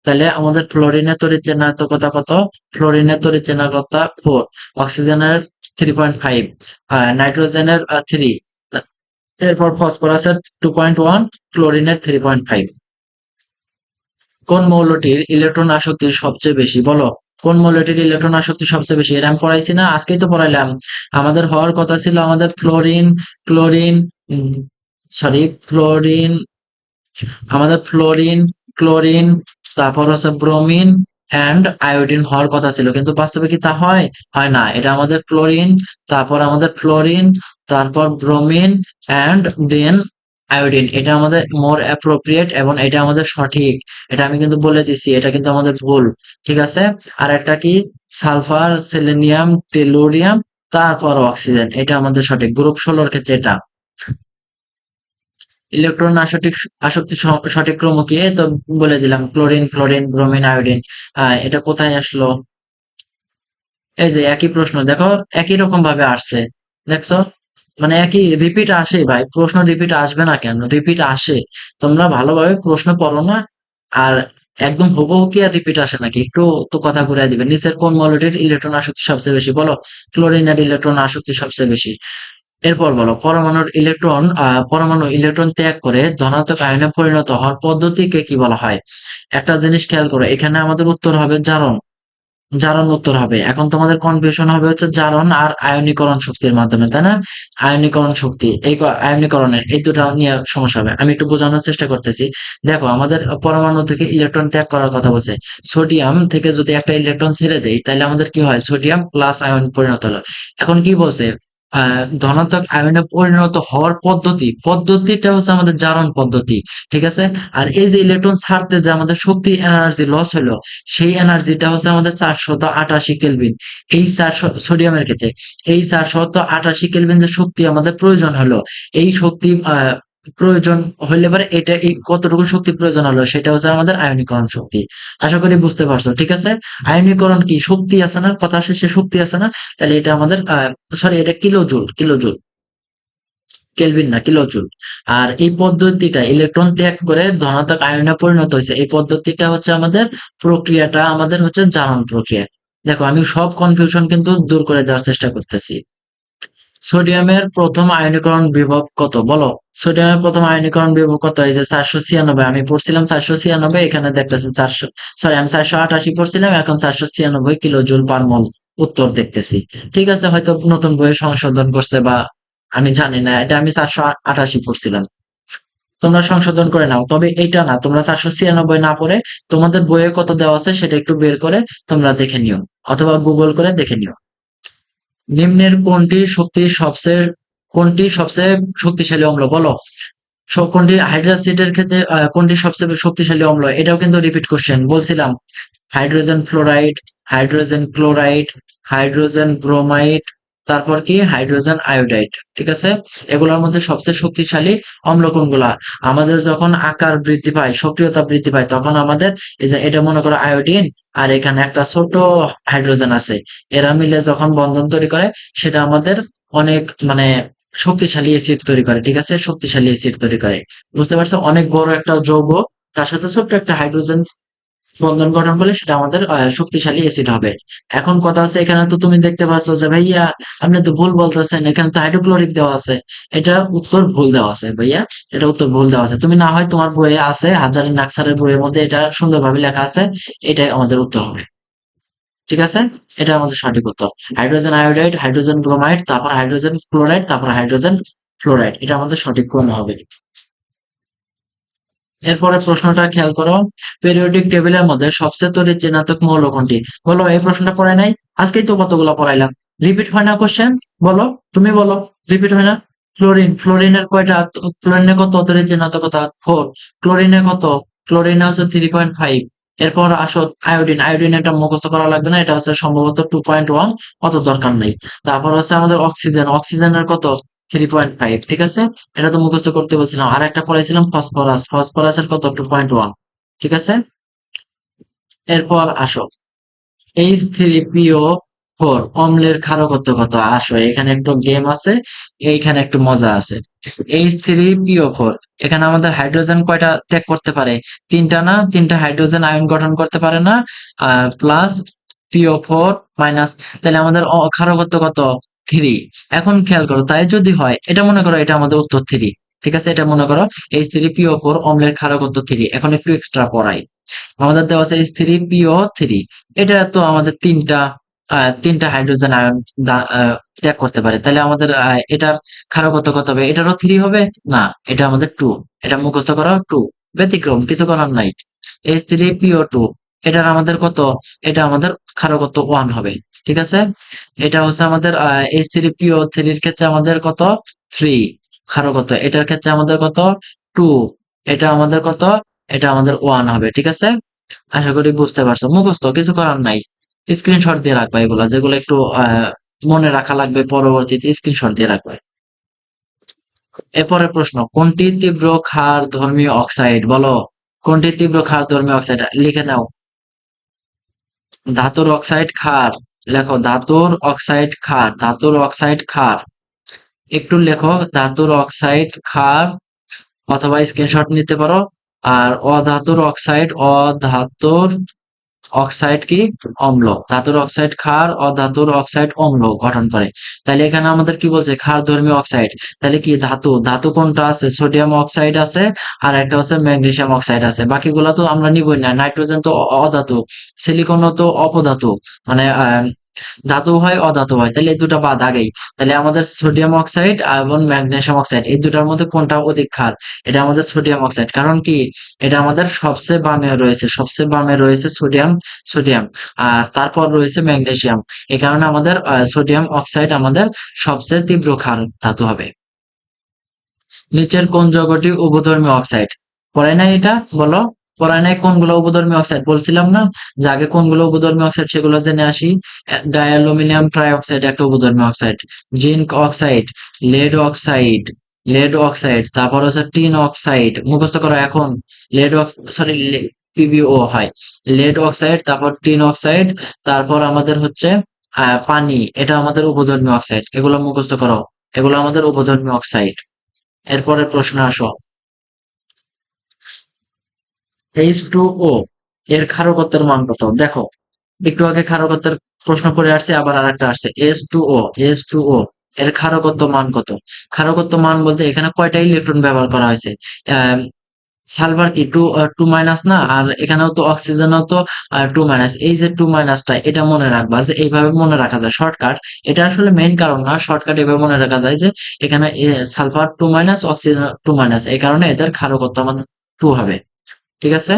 [SPEAKER 1] তাহলে আমাদের ফ্লোরিনের তড়িৎ ঋণাত্মকতা কত? ফ্লোরিনের তড়িৎ ঋণাত্মকতা 4, অক্সিজেনের 3.5, নাইট্রোজেনের 3, এরপর ফসফরাসের 2.1, ক্লোরিনের 3.5। কোন মৌলটির ইলেকট্রন আসক্তি সবচেয়ে বেশি বলো? কোন মৌলটির ইলেকট্রন আসক্তি সবচেয়ে বেশি? এটা আমি পড়াইছি না? আজকেই তো পড়াইলাম। আমাদের হওয়ার কথা ছিল আমাদের ফ্লোরিন, ক্লোরিন, সরি ফ্লোরিন, আমাদের ফ্লোরিন, ক্লোরিন, তারপর হচ্ছে ব্রোমিন অ্যান্ড আয়োডিন হওয়ার কথা ছিল, কিন্তু বাস্তবে কি তা হয়? হয় না। এটা আমাদের ক্লোরিন, তারপর আমাদের ফ্লোরিন, তারপর ব্রোমিন অ্যান্ড দেন আয়োডিন। এটা আমাদের মোর অ্যাপ্রোপ্রিয়েট এবং এটা আমাদের সঠিক। এটা আমি কিন্তু বলে দিচ্ছি, এটা কিন্তু আমাদের ভুল, ঠিক আছে। আর একটা কি? সালফার, সেলেনিয়াম, টেলুরিয়াম, তারপর অক্সিজেন, এটা আমাদের সঠিক। গ্রুপ 16 ক্ষেত্রে এটা। ইলেকট্রন আসক্তি সঠিক ক্রম কি? এই তো বলে দিলাম, ক্লোরিন, ফ্লোরিন, ব্রোমিন, আয়োডিন। এটা কোথায় আসলো? এই যে একই প্রশ্ন দেখো, একই রকম ভাবে আসছে, দেখছো? মানে একই রিপিট আসে ভাই, প্রশ্ন রিপিট আসবে না কেন? রিপিট আসে। তোমরা ভালোভাবে প্রশ্ন পড়ো না, আর একদম হুবহু কি আর রিপিট আসে নাকি? একটু তো কথা ঘুরাই দিবে। নিচের কোন মৌলটির ইলেকট্রন আসক্তি সবচেয়ে বেশি বলো? ক্লোরিনের ইলেকট্রন আসক্তি সবচেয়ে বেশি। এরপর বলো, পরমাণু ইলেকট্রন ত্যাগ করে ধনাত্মক আয়নে পরিণত হওয়ার পদ্ধতিকে কি বলা হয়? একটা জিনিস খেয়াল করো, এখানে আমাদের উত্তর হবে জারণ। জারণ উত্তর হবে। এখন তোমাদের কনফিউশন হবে হচ্ছে জারণ আর আয়নীকরণ শক্তির মাধ্যমে, তাই না? আয়নীকরণ শক্তি, আয়নীকরণের এই দুটা নিয়ে সমস্যা হবে। আমি একটু বোঝানোর চেষ্টা করতেছি। দেখো, আমাদের পরমাণু থেকে ইলেকট্রন ত্যাগ করার কথা বলছে। সোডিয়াম থেকে যদি একটা ইলেকট্রন ছেড়ে দেই, তাহলে আমাদের কি হয়? সোডিয়াম প্লাস আয়ন পরিণত হলো। এখন কি বলছে? ধনাত্মক আয়নে পরিণত হওয়ার পদ্ধতিটা হচ্ছে আমাদের জারণ পদ্ধতি, ঠিক আছে। আর এই যে ইলেকট্রন ছাড়তে যে আমাদের শক্তি এনার্জি লস হলো, সেই এনার্জিটা হচ্ছে আমাদের 488 কেলভিন। এই সোডিয়ামের ক্ষেত্রে এই 488 কেলভিন যে শক্তি আমাদের প্রয়োজন হলো, এই শক্তি প্রয়োজন হইলে পরে এটা এই কতটুকু শক্তি প্রয়োজন হলো সেটা হচ্ছে আমাদের আয়নীকরণ শক্তি। আশা করি বুঝতে পারছো, ঠিক আছে। আয়নীকরণ কি শক্তি আছে না, কথা শেষে শক্তি আছে না, তাহলে এটা আমাদের সরি এটা কিলোজুল, কেলভিন না, কিলোজুল। আর এই পদ্ধতিটা ইলেকট্রন ত্যাগ করে ধনাত্মক আয়নে পরিণত হয়েছে, এই পদ্ধতিটা হচ্ছে আমাদের প্রক্রিয়াটা আমাদের হচ্ছে জারণ প্রক্রিয়া। দেখো আমি সব কনফিউশন কিন্তু দূর করে দেওয়ার চেষ্টা করতেছি। সোডিয়ামের প্রথম আয়নীকরণ বিভব কত বলো? সোডিয়ামের প্রথম আয়নীকরণ বিভব কত? এই যে 496, আমি পড়ছিলাম 496, এখানে দেখতেছি 400, সরি আমি 488 পড়ছিলাম, এখন 496 কিলো জুল পার মল উত্তর দেখতেছি। ঠিক আছে, হয়তো নতুন বইয়ে সংশোধন করছে বা আমি জানি না, এটা আমি 488 পড়ছিলাম। তোমরা সংশোধন করে নাও, তবে এটা না, তোমরা 496 না পড়ে তোমাদের বইয়ে কত দেওয়া আছে সেটা একটু বের করে তোমরা দেখে নিও, অথবা গুগল করে দেখে নিও। নিম্নের কোনটি সবচেয়ে শক্তিশালী অম্ল বলো? কোনটি হাইড্রোক্সাইডের ক্ষেত্রে কোনটি সবচেয়ে শক্তিশালী অম্ল? এটাও কিন্তু রিপিট কোশ্চেন বলছিলাম। Hydrogen fluoride, hydrogen chloride, hydrogen bromide, তারপর কি হাইড্রোজেন আয়োডাইড, ঠিক আছে। এগুলোর মধ্যে সবচেয়ে শক্তিশালী অম্ল কোনগুলা? আমাদের যখন আকার বৃদ্ধি পায়, সক্রিয়তা বৃদ্ধি পায়, তখন আমাদের এই যে এটা মনে করো আয়োডিন, আর এখানে একটা ছোট হাইড্রোজেন আছে, এরা মিলে যখন বন্ধন তৈরি করে, সেটা আমাদের অনেক মানে শক্তিশালী অ্যাসিড তৈরি করে, ঠিক আছে, শক্তিশালী অ্যাসিড তৈরি করে। বুঝতে পারছো, অনেক বড় একটা যৌগ, তার সাথে ছোট্ট একটা হাইড্রোজেন বন্ধন গঠন করলে সেটা আমাদের শক্তিশালী অ্যাসিড হবে। এখন কথা হচ্ছে, এখানে তো তুমি দেখতে পাচ্ছ যে ভাইয়া আপনি তো ভুল বলতেছেন, এখানে তো হাইড্রোক্লোরিক দেওয়া আছে। এটা উত্তর ভুল দেওয়া আছে ভাইয়া, এটা উত্তর ভুল দেওয়া আছে। তুমি না হয় তোমার বইয়ে আছে, হাজারি নাকসারের বইয়ের মধ্যে এটা সুন্দরভাবে লেখা আছে, এটাই আমাদের উত্তর হবে, ঠিক আছে। এটা আমাদের সঠিক উত্তর। হাইড্রোজেন আয়োডাইড, হাইড্রোজেন ব্রোমাইড, তারপর হাইড্রোজেন ক্লোরাইড, তারপর হাইড্রোজেন ফ্লোরাইড, এটা আমাদের সঠিক ক্রম হবে। এরপরে প্রশ্নটা খেয়াল করো, পেরিওডিক টেবিলের মধ্যে সবচেয়ে তড়িৎ ঋণাত্মক মৌল কোনটি? বলো, এই প্রশ্নটা পড়াই নাই? আজকেই তো কতগুলো পড়াইলাম, রিপিট হয় না কোশ্চেন? বলো, তুমি বলো, রিপিট হয় না? ফ্লোরিনের কয়টা, ফ্লোরিনের কত তড়িৎ ঋণাত্মকতা? 4। ক্লোরিনের কত? ক্লোরিনে হচ্ছে 3.5। এরপর আসো আয়োডিন, আয়োডিন এটা মুখস্থ করা লাগবে না, এটা হচ্ছে সম্ভবত 2.1, অত দরকার নেই। তারপর হচ্ছে আমাদের অক্সিজেন, অক্সিজেনের কত? 3.5, ঠিক আছে, এটা তো মুখস্থ করতে বলছিলাম। আর একটা পড়াইছিলাম ফসফরাস, ফসফরাসের কত? 2.1, ঠিক আছে। এরপর আসো H3PO4 অম্লের ক্ষারকত্ব কত? আসো এখানে একটু গেম আছে, এইখানে একটু মজা আছে। H3PO4, এখানে আমাদের হাইড্রোজেন কয়টা ত্যাগ করতে পারে? তিনটা না, তিনটা হাইড্রোজেন আয়ন গঠন করতে পারে না, প্লাস PO4 মাইনাস, তাহলে আমাদের ক্ষারকত্ব কত? 3। এখন খেয়াল করো, তাই যদি হয়, এটা মনে করো এটা আমাদের উত্তর 3, ঠিক আছে, এটা মনে করো H3PO4 অম্লের ক্ষারকত্ব 3। এখন একটু এক্সট্রা পড়াই, আমাদের দেওয়া আছে H3PO3, এটা তো আমাদের তিনটা হাইড্রোজেন আয়ন ত্যাগ করতে পারে, তাহলে আমাদের এটার ক্ষারকত্ব কত হবে? এটারও 3 হবে না, এটা আমাদের 2, এটা মুখস্থ করা 2, ব্যতিক্রম, কিছু করার নাই। H3PO2, এটার আমাদের কত? এটা আমাদের ক্ষারকত্ব 1 হবে, ঠিক আছে। এটা হচ্ছে আমাদের H3PO3 এর ক্ষেত্রে আমাদের কত? 3 ক্ষারকত্ব, এটার ক্ষেত্রে আমাদের কত? 2, এটা আমাদের কত? এটা আমাদের 1 হবে, ঠিক আছে। আশা করি বুঝতে পারছো, মুখস্থ কিছু করার নাই। স্ক্রিনশট দিয়ে রাখবা, এগুলা যেগুলো একটু মনে রাখা লাগবে, পরবর্তীতে স্ক্রিনশট দিয়ে রাখবে। এরপরের প্রশ্ন, কোনটি তীব্র ক্ষার ধর্মীয় অক্সাইড? বলো, কোনটি তীব্র ক্ষার ধর্মীয় অক্সাইড? লিখে নাও, ধাতুর অক্সাইড ক্ষার, লেখো ধাতুর অক্সাইড ক্ষার, ধাতুর অক্সাইড ক্ষার, একটু লেখো ধাতুর অক্সাইড ক্ষার, অথবা স্ক্রিনশট নিতে পারো। আর অধাতুর অক্সাইড কি? অম্ল। ধাতুর অক্সাইড ক্ষার, অধাতুর অক্সাইড অম্ল গঠন করে। তাহলে এখানে আমাদের কি বলছে? ক্ষার ধর্মীয় অক্সাইড। তাহলে কি ধাতু কোনটা আছে? সোডিয়াম অক্সাইড আছে, আর একটা হচ্ছে ম্যাগনেসিয়াম অক্সাইড আছে। বাকিগুলা তো আমরা নিবই না। নাইট্রোজেন তো অধাতু, সিলিকনও তো অপধাতু, মানে ধাতু হয় অধাতু হয়, তাহলে এই দুটা বাদ আগেই। তাহলে আমাদের সোডিয়াম অক্সাইড এবং ম্যাগনেসিয়াম অক্সাইড এই দুটার মধ্যে কোনটা অধিক ক্ষার? এটা আমাদের সোডিয়াম অক্সাইড। কারণ কি? এটা আমাদের সবচেয়ে বামে রয়েছে, সবচেয়ে বামে রয়েছে সোডিয়াম, আর তারপর রয়েছে ম্যাগনেসিয়াম। এই কারণে আমাদের সোডিয়াম অক্সাইড আমাদের সবচেয়ে তীব্র ক্ষার ধাতু হবে। নিচের কোন যৌগটি উভধর্মী অক্সাইড? পড়ায় নাই এটা? বলো। পড়ায় নাই কোনগুলো উভধর্মী অক্সাইড? বলছিলাম না যে আগে কোনগুলো উভধর্মী অক্সাইড সেগুলো জেনে আসি। ডাইঅ্যালুমিনিয়াম ট্রাইঅক্সাইড একটা উভধর্মী oxide, zinc oxide, lead oxide, তারপর হচ্ছে টিন অক্সাইড। মুখস্থ করো এখন। সরি, পিবিও হয়। লেড অক্সাইড, তারপর টিন অক্সাইড, তারপর আমাদের হচ্ছে পানি, এটা আমাদের উভধর্মী অক্সাইড। এগুলো মুখস্থ করো, এগুলো আমাদের উভধর্মী অক্সাইড। এরপরের প্রশ্ন আসো। H2O এর ক্ষারকত্বের মান কত? দেখো, একটু আগে ক্ষারকত্বের প্রশ্ন করে আসছে, আবার আরেকটা আসছে। H2O এর ক্ষারকত্ব মান কত? ক্ষারকত্ব মান বলতে এখানে কয়টা ইলেকট্রন ব্যবহার করা হয়েছে? সালফার কি টু মাইনাস না? আর এখানেও তো অক্সিজেনও তো টু মাইনাস। এই যে টু মাইনাসটা, এটা মনে রাখবা যে এইভাবে মনে রাখা যায় শর্টকাট। এটা আসলে মেইন কারণ না, শর্টকাট এভাবে মনে রাখা যায় যে এখানে sulphur two minus, oxygen two minus, এই কারণে এদের ক্ষারকত্ব আমাদের টু হবে। ঠিক আছে?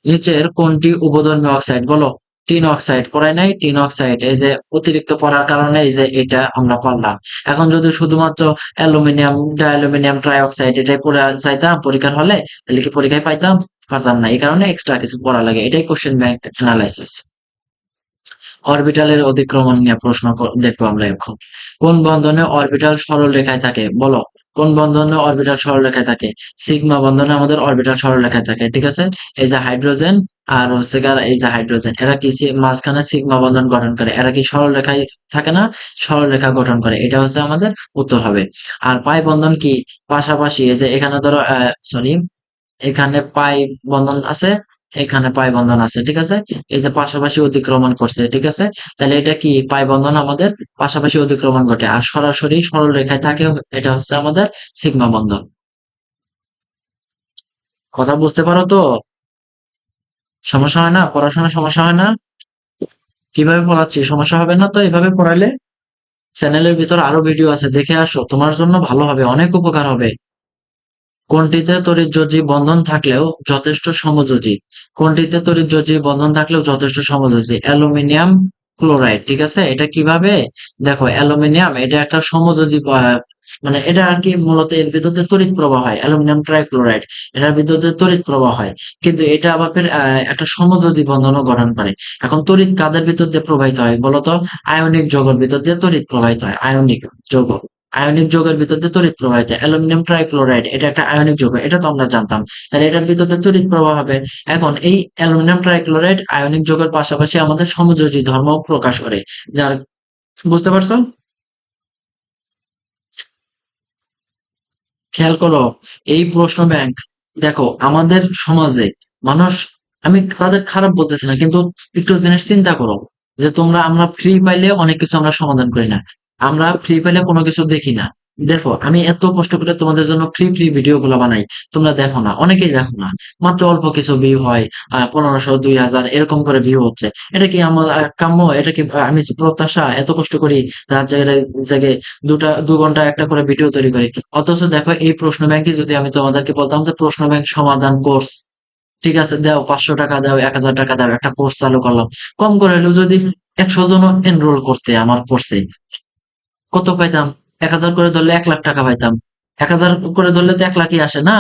[SPEAKER 1] নিচের কোনটি উভধর্মী অক্সাইড? বলো। টিন অক্সাইড পড়ায় নাই? টিন অক্সাইড, এই যে অতিরিক্ত পড়ার কারণে এই যে এটা আমরা পারলাম। এখন যদি শুধুমাত্র অ্যালুমিনিয়াম, ডাইঅ্যালুমিনিয়াম ট্রাইঅক্সাইড এটাই পড়ে যাইতাম পরীক্ষার হলে, তাহলে কি পরীক্ষায় পাইতাম? পারতাম না। এই কারণে এক্সট্রা কিছু পড়া লাগে, এটাই কোশ্চেন ব্যাংক অ্যানালাইসিস। অরবিটালের অধিক্রমণ নিয়ে প্রশ্ন দেখবো আমরা এখন। কোন বন্ধনে অরবিটাল সরল রেখায় থাকে? বলো। কোন বন্ধনে অরবিটাল সরল রেখায় থাকে? সিগমা বন্ধনে আমাদের অরবিটাল সরল রেখায় থাকে। ঠিক আছে? এই যে হাইড্রোজেন আর হচ্ছে এই যে হাইড্রোজেন, এরা কি মাঝখানে সিগমা বন্ধন গঠন করে? এরা কি সরল রেখায় থাকে না? সরল রেখা গঠন করে। এটা হচ্ছে আমাদের উত্তর হবে। আর পাই বন্ধন কি? পাশাপাশি, এই যে এখানে ধরো সরি, এখানে পাই বন্ধন আছে, এখানে পাই বন্ধন আছে। ঠিক আছে? এই যে পাশাপাশি অতিক্রমণ করছে। ঠিক আছে? তাহলে এটা কি? পাই বন্ধন আমাদের পাশাপাশি অতিক্রমণ ঘটে, আর সরাসরি সরল রেখায় থাকে, এটা হচ্ছে আমাদের সিগমা বন্ধন। কথা বুঝতে পারো তো? সমস্যা হয় না? পড়াশোনার সমস্যা হয় না? কিভাবে পড়াচ্ছি? সমস্যা হবে না তো এভাবে পড়াইলে? চ্যানেলের ভিতর আরো ভিডিও আছে, দেখে আসো, তোমার জন্য ভালো হবে, অনেক উপকার হবে। কোনটিতে তড়িৎযোজী বন্ধন থাকলেও যথেষ্ট সমযোজী? কোনটিতে তড়িৎযোজী বন্ধন থাকলেও যথেষ্ট সমযোজী? Aluminium chloride. ঠিক আছে? এটা কিভাবে? দেখো, অ্যালুমিনিয়াম এটা একটা সমযোজী মানে এটা আর কি, মূলত এর ভিতর দিয়ে তড়িৎ প্রবাহ হয়। অ্যালুমিনিয়াম ট্রাইক্লোরাইড, এটার ভিতর দিয়ে তড়িৎ প্রবাহ হয়, কিন্তু এটা আবার ফের একটা সমযোজী বন্ধনও গঠন করে। এখন তড়িৎ কাদের ভিতর দিয়ে প্রবাহিত হয় বলতো? আয়নিক যৌগের ভিতর দিয়ে তড়িৎ প্রবাহিত হয়। যৌগ আয়নিক যৌগের ভিতর দিয়ে তড়িৎ প্রবাহিত হয়। অ্যালুমিনিয়াম ট্রাইক্লোরাইড এটা একটা আয়নিক যৌগ, এটা তো আমরা জানতাম। তাহলে এটার ভিতর দিয়ে তড়িৎ প্রবাহ হবে। এখন এই অ্যালুমিনিয়াম ট্রাইক্লোরাইড আয়নিক যৌগের পাশাপাশি আমাদের সমযোজী ধর্ম প্রকাশ করে। যার, বুঝতে পারছো? খেয়াল করো, এই প্রশ্ন ব্যাংক, দেখো আমাদের সমাজে মানুষ, আমি তাদের খারাপ বলতেছি না, কিন্তু একটু জিনিস চিন্তা করো যে আমরা ফ্রি পাইলে অনেক কিছু আমরা সমাধান করি না, আমরা ফ্রি পাইলে কোনো কিছু দেখি না। দেখো, আমি এত কষ্ট করে তোমাদের জন্য ফ্রি ফ্রি ভিডিও গুলো বানাই, তোমরা দেখো না, অনেকেই দেখো না। মাত্র অল্প কিছু ভিউ হয়, 1500 2000 এরকম করে ভিউ হচ্ছে। এটা কি আমার কাম্য? এটা কি আমি প্রত্যাশা? এত কষ্ট করি, রাত জেগে জেগে 2 ঘন্টা একটা করে ভিডিও তৈরি করি। অথচ দেখো, এই প্রশ্ন ব্যাংকে যদি আমি তোমাদেরকে বলতাম যে প্রশ্ন ব্যাংক সমাধান কোর্স, ঠিক আছে, দাও 500 টাকা দাও, 1000 টাকা দাও, একটা কোর্স চালু করলাম, কম করে হলেও যদি 100 জন এনরোল করতে আমার কোর্সে, কত পাইতাম? 1000 করে ধরলে 1 লাখ টাকা পাইতাম। 1000 করে ধরলে তো 1 লাখই আসে না?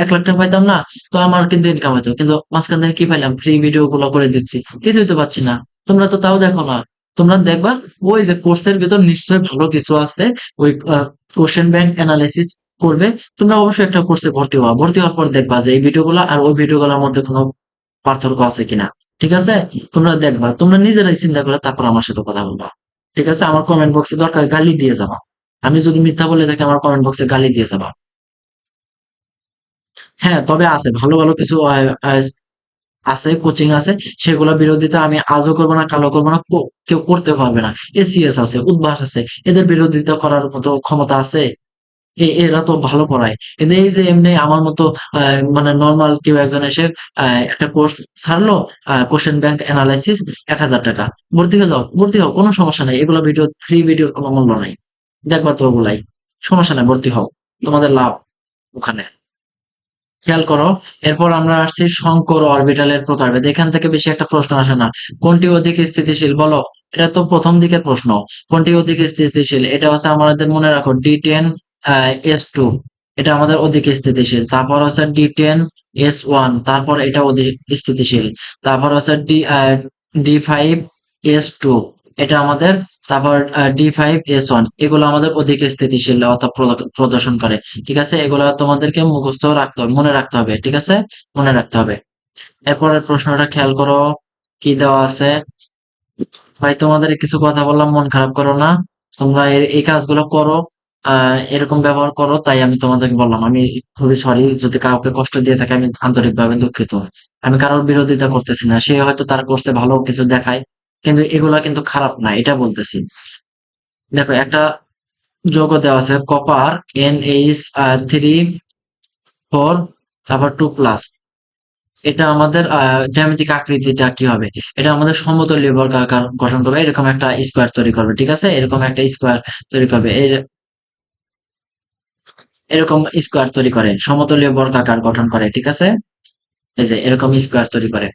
[SPEAKER 1] 1 লাখ টাকা পাইতাম না? তো আমার কিন্তু ইনকাম হতো, কিন্তু মাঝখান থেকে কি পাইলাম? ফ্রি ভিডিও গুলো করে দিচ্ছি, কিছুই তো পাচ্ছি না। তোমরা তো তাও দেখো না। তোমরা দেখবা ওই যে কোর্সের ভিতর নিশ্চয়ই ভালো কিছু আছে, ওই কোশ্চেন ব্যাংক অ্যানালাইসিস করবে। তোমরা অবশ্যই একটা কোর্সে ভর্তি হওয়া, ভর্তি হওয়ার পর দেখবা যে এই ভিডিওগুলো আর ওই ভিডিওগুলোর মধ্যে কোনো পার্থক্য আছে কিনা। ঠিক আছে? তোমরা দেখবা, তোমরা নিজেরাই চিন্তা করে তারপর আমার সাথে কথা বলবা। ঠিক আছে? আমার কমেন্ট বক্সে দরকার গালি দিয়ে যাবা। আমি যদি মিথ্যা বলে থাকি আমার কমেন্ট বক্সে গালি দিয়ে যাবা। হ্যাঁ, তবে আছে ভালো ভালো কিছু আছে, কোচিং আছে, সেগুলোর বিরোধিতা আমি আজও করবো না, কালও করবো না, কেউ করতে পারবে না। এসিএস আছে, উদ্ভাস আছে, এদের বিরোধিতা করার মতো ক্ষমতা আছে? এরা তো ভালো পড়ায়, কিন্তু এই যে এমনি আমার মতো মানে নর্মাল কেউ একজন এসে একটা কোর্স ছাড়লো, কোশ্চেন ব্যাংক অ্যানালাইসিস, 1,000 টাকা, ভর্তি হয়ে যাও, ভর্তি হও, কোনো সমস্যা নাই, এগুলো ভিডিও, ফ্রি ভিডিওর কোনো মূল্য নাই, দেখবা তো ওগুলাই, সমস্যা নাই, ভর্তি হও, তোমাদের লাভ ওখানে। খেয়াল করো, এরপর আমরা আসছি শঙ্কর অরবিটালের প্রকারভেদ। এখান থেকে বেশি একটা প্রশ্ন আসে না। কোনটি অধিক স্থিতিশীল বলো? এটা তো প্রথম দিকের প্রশ্ন। কোনটি অধিক স্থিতিশীল? এটা হচ্ছে আমাদের মনে রাখো D10 S2, এটা আমাদের অধিক স্থিতিশীল। তারপর হচ্ছে D10 S1, তারপর এটা অধিক স্থিতিশীল। তারপর হচ্ছে D5 S2, এটা আমাদের, তারপর D5 S1, এগুলো আমাদের অধিক স্থিতিশীলতা প্রদর্শন করে। ঠিক আছে, এগুলা তোমাদেরকে মুখস্থ রাখতে হবে, মনে রাখতে হবে, ঠিক আছে, মনে রাখতে হবে। এরপরের প্রশ্নটা খেয়াল করো, কি দেওয়া আছে। ভাই তোমাদের কিছু কথা বললাম, মন খারাপ করো না, তোমরা এই কাজগুলো করো, এরকম ব্যবহার করো, তাই আমি তোমাদেরকে বললাম। আমি খুবই সরি যদি কাউকে কষ্ট দিয়ে থাকে, আমি আন্তরিকভাবে দুঃখিত। আমি কারোর বিরোধিতা করতেছি না, সে হয়তো তার কোর্সে ভালো কিছু দেখায়, কিন্তু এগুলা কিন্তু খারাপ না, এটা বলতেছি। দেখো একটা যৌগ দেওয়া আছে কপার NH3 4, তারপর 2+, এটা আমাদের জ্যামিতিক আকৃতিটা কি হবে? এটা আমাদের সমতলীয় বর্গাকার গঠন করবে, এরকম একটা স্কোয়ার তৈরি করবে, ঠিক আছে, এরকম একটা স্কোয়ার তৈরি করবে, এরকম স্কোয়ার তৈরি করে, সমতলীয় বর্গাকার গঠন করে, ঠিক আছে, এই যে এরকম স্কোয়ার তৈরি করে।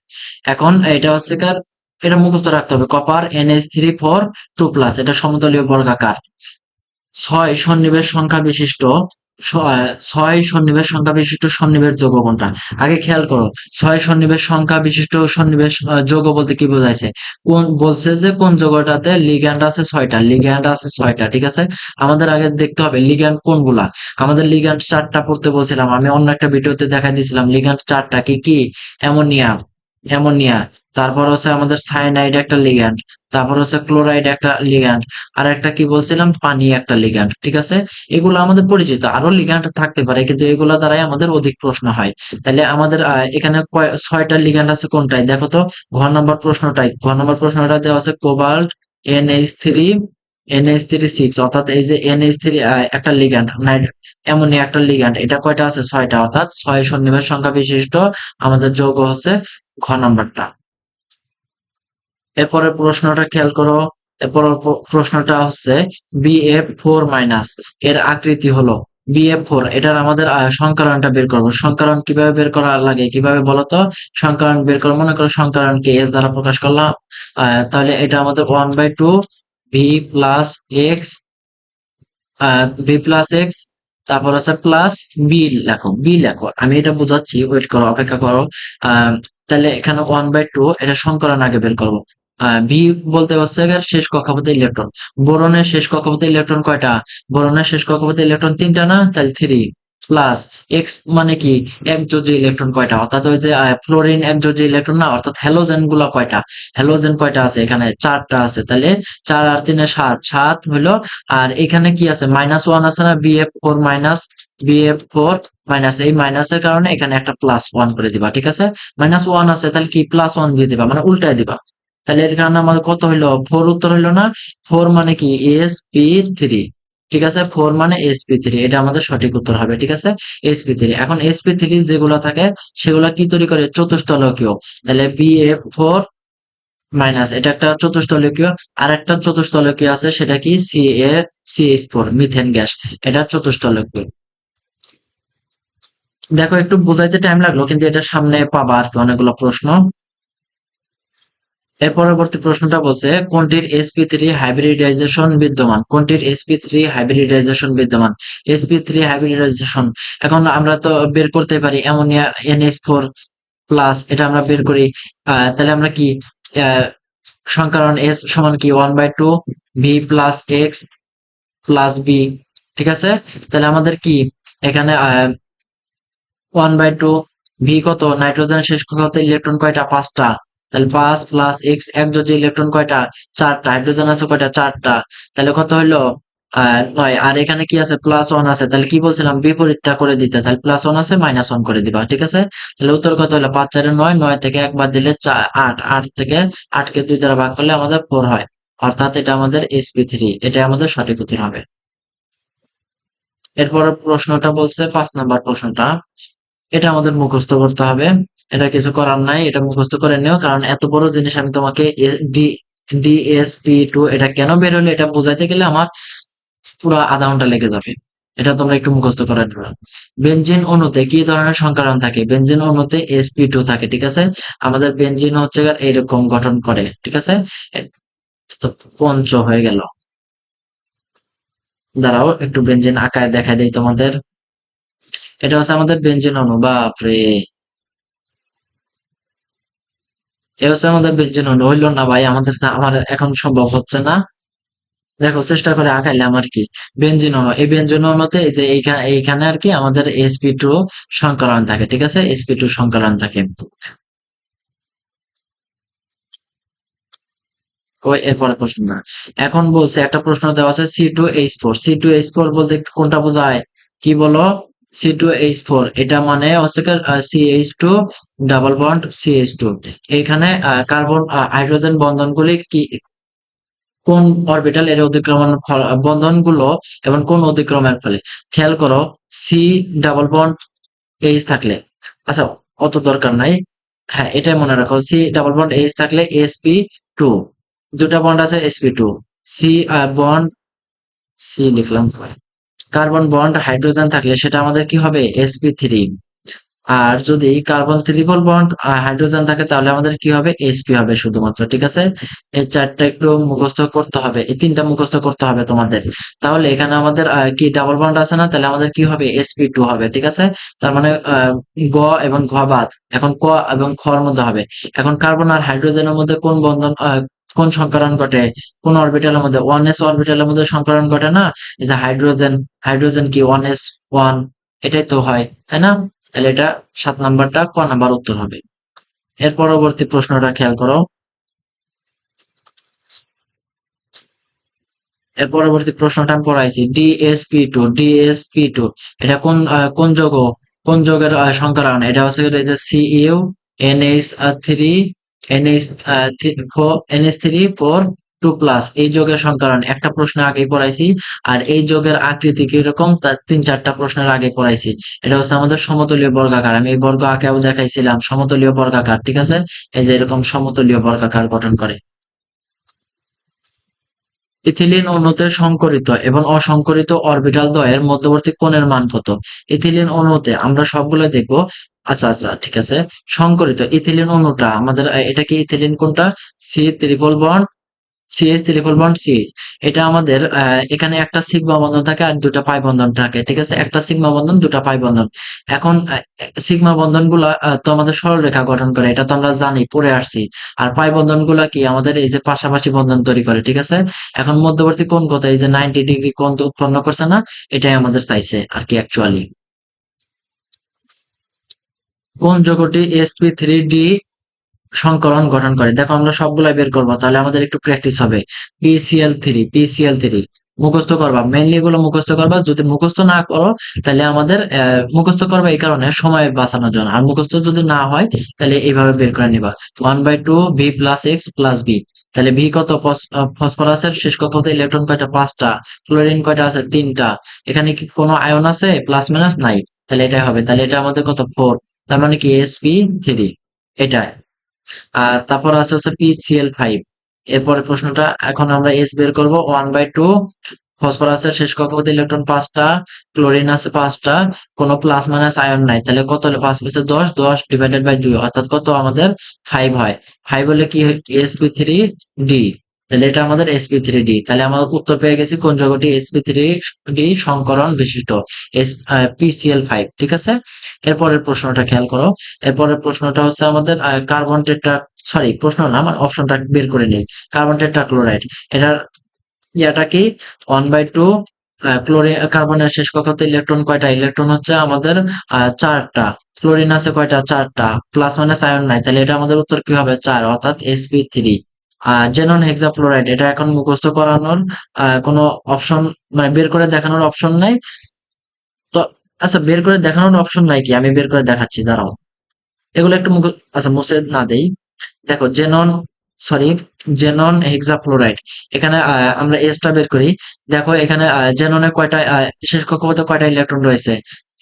[SPEAKER 1] এখন এটা হচ্ছে কার, এটা মুখস্থ রাখতে হবে, কপার NH3 4 2+, এটা সমতলীয় বর্গাকার, 6 সন্নিবেশ সংখ্যা বিশিষ্ট, 6 সন্নিবেশ সংখ্যা বিশিষ্ট সন্নিবেশ যৌগ কোনটা? আগে খেয়াল করো, 6 সন্নিবেশ সংখ্যা বিশিষ্ট সন্নিবেশ যৌগ বলতে কি বোঝাইছে? কোন বলছে যে কোন যৌগটাতে লিগ্যান্ড আছে 6টা, লিগ্যান্ড আছে 6টা, ঠিক আছে। আমাদের আগে দেখতে হবে লিগ্যান্ড কোনগুলা। আমাদের লিগ্যান্ড 4টা পড়তে বলছিলাম, আমি অন্য একটা ভিডিওতে দেখাই দিয়েছিলাম, লিগ্যান্ড 4টা কি কি? অ্যামোনিয়া, অ্যামোনিয়া, তারপর হচ্ছে আমাদের সায়ানাইড একটা লিগ্যান্ড, তারপর হচ্ছে ক্লোরাইড একটা লিগ্যান্ড, আর একটা কি বলছিলাম, পানি একটা লিগ্যান্ড, ঠিক আছে। এগুলো আমাদের পরিচিত, আরো লিগ্যান্ড থাকতে পারে, কিন্তু এগুলো দ্বারাই আমাদের অধিক প্রশ্ন হয়। তাহলে আমাদের এখানে 6টা লিগ্যান্ড আছে কোনটাই দেখো তো, ঘ নম্বর প্রশ্নটা দেওয়া আছে কোবাল্ট NH3 অর্থাৎ এই যে NH3 একটা লিগ্যান্ড, অ্যামোনিয়া একটা লিগ্যান্ড, এটা কয়টা আছে? 6টা, অর্থাৎ 6 সন্নিবেশ সংখ্যা বিশিষ্ট আমাদের যৌগ হচ্ছে ঘ নম্বরটা। এরপরের প্রশ্নটা খেয়াল করো, এরপরের প্রশ্নটা হচ্ছে BF4-, এর আকৃতি হলো BF4, এটার আমাদের সংকরণটা বের করবো। সংকরণ কিভাবে বের করা লাগে, কিভাবে বলতো? সংকরণ বের করো, মনে করো সংকরণকে S দ্বারা প্রকাশ করলাম, তাহলে এটা আমাদের 1/2 V+X, V+X, তারপর আছে প্লাস বি লেখো, বি লেখো, আমি এটা বোঝাচ্ছি, ওয়েট করো, অপেক্ষা করো। তাহলে এখানে 1/2, এটা সংকলন আগে বের করবো। ভি বলতে হচ্ছে গিয়ে শেষ কক্ষপথে ইলেকট্রন। বোরনের শেষ কক্ষপথে ইলেকট্রন কয়টা? বোরনের শেষ কক্ষপথে ইলেকট্রন 3টা না, তাহলে 3 প্লাস এক্স মানে কি? একযোজি ইলেকট্রন কয়টা? অর্থাৎ ওই যে ফ্লোরিন একযোজি ইলেকট্রন না, অর্থাৎ হ্যালোজেন গুলা কয়টা? হ্যালোজেন কয়টা আছে? এখানে 4টা আছে, তাহলে 4 আর 3 7, 7 হলো। আর এখানে কি আছে? -1 আছে না, BF4-, BF4-, এই মাইনাসের কারণে এখানে একটা +1 করে দিবা, ঠিক আছে। -1 আছে, তাহলে কি +1 দিয়ে দিবা, মানে উল্টায় দিবা। তাহলে এর কারণে আমাদের কত হইলো? 4 উত্তর হইলো না? 4 মানে কি? sp3, ঠিক আছে, 4 মানে sp3, এটা আমাদের সঠিক উত্তর হবে, ঠিক আছে, sp3। এখন sp3 যেগুলো থাকে সেগুলা কি তৈরি করে? চতুস্তলকীয়। তাহলে BF4-, এটা একটা চতুস্তলকীয়। আর একটা চতুস্তলকীয় আছে, সেটা কি? CaCH4, মিথেন গ্যাস, এটা চতুস্তলকীয়। দেখো একটু বোঝাইতে টাইম লাগলো, কিন্তু এটা সামনে পাবা আর কি অনেকগুলো প্রশ্ন। এর পরবর্তী প্রশ্নটা বলছে কোনটির sp3 হাইব্রিডাইজেশন বিদ্যমান? কোনটির sp3 হাইব্রিডাইজেশন বিদ্যমান? sp3 হাইব্রিডাইজেশন, এখন আমরা তো বের করতে পারি অ্যামোনিয়া NH4+, এটা আমরা বের করি। তাহলে আমরা কি আহ সংকরণ S সমান কি? 1/2 V+X প্লাস বি, ঠিক আছে। তাহলে আমাদের কি এখানে 1/2 ভি কত? নাইট্রোজেনের শেষ কক্ষপথে ইলেকট্রন কয়টা? 5টা, তাহলে 5 প্লাস এক্স একযোজি ইলেকট্রন কয়টা? 4টা, হাইড্রোজেন আছে কয়টা? 4টা, তাহলে কত হইলো? 9। আর এখানে কি আছে? +1 আছে, তাহলে কি বলছিলাম? বিপরীতটা করে দিতে, তাহলে +1 আছে, -1 করে দিবা, ঠিক আছে। তাহলে উত্তর কত হলো? 5 4 9, 9 থেকে 1 বাদ দিলে 8, 8 থেকে 8 কে 2 দ্বারা ভাগ করলে আমাদের 4 হয়, অর্থাৎ এটা আমাদের sp3, এটা আমাদের সঠিক উত্তর হবে। এরপরে প্রশ্নটা বলছে 5 নাম্বার প্রশ্নটা, এটা আমাদের মুখস্থ করতে হবে। এটা কিছু করার নাই, এটা মুখস্থ করে নিও, কারণ এত বড় জিনিস আমি তোমাকে ডি DSP2 এটা কেন বের হলো এটা বোঝাইতে গেলে আমার পুরো আধা ঘন্টা লেগে যাবে। এটা তোমরা একটু মুখস্থ করে নিবা। বেনজিন অণুতে কি ধরনের সংকরণ থাকে? বেনজিন অণুতে sp2 থাকে, ঠিক আছে। আমাদের বেনজিন হচ্ছে এইরকম গঠন করে, ঠিক আছে। তো পঞ্চ হয়ে গেল। দাঁড়াও একটু বেনজিন আঁকায় দেখাই দেই তোমাদের। এটা হচ্ছে আমাদের বেনজিন অণু, বাপরে, এ হচ্ছে আমাদের বেনজিন অণু। হইলো না ভাই, আমার এখন সম্ভব হচ্ছে না। দেখো চেষ্টা করে আঁকাইলে আমার কি, বেনজিন অণু, এই বেনজিন অণুতে এই যে এইখানে আর কি আমাদের sp2 সংকলন থাকে, ঠিক আছে, sp2 সংকলন থাকে। ওই এরপরে প্রশ্ন না, এখন বলছে একটা প্রশ্ন দেওয়া আছে C2H4, C2H4 বলতে কোনটা বোঝায়, কি বলো? C2H4 এটা মানে হচ্ছে CH2 ডাবল বন্ড CH2। এইখানে কার্বন হাইড্রোজেন বন্ধনগুলি কি, কোন অরবিটাল এর অতিক্রমণ বন্ধনগুলো এবং কোন অতিক্রমের ফলে? খেয়াল করো, সি ডাবল বন্ড এইচ থাকলে, আচ্ছা অত দরকার নাই, হ্যাঁ এটাই মনে রাখো, সি ডাবল বন্ড এইচ থাকলে sp2, দুটা বন্ড আছে sp2, সি বন্ড, সি লিখলাম, কার্বন বন্ড হাইড্রোজেন থাকলে সেটা আমাদের কি হবে, sp3। আর যদি কার্বন ট্রিপল বন্ড হাইড্রোজেন থাকে তাহলে আমাদের কি হবে, sp হবে শুধুমাত্র, ঠিক আছে। এই চারটা একটু মুখস্থ করতে হবে, এই তিনটা মুখস্থ করতে হবে তোমাদের। তাহলে এখানে আমাদের কি ডাবল বন্ড আছে না, তাহলে আমাদের কি হবে, sp2 হবে, ঠিক আছে। তার মানে গ এবং ঘ বাদ, এখন ক এবং খর মধ্যে হবে। এখন কার্বন আর হাইড্রোজেনের মধ্যে কোন বন্ধন, কোন সংকরণ ঘটে, কোন অরবিটালের মধ্যে, 1s অরবিটালের মধ্যে সংকরণ ঘটে না, এই যে হাইড্রোজেন, হাইড্রোজেন কি 1s1, এটাই তো হয়, তাই না? তাহলে এটা 7 নাম্বারটা ক নাম্বার উত্তর হবে। এর পরবর্তী প্রশ্নটা খেয়াল করো, এর পরবর্তী প্রশ্নটা আমি পড়াইছি, DSP2, এটা কোন যৌগ, কোন যৌগের সংকরণ? এটা হচ্ছে এই যে Cu NH3 NH3 4 2 প্লাস, এই যৌগের সংকরণ একটা প্রশ্ন আগেই পড়াইছি। আর এই যৌগের আকৃতি কিরকম তার 3-4টা প্রশ্নের আগে পড়াইছি। এটা হচ্ছে আমাদের সমতলীয় বর্গাকার, আমি এই বর্গ আঁকেও দেখাইছিলাম, সমতলীয় বর্গাকার, ঠিক আছে। এই যে এরকম সমতলীয় বর্গাকার গঠন করে। ইথিলিন অণুতে সংকরিত এবং অসংকরিত অরবিটাল দ্বয়ের মধ্যবর্তী কোণের মান কত? ইথিলিন অণুতে আমরা সবগুলো দেখবো। আচ্ছা আচ্ছা ঠিক আছে, সংকরিত ইথিলিন অণুটা আমাদের এটা কি ইথিলিন কোনটা, C triple bond CH3 bond CH, এটা আমাদের এখানে একটা সিগমা বন্ধন থাকে আর দুটা পাই বন্ধন থাকে, ঠিক আছে, একটা সিগমা বন্ধন দুটা পাই বন্ধন। এখন সিগমা বন্ধন গুলা তো আমাদের সরলরেখা গঠন করে, এটা তো আমরা জানি, পড়ে আসছি। আর পাই বন্ধন গুলা কি আমাদের এই যে পাশাপাশি বন্ধন তৈরি করে, ঠিক আছে। এখন মধ্যবর্তী কোণ কত, এই যে 90 ডিগ্রি কোণ তো উৎপন্ন করছে না, এটাই আমাদের চাইছে আর কি অ্যাকচুয়ালি। কোন যৌগটি sp3d সংকরণ গঠন করে? দেখো আমরা সবগুলাই বের করবো, তাহলে আমাদের একটু প্র্যাকটিস হবে। PCl3 মুখস্থ করবা, মেইনলি এগুলো মুখস্থ করবা। যদি মুখস্থ না করো তাহলে আমাদের মুখস্থ করবা এই কারণে সময় বাঁচানোর জন্য, আর মুখস্থ যদি না হয় তাহলে এইভাবে বের করে নিবা, 1/2 V+X+B। তাহলে ভি কত, ফসফরাসের শেষ কক্ষপথে ইলেকট্রন কয়টা, 5টা, ক্লোরিন কয়টা আছে, 3টা, এখানে কি কোনো আয়ন আছে প্লাস মাইনাস, নাই, তাহলে এটাই হবে, তাহলে এটা আমাদের কত, 4, তার মানে কি sp3, এটা। আর তারপর আছে হচ্ছে PCl5। এরপরে প্রশ্নটা, এখন আমরা এস বের করবো, 1/2 ফসফরাসের শেষ কক্ষপথে ইলেকট্রন 5টা, ক্লোরিন আছে 5টা, কোনো প্লাস মাইনাস আয়ন নাই, তাহলে কত হলে 5 5 10, 10/2 অর্থাৎ কত আমাদের 5 হয়। 5 হলে কি হয়, sp3d, তাহলে এটা আমাদের sp3d, তাহলে আমরা উত্তর পেয়ে গেছি কোন যৌগটি sp3d সংকরণ বিশিষ্ট, PCl5, ঠিক আছে। এরপরের প্রশ্নটা খেয়াল করো, এরপরের প্রশ্নটা হচ্ছে আমাদের কার্বন টেট্রা, সরি প্রশ্ন না, আমার অপশনটা বের করে নেই। কার্বন টেট্রাক্লোরাইড, এটার ইয়াটা কি, 1/2 ক্লোরিন, কার্বনের শেষ কক্ষপথে ইলেকট্রন কয়টা, ইলেকট্রন হচ্ছে আমাদের 4টা, ক্লোরিন আছে কয়টা, 4টা, প্লাস মাইনাস আয়ন নাই, তাহলে এটা আমাদের উত্তর কি হবে, 4, অর্থাৎ sp3। জেনন হেক্সাফ্লোরাইড, এটা এখন মুখস্থ করানোর কোনো অপশন, মানে বের করে দেখানোর অপশন নাই তো। আচ্ছা বের করে দেখানোর অপশন নাই কি, আমি বের করে দেখাচ্ছি, দাঁড়াও। এগুলো একটু আচ্ছা মুছে না দেই। দেখো জেনন সরি, জেনন হেক্সাফ্লোরাইড। এখানে আমরা এসটা বের করি। দেখো এখানে জেননে কয়টা শেষ কক্ষপথে কয়টা ইলেকট্রন রয়েছে?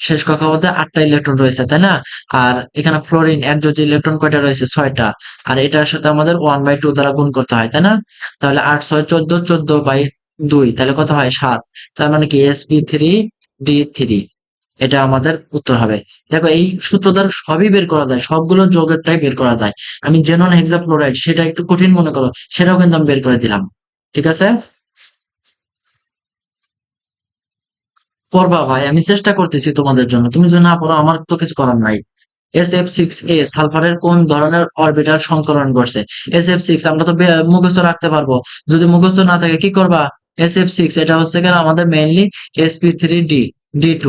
[SPEAKER 1] শেষ কক্ষপথে 8টা ইলেকট্রন রয়েছে, তাই না? আর এখানে ফ্লোরিন একযোজি ইলেকট্রন কয়টা রয়েছে? 6টা। আর এটার সাথে আমাদের 1/2 দ্বারা গুণ করতে হয়, তাই না? তাহলে 8 6 14, 14/2, তাহলে কত হয়? 7। তার মানে কি sp3d3, এটা আমাদের উত্তর হবে। দেখো এই সূত্র দ্বারা সবই বের করা যায়, সবগুলো যৌগেরটাই বের করা যায়। আমি জেনন হেক্সাফ্লোরাইড সেটা একটু কঠিন মনে করো, সেটাও কিন্তু আমি বের করে দিলাম। ঠিক আছে, পড়বা ভাই, আমি চেষ্টা করতেছি তোমাদের জন্য, তুমি যদি না পড়ো আমার তো কিছু করার নাই। SF6A সালফারের কোন ধরনের অরবিটাল সংকলন করছে? SF6 আমরা তো মুখস্থ রাখতে পারবো, যদি মুখস্থ না থাকে কি করবা? SF6 এটা হচ্ছে কেন আমাদের মেইনলি sp3d2।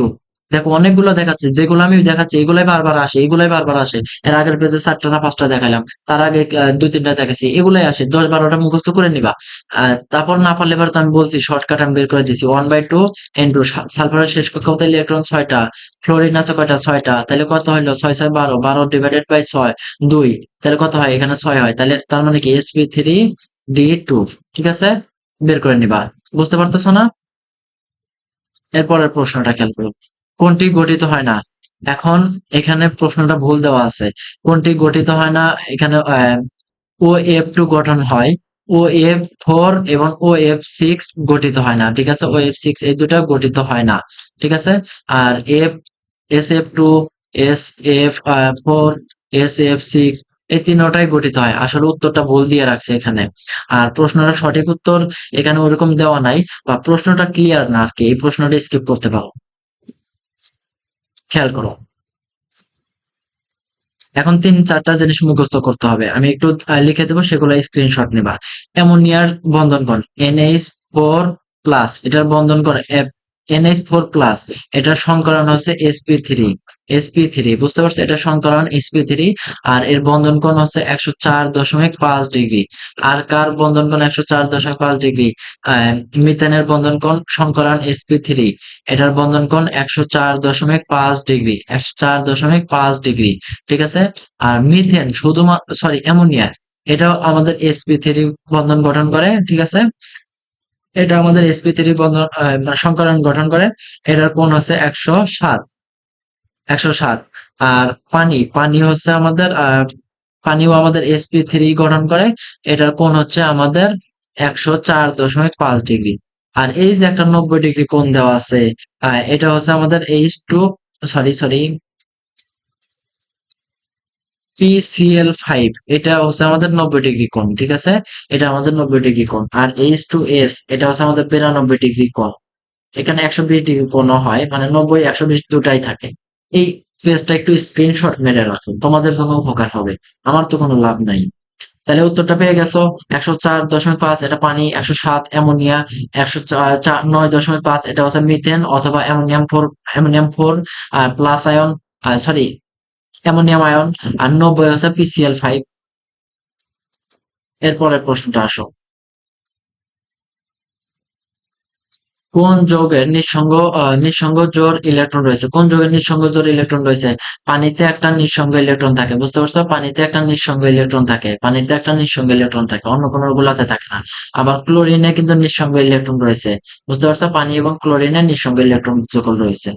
[SPEAKER 1] দেখো অনেকগুলো দেখাচ্ছে, যেগুলো আমি দেখাচ্ছি এগুলাই বারবার আসে, এগুলাই বারবার আসে। এর আগের পেজে 4টা না 5টা দেখাইলাম, তার আগে 2 3টা দেখাচ্ছি, এগুলাই আসে। 10 12টা মুখস্থ করে নিবা। তারপর না পারলে এবার তো আমি বলছি শর্টকাট আমি বের করে দিছি, 1/2 ইন্টু সালফারের শেষ কক্ষপথে ইলেকট্রন 6টা, ফ্লোরিন আছে কয়টা? 6টা। তাহলে কত হইলো? 6 6 12, 12 ডিভাইডেড বাই 6 2। তাহলে কত হয়? এখানে 6 হয়। তাহলে তার মানে কি sp3d2। ঠিক আছে, বের করে নিবা। বুঝতে পারতেছো না? এরপরের প্রশ্নটা খেয়াল করো, কোনটি গঠিত হয় না? এখন এখানে প্রশ্নটা ভুল দেওয়া আছে। কোনটি গঠিত হয় না? এখানে OF2 গঠন হয়, OF4 এবং OF6 গঠিত হয় না। ঠিক আছে, OF6 এই দুটা গঠিত হয় না। ঠিক আছে, আর SF2, SF4, SF6 এই তিনটাই গঠিত হয়। আসলে উত্তরটা ভুল দিয়ে রাখছে এখানে। আর প্রশ্নটা সঠিক উত্তর এখানে ওরকম দেওয়া নাই, বা প্রশ্নটা ক্লিয়ার না আর কি, এই প্রশ্নটা স্কিপ করতে পারো। খেয়াল করো, এখন 3 4টা জিনিস মুখস্থ করতে হবে, আমি একটু লিখে দেবো, সেগুলো স্ক্রিনশট নেবা। অ্যামোনিয়ার বন্ধন কোণ? NH4+, এটার বন্ধন কোণ NH4+, এটার সংকরণ হচ্ছে sp3। বুঝতে পারছো? এটা সংকরণ sp3। আর এর বন্ধন কোণ হচ্ছে 104.5 ডিগ্রি। আর কার বন্ধন কোণ 104.5 ডিগ্রি? মিথেনের বন্ধন কোণ সংকরণ sp3, এটার বন্ধন কোণ 104.5 ডিগ্রি, 104.5 ডিগ্রি। ঠিক আছে, আর মিথেন শুধুমাত্র, সরি, অ্যামোনিয়া, এটাও আমাদের sp3 বন্ধন গঠন করে। ঠিক আছে, এটা আমাদের sp3 বন্ধন সংকরণ গঠন করে। এটার কোণ হচ্ছে 107। আর পানি হচ্ছে আমাদের পানিও আমাদের sp3 গঠন করে, এটার কোণ হচ্ছে আমাদের 104.5 ডিগ্রি। আর এই যে একটা 90 ডিগ্রি কোণ দেওয়া আছে, এটা হচ্ছে আমাদের H2, সরি, PCl5, এটা হচ্ছে আমাদের 90 ডিগ্রি কোণ। ঠিক আছে, এটা আমাদের 90 ডিগ্রি কোণ। আর H2S এটা হচ্ছে আমাদের 92 ডিগ্রি কোণ। এখানে 120 ডিগ্রি কোণও হয়, মানে 90 120 দুটাই থাকে। এই পেজটা একটু স্ক্রিনশট মেরে রাখো, তোমাদের জন্য উপকার হবে, আমার তো কোনো লাভ নাই। তাহলে উত্তরটা পেয়ে গেছো, 104.5 এটা পানি, 107 অ্যামোনিয়া, 109.5 এটা হচ্ছে মিথেন অথবা ammonium 4 plus ion, sorry, ammonium ion. আর 90 হচ্ছে PCl5। এরপরের প্রশ্নটা আসো, কোন যৌগের নিঃসঙ্গ জোড় ইলেকট্রন রয়েছে? কোন যৌগের নিঃসঙ্গ জোড় ইলেকট্রন রয়েছে? পানিতে একটা নিঃসঙ্গ ইলেকট্রন থাকে, বুঝতে পারছো? পানিতে একটা নিঃসঙ্গ ইলেকট্রন থাকে, পানিতে একটা নিঃসঙ্গ ইলেকট্রন থাকে, অন্য কোনো গুলাতে থাকে না। আবার ক্লোরিনে কিন্তু নিঃসঙ্গ ইলেকট্রন রয়েছে, বুঝতে পারছো? পানি এবং ক্লোরিনে নিঃসঙ্গ ইলেকট্রন যুগল রয়েছে।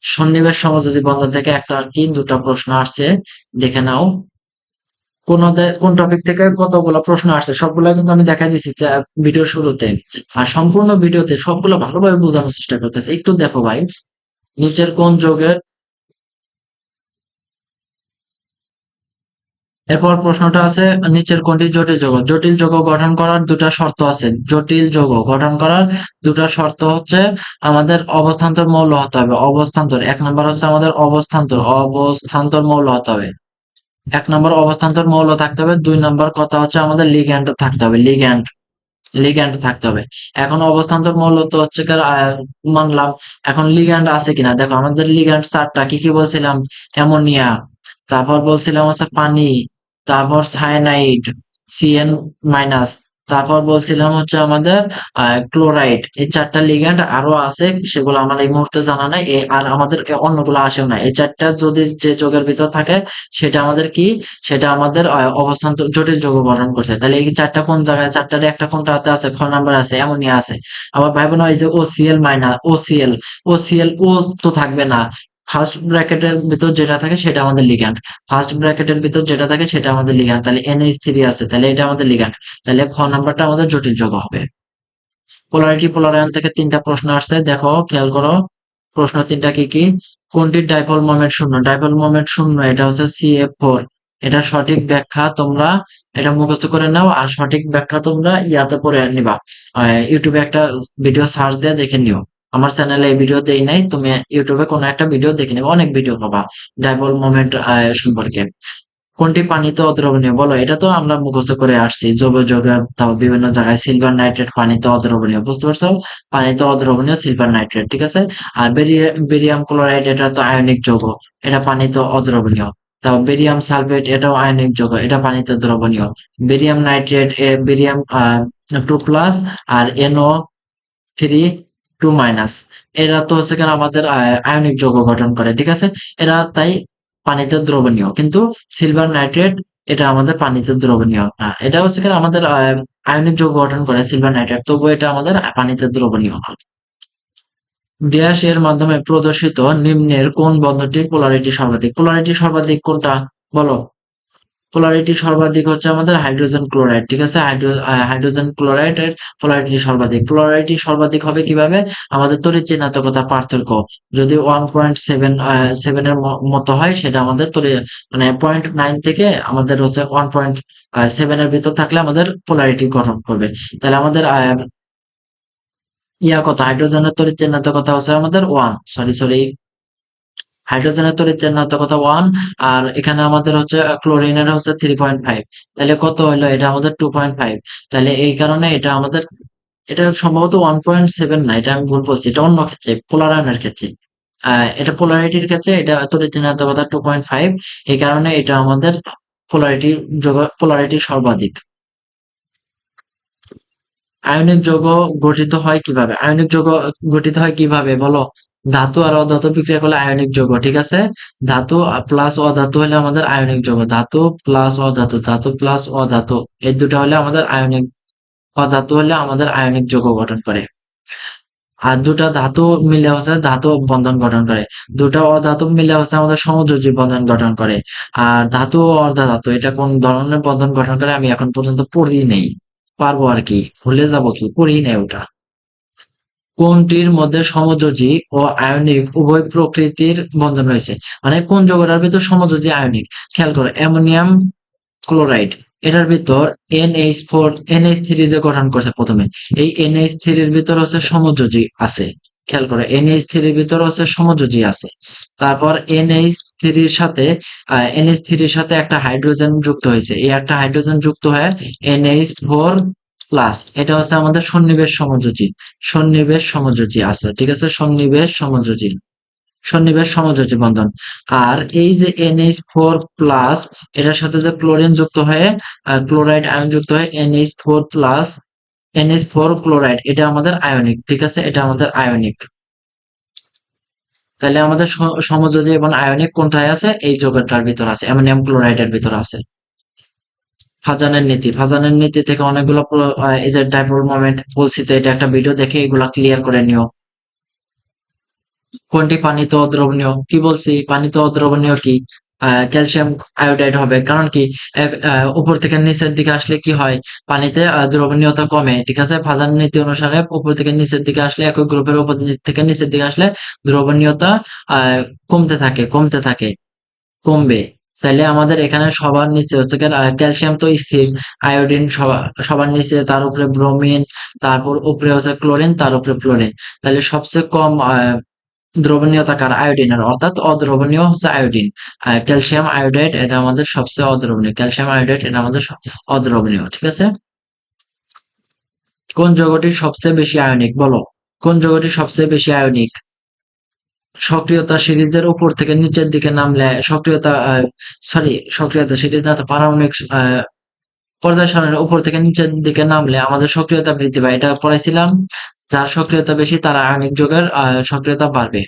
[SPEAKER 1] সন্নিবেশ সমযোজী বন্ধন থেকে একটা কি দুটা প্রশ্ন আসছে, দেখে নাও। কোন টপিক থেকে কতগুলো প্রশ্ন আসছে সবগুলো কিন্তু আমি দেখাই দিচ্ছি ভিডিও শুরুতে। আর সম্পূর্ণ ভিডিওতে সবগুলো ভালোভাবে বোঝানোর চেষ্টা করতেছে, একটু দেখো ভাই। নিচের কোন যৌগের, এরপর প্রশ্নটা আছে, নিচের কোনটি জটিল যৌগ? জটিল যৌগ গঠন করার দুটা শর্ত আছে। জটিল যৌগ গঠন করার দুটা শর্ত হচ্ছে, আমাদের অবস্থান্তর মৌল হতে হবে। অবস্থান্তর, 1 নম্বর হচ্ছে আমাদের অবস্থান্তর মৌল হতে হবে। 1 নম্বর অবস্থান্তর মৌল থাকতে হবে। 2 নম্বর কথা হচ্ছে আমাদের লিগ্যান্ড থাকতে হবে, লিগ্যান্ড থাকতে হবে। এখন অবস্থান্তর মৌল তো হচ্ছে মানলাম। এখন লিগ্যান্ড আছে কিনা দেখো, আমাদের লিগ্যান্ড 4টা, কি কি বলছিলাম? অ্যামোনিয়া, তারপর বলছিলাম হচ্ছে পানি, তারপর সায়ানাইড, CN-, তারপর বলছিলাম হচ্ছে আমাদের ক্লোরাইড, এই 4টা লিগ্যান্ড আরো আছে, সেগুলো আমার এই মুহূর্তে জানা নাই। আর আমাদের অন্যগুলো আসেও না। এই 4টা যদি যে যৌগের ভিতর থাকে সেটা আমাদের কি, সেটা আমাদের অবস্থান জটিল যৌগ গঠন করছে। তাহলে এই 4টা কোন জায়গায়, 4টার একটা কোনটাতে আছে, খ নাম্বার আছে, অ্যামোনিয়া আছে। আবার ভাইবো না, এই যে OCl মাইনাস, ওসিএল ও তো থাকবে না। ফার্স্ট ব্র্যাকেটের ভিতর যেটা থাকে সেটা আমাদের লিগ্যান্ড, ফার্স্ট ব্র্যাকেটের ভিতর যেটা থাকে সেটা আমাদের লিগ্যান্ড। তাহলে NH3 আছে, তাহলে এটা আমাদের লিগ্যান্ড। তাহলে খ নাম্বারটা আমাদের জটিল যৌগ হবে। পোলারিটি পোলারায়ন থেকে 3টা প্রশ্ন আসছে, দেখো খেয়াল করো। প্রশ্ন 3টা কি কি? কোনটির ডাইপোল মোমেন্ট শূন্য? ডাইপোল মোমেন্ট শূন্য, এটা হচ্ছে CF4। এটা সঠিক ব্যাখ্যা তোমরা এটা মুখস্থ করে নাও, আর সঠিক ব্যাখ্যা তোমরা ইয়াতে পড়ে নিবা। ইউটিউবে একটা ভিডিও সার্চ দিয়ে দেখে নিও। আমার চ্যানেলে এই ভিডিও দেই নাই, তুমি ইউটিউবে কোনো একটা ভিডিও দেখে নিবে, অনেক ভিডিও পাবা ডাইপোল মোমেন্ট সম্পর্কে। কোনটি পানিতে অদ্রবণীয়? বলো, এটা তো আমরা মুখস্থ করে আসছি, জৈব যৌগ তাও বিভিন্ন জায়গায়। সিলভার নাইট্রেট পানিতে অদ্রবণীয়, বুঝতে পারছো? পানিতে অদ্রবণীয় সিলভার নাইট্রেট, ঠিক আছে। আর বেরিয়াম ক্লোরাইড, এটা তো আয়নিক যৌগ, এটা পানিতে অদ্রবণীয়। তাও বেরিয়াম সালফেট, এটাও আয়নিক যৌগ, এটা পানিতে দ্রবণীয়। বেরিয়াম নাইট্রেট, বেরিয়াম 2+, আর NO3 2-, এরা তো হচ্ছে কেন আমাদের আয়নিক যৌগ গঠন করে, ঠিক আছে। এরা তাই পানিতে দ্রবণীয়। কিন্তু সিলভার নাইট্রেট, এটা আমাদের পানিতে দ্রবণীয় না। এটা হচ্ছে কেন আমাদের আয়নিক যৌগ গঠন করে সিলভার নাইট্রেট, তবু এটা আমাদের পানিতে দ্রবণীয় না। ড্যাশ এর মাধ্যমে প্রদর্শিত নিম্নের কোন বন্ধনটির পোলারিটি সর্বাধিক? পোলারিটি সর্বাধিক কোনটা, বলো? পোলারিটি সর্বাধিক হচ্ছে আমাদের হাইড্রোজেন ক্লোরাইড, ঠিক আছে। হাইড্রোজেন ক্লোরাইডের পোলারিটি সর্বাধিক। পোলারিটি সর্বাধিক হবে কিভাবে? আমাদের তড়িৎ ঋণাত্মকতা পার্থক্য যদি 1.7 এর মতো হয়, সেটা আমাদের মানে 0.9 থেকে আমাদের হচ্ছে 1.7 এর ভিতর থাকলে আমাদের পোলারিটি গঠন করবে। তাহলে আমাদের কত, হাইড্রোজেনের তড়িৎ ঋণাত্মকতা হচ্ছে আমাদের 1, সরি, হাইড্রোজেনের তড়িৎ ঋণাত্মকতা 1। আর এখানে আমাদের হচ্ছে ক্লোরিনের হচ্ছে 3.5। তাহলে কত হলো? এটা আমাদের 2.5। তাহলে এই কারণে এটা আমাদের, এটা সম্ভবত 1.7 না, এটা আমি ভুল বলছি, এটা অন্য ক্ষেত্রে, পোলারায়নের ক্ষেত্রে। এটা পোলারিটির ক্ষেত্রে এটা তড়িৎ ঋণাত্মকতা 2.5। এই কারণে এটা আমাদের পোলারিটি সর্বাধিক। আয়নিক যৌগ গঠিত হয় কিভাবে? আয়নিক যৌগ গঠিত হয় কিভাবে, বলো? ধাতু আর অধাতু বিক্রিয়া করলে আয়নিক যৌগ, ঠিক আছে। ধাতু প্লাস অধাতু হলে আমাদের আয়নিক যৌগ। ধাতু প্লাস অধাতু, ধাতু প্লাস অধাতু, এই দুটা হলে আমাদের আয়নিক, অধাতু হলে আমাদের আয়নিক যৌগ গঠন করে। আর দুটা ধাতু মিলে হচ্ছে ধাতু বন্ধন গঠন করে। দুটা অধাতু মিলে হচ্ছে আমাদের সমযোজী বন্ধন গঠন করে। আর ধাতু ও অর্ধাধাতু, এটা কোন ধরনের বন্ধন গঠন করে আমি এখন পর্যন্ত পড়ি নেই, পারবো আর কি, ভুলে যাব কি, পড়ি নেই ওটা। কোনটির মধ্যে সমযোজী ও আয়নিক উভয় প্রকৃতির বন্ধন রয়েছে? মানে কোন যৌগটার ভিতর সমযোজী আয়নিক? খেয়াল করো, অ্যামোনিয়াম ক্লোরাইড, এটার ভিতর NH3 যে গঠন করছে প্রথমে, এই NH3 এর ভিতর হচ্ছে সমযোজী আছে। খেয়াল করো, NH3 এর ভিতর হচ্ছে সমযোজী আছে। তারপর NH3 এর সাথে একটা হাইড্রোজেন যুক্ত হয়েছে, এই একটা হাইড্রোজেন যুক্ত হয়ে NH4+, এটা হচ্ছে আমাদের সন্নিবেশ সমযোজী আছে, ঠিক আছে। সন্নিবেশ সমযোজী বন্ধন। আর এই যে NH4+, এটার সাথে যে ক্লোরিন যুক্ত হয়ে ক্লোরাইড আয়ন যুক্ত হয়ে NH4 ক্লোরাইড, এটা আমাদের আয়নিক, ঠিক আছে, এটা আমাদের আয়নিক। তাহলে আমাদের সমযোজী এবং আয়নিক কোনটায় আছে? এই যৌগটার ভিতর আছে, অ্যামোনিয়াম ক্লোরাইডের ভিতর আছে। ফাজানের নীতি থেকে অনেকগুলো এই যে ডাইপোল মোমেন্ট বলছি, তো এটা একটা ভিডিও দেখে এগুলা ক্লিয়ার করে নিও। কোনটি পানিতে অদ্রবণীয়? কি বলছি, পানিতে অদ্রবণীয় কি? ক্যালসিয়াম আয়োডাইড হবে। কারণ কি, উপর থেকে নিচের দিকে আসলে কি হয়? পানিতে দ্রবণীয়তা কমে, ঠিক আছে। ফাজানের নীতি অনুসারে উপর থেকে নিচের দিকে আসলে, একই গ্রুপের উপর থেকে নিচের দিকে আসলে দ্রবণীয়তা আহ কমতে থাকে, কমবে। তাইলে আমাদের এখানে সবার নিচে হচ্ছে ক্যালসিয়াম তো স্থির, আয়োডিন সবার নিচে, তার উপরে ব্রোমিন, তারপর উপরে হচ্ছে ক্লোরিন, তার উপরে ফ্লোরিন। তাহলে সবচেয়ে কম দ্রবণীয়তা কার? আয়োডিনের, অর্থাৎ অদ্রবণীয় হচ্ছে আয়োডিন। ক্যালসিয়াম আয়োডাইড, এটা আমাদের সবচেয়ে অদ্রবণীয়। ক্যালসিয়াম আয়োডাইড, এটা আমাদের অদ্রবণীয়, ঠিক আছে। কোন যৌগটি সবচেয়ে বেশি আয়নিক, বলো? কোন যৌগটি সবচেয়ে বেশি আয়নিক? সক্রিয়তা সিরিজের উপর থেকে নিচের দিকে নামলে সক্রিয়তা সিরিজ না তো, পারমাণবিক পর্যায় সারণীর উপর থেকে নিচের দিকে নামলে আমাদের সক্রিয়তা বৃদ্ধি পায়, এটা পড়াইছিলাম। যার সক্রিয়তা বেশি তার আয়নিক যৌগের সক্রিয়তা বাড়বে।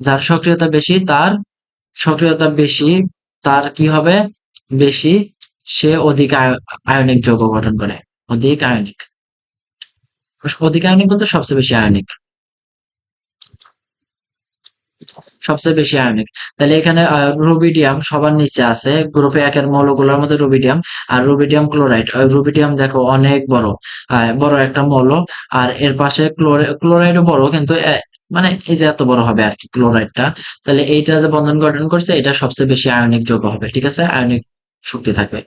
[SPEAKER 1] যার সক্রিয়তা বেশি তার সক্রিয়তা বেশি, তার কি হবে বেশি, সে অধিক আয়নিক যৌগ গঠন করে। অধিক আয়নিক, অধিক আয়নিক বলতে সবচেয়ে বেশি আয়নিক, সবচেয়ে বেশি আয়নিক। তাহলে এখানে রুবিডিয়াম সবার নিচে আছে, গ্রুপে একের মৌলগুলোর মধ্যে রুবিডিয়াম। আর রুবিডিয়াম ক্লোরাইড, রুবিডিয়াম দেখো অনেক বড়, বড় একটা মৌল। আর এর পাশে ক্লোরাইডও বড়, কিন্তু মানে এই যে এত বড় হবে আর কি ক্লোরাইডটা। তাহলে এইটা যে বন্ধন গঠন করছে এটা সবচেয়ে বেশি আয়নিক যৌগ হবে, ঠিক আছে, আয়নিক শক্তি থাকবে।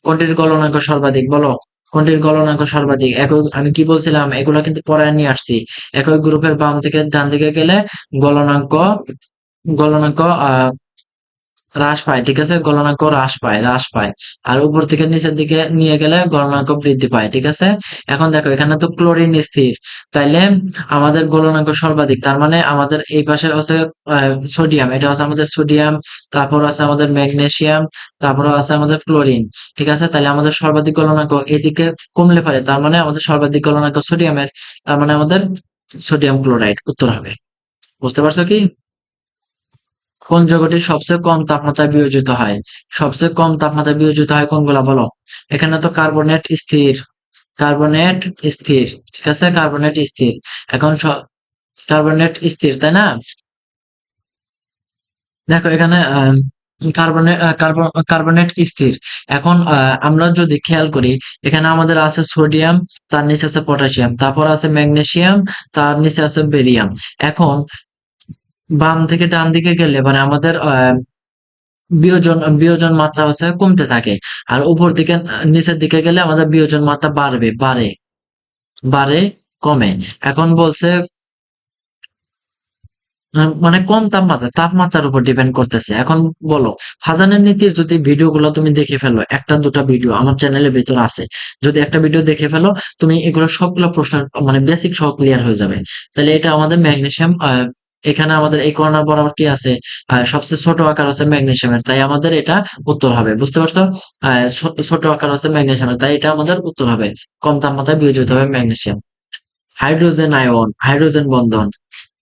[SPEAKER 1] কোনটির গলনাঙ্ক সর্বাধিক বলো? কোনটির গলনাঙ্ক সর্বাধিক? একই, আমি কি বলছিলাম, এগুলো কিন্তু পড়ায় নিয়ে আসছি। একই গ্রুপের বাম থেকে ডান দিকে গেলে গলনাঙ্ক গলনাঙ্ক হ্রাস পায়, ঠিক আছে, গলনাঙ্ক হ্রাস পায়। আর উপর থেকে নিচের দিকে নিয়ে গেলে গলনাঙ্ক বৃদ্ধি পায়, ঠিক আছে। এখন দেখো এখানে তো ক্লোরিন স্থির, তাইলে আমাদের গলনাঙ্ক সর্বাধিক, তার মানে আমাদের এই পাশে হচ্ছে সোডিয়াম, এটা হচ্ছে আমাদের সোডিয়াম, তারপর আছে আমাদের ম্যাগনেসিয়াম, তারপর আছে আমাদের ক্লোরিন, ঠিক আছে। তাহলে আমাদের সর্বাধিক গলনাঙ্ক এদিকে কমলে পারে, তার মানে আমাদের সর্বাধিক গলনাঙ্ক সোডিয়ামের, তার মানে আমাদের সোডিয়াম ক্লোরাইড উত্তর হবে। বুঝতে পারছো কি? কোন যৌগটি সবচেয়ে কম তাপমাত্রায় বিয়োজিত হয়? সবচেয়ে কম তাপমাত্রায় বিয়োজিত হয় কোনগুলা বলো? এখানে তো কার্বনেট স্থির, কার্বনেট স্থির, ঠিক আছে, কার্বনেট স্থির। এখন কার্বনেট স্থির, তাই না? দেখো এখানে কার্বনেট স্থির। এখন আমরা যদি খেয়াল করি, এখানে আমাদের আছে সোডিয়াম, তার নিচে আছে পটাশিয়াম, তারপর আছে ম্যাগনেসিয়াম, তার নিচে আছে বেরিয়াম। এখন বাম থেকে ডান দিকে গেলে মানে আমাদের বিয়োজন বিয়োজন মাত্রা হচ্ছে কমতে থাকে। আর উপর দিকে নিচের দিকে গেলে আমাদের বিয়োজন মাত্রা বাড়ে, বাড়ে, কমে। এখন বলছে মানে কম তাপমাত্রার উপর ডিপেন্ড করতেছে। এখন বলো, ফাজানের নীতির যদি ভিডিওগুলো তুমি দেখে ফেলো, একটা দুটা ভিডিও আমার চ্যানেলের ভিতর আছে, যদি একটা ভিডিও দেখে ফেলো তুমি, এগুলো সবগুলো প্রশ্ন মানে বেসিক সহ ক্লিয়ার হয়ে যাবে। তাহলে এটা আমাদের ম্যাগনেসিয়াম, এখানে আমাদের এই কর্নার বরাবর কি আছে, সবচেয়ে ছোট আকার আছে ম্যাগনেসিয়ামের, তাই আমাদের এটা উত্তর হবে। বুঝতে পারছো? ছোট আকার আছে ম্যাগনেসিয়ামের, তাই এটা আমাদের উত্তর হবে। কম তাপমাত্রায় বিয়োজিত হবে ম্যাগনেসিয়াম। হাইড্রোজেন আয়ন, হাইড্রোজেন বন্ধন,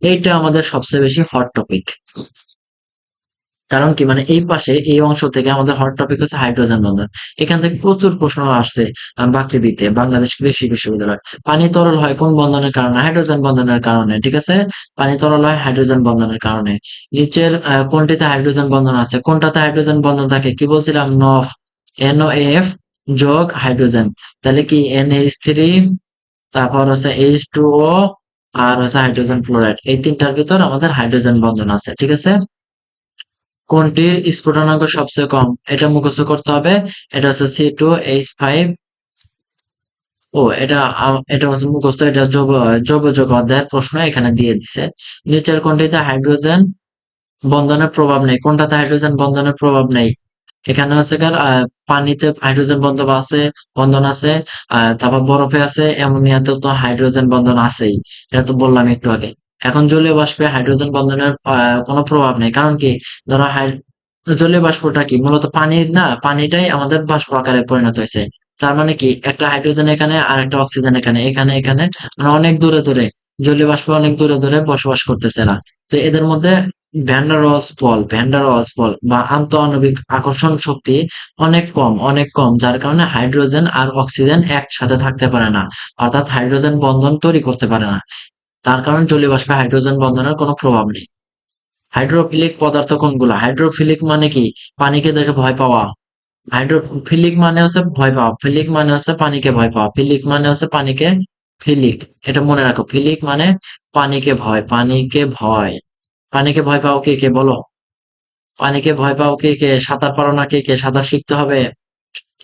[SPEAKER 1] এইটা আমাদের সবচেয়ে বেশি হট টপিক। কারণ কি, মানে এই পাশে এই অংশ থেকে আমাদের হট টপিক হচ্ছে হাইড্রোজেন বন্ধন। এখান থেকে প্রচুর প্রশ্ন আসছে বাকৃবিতে, বাংলাদেশ কৃষি বিশ্ববিদ্যালয়। পানি তরল হয় কোন বন্ধনের কারণে? হাইড্রোজেন বন্ধনের কারণে, ঠিক আছে। পানি তরল হয় হাইড্রোজেন বন্ধনের কারণে। নিচের কোনটিতে হাইড্রোজেন বন্ধন আছে? কোনটাতে হাইড্রোজেন বন্ধন থাকে? কি বলছিলাম, নফ, NOF যোগ হাইড্রোজেন। তাহলে কি NH3, তারপর হচ্ছে H2O, আর হচ্ছে হাইড্রোজেন ফ্লোরাইড, এই তিনটার ভিতর আমাদের হাইড্রোজেন বন্ধন আছে, ঠিক আছে। কোনটির স্ফুটনাঙ্ক সবচেয়ে কম? এটা মুখস্থ করতে হবে। এটা হচ্ছে C2H5। ও এটা এটা হচ্ছে মুখস্থ, এটা জৈব যৌগ অধ্যায়ের প্রশ্ন এখানে দিয়ে দিছে। নিচের কোনটিতে হাইড্রোজেন বন্ধনের প্রভাব নেই? কোনটাতে হাইড্রোজেন বন্ধনের প্রভাব নেই? এখানে হচ্ছে পানিতে হাইড্রোজেন বন্ধন আছে, তারপর বরফে আছে, অ্যামোনিয়াতেও তো হাইড্রোজেন বন্ধন আছেই, এটা তো বললাম একটু আগে। এখন জলীয় বাষ্পে হাইড্রোজেন বন্ধনের কোনো প্রভাব নেই, কারণ কি, ধরো জলীয় বাষ্পটা কি মূলত পানির না, পানিটাই আমাদের বাষ্প আকারে পরিণত হয়েছে। তার মানে কি, একটা হাইড্রোজেন এখানে আর একটা অক্সিজেন এখানে, এখানে এখানে, মানে অনেক দূরে দূরে, জলীয় বাষ্প অনেক দূরে দূরে বসবাস করতেছে না। তো এদের মধ্যে ভ্যান্ডার ওয়ালস বল বা আন্তঃআণবিক আকর্ষণ শক্তি অনেক কম, যার কারণে হাইড্রোজেন আর অক্সিজেন একসাথে থাকতে পারে না, অর্থাৎ হাইড্রোজেন বন্ধন তৈরি করতে পারে না। তার কারণে জলীয় বাষ্পে হাইড্রোজেন বন্ধনের কোনো প্রভাব নেই। হাইড্রোফিলিক পদার্থ কোনগুলা? হাইড্রোফিলিক মানে কি, পানিকে দেখে ভয় পাওয়া। হাইড্রোফিলিক মানে হচ্ছে ভয় পাওয়া, ফিলিক মানে হচ্ছে পানিকে ভয় পাওয়া, ফিলিক মানে হচ্ছে পানিকে, ফিলিক, এটা মনে রাখো, ফিলিক মানে পানিকে ভয় পাও কে কে বলো? পানিকে ভয় পাও কে কে? সাঁতার পারো না কে কে? সাঁতার শিখতে হবে।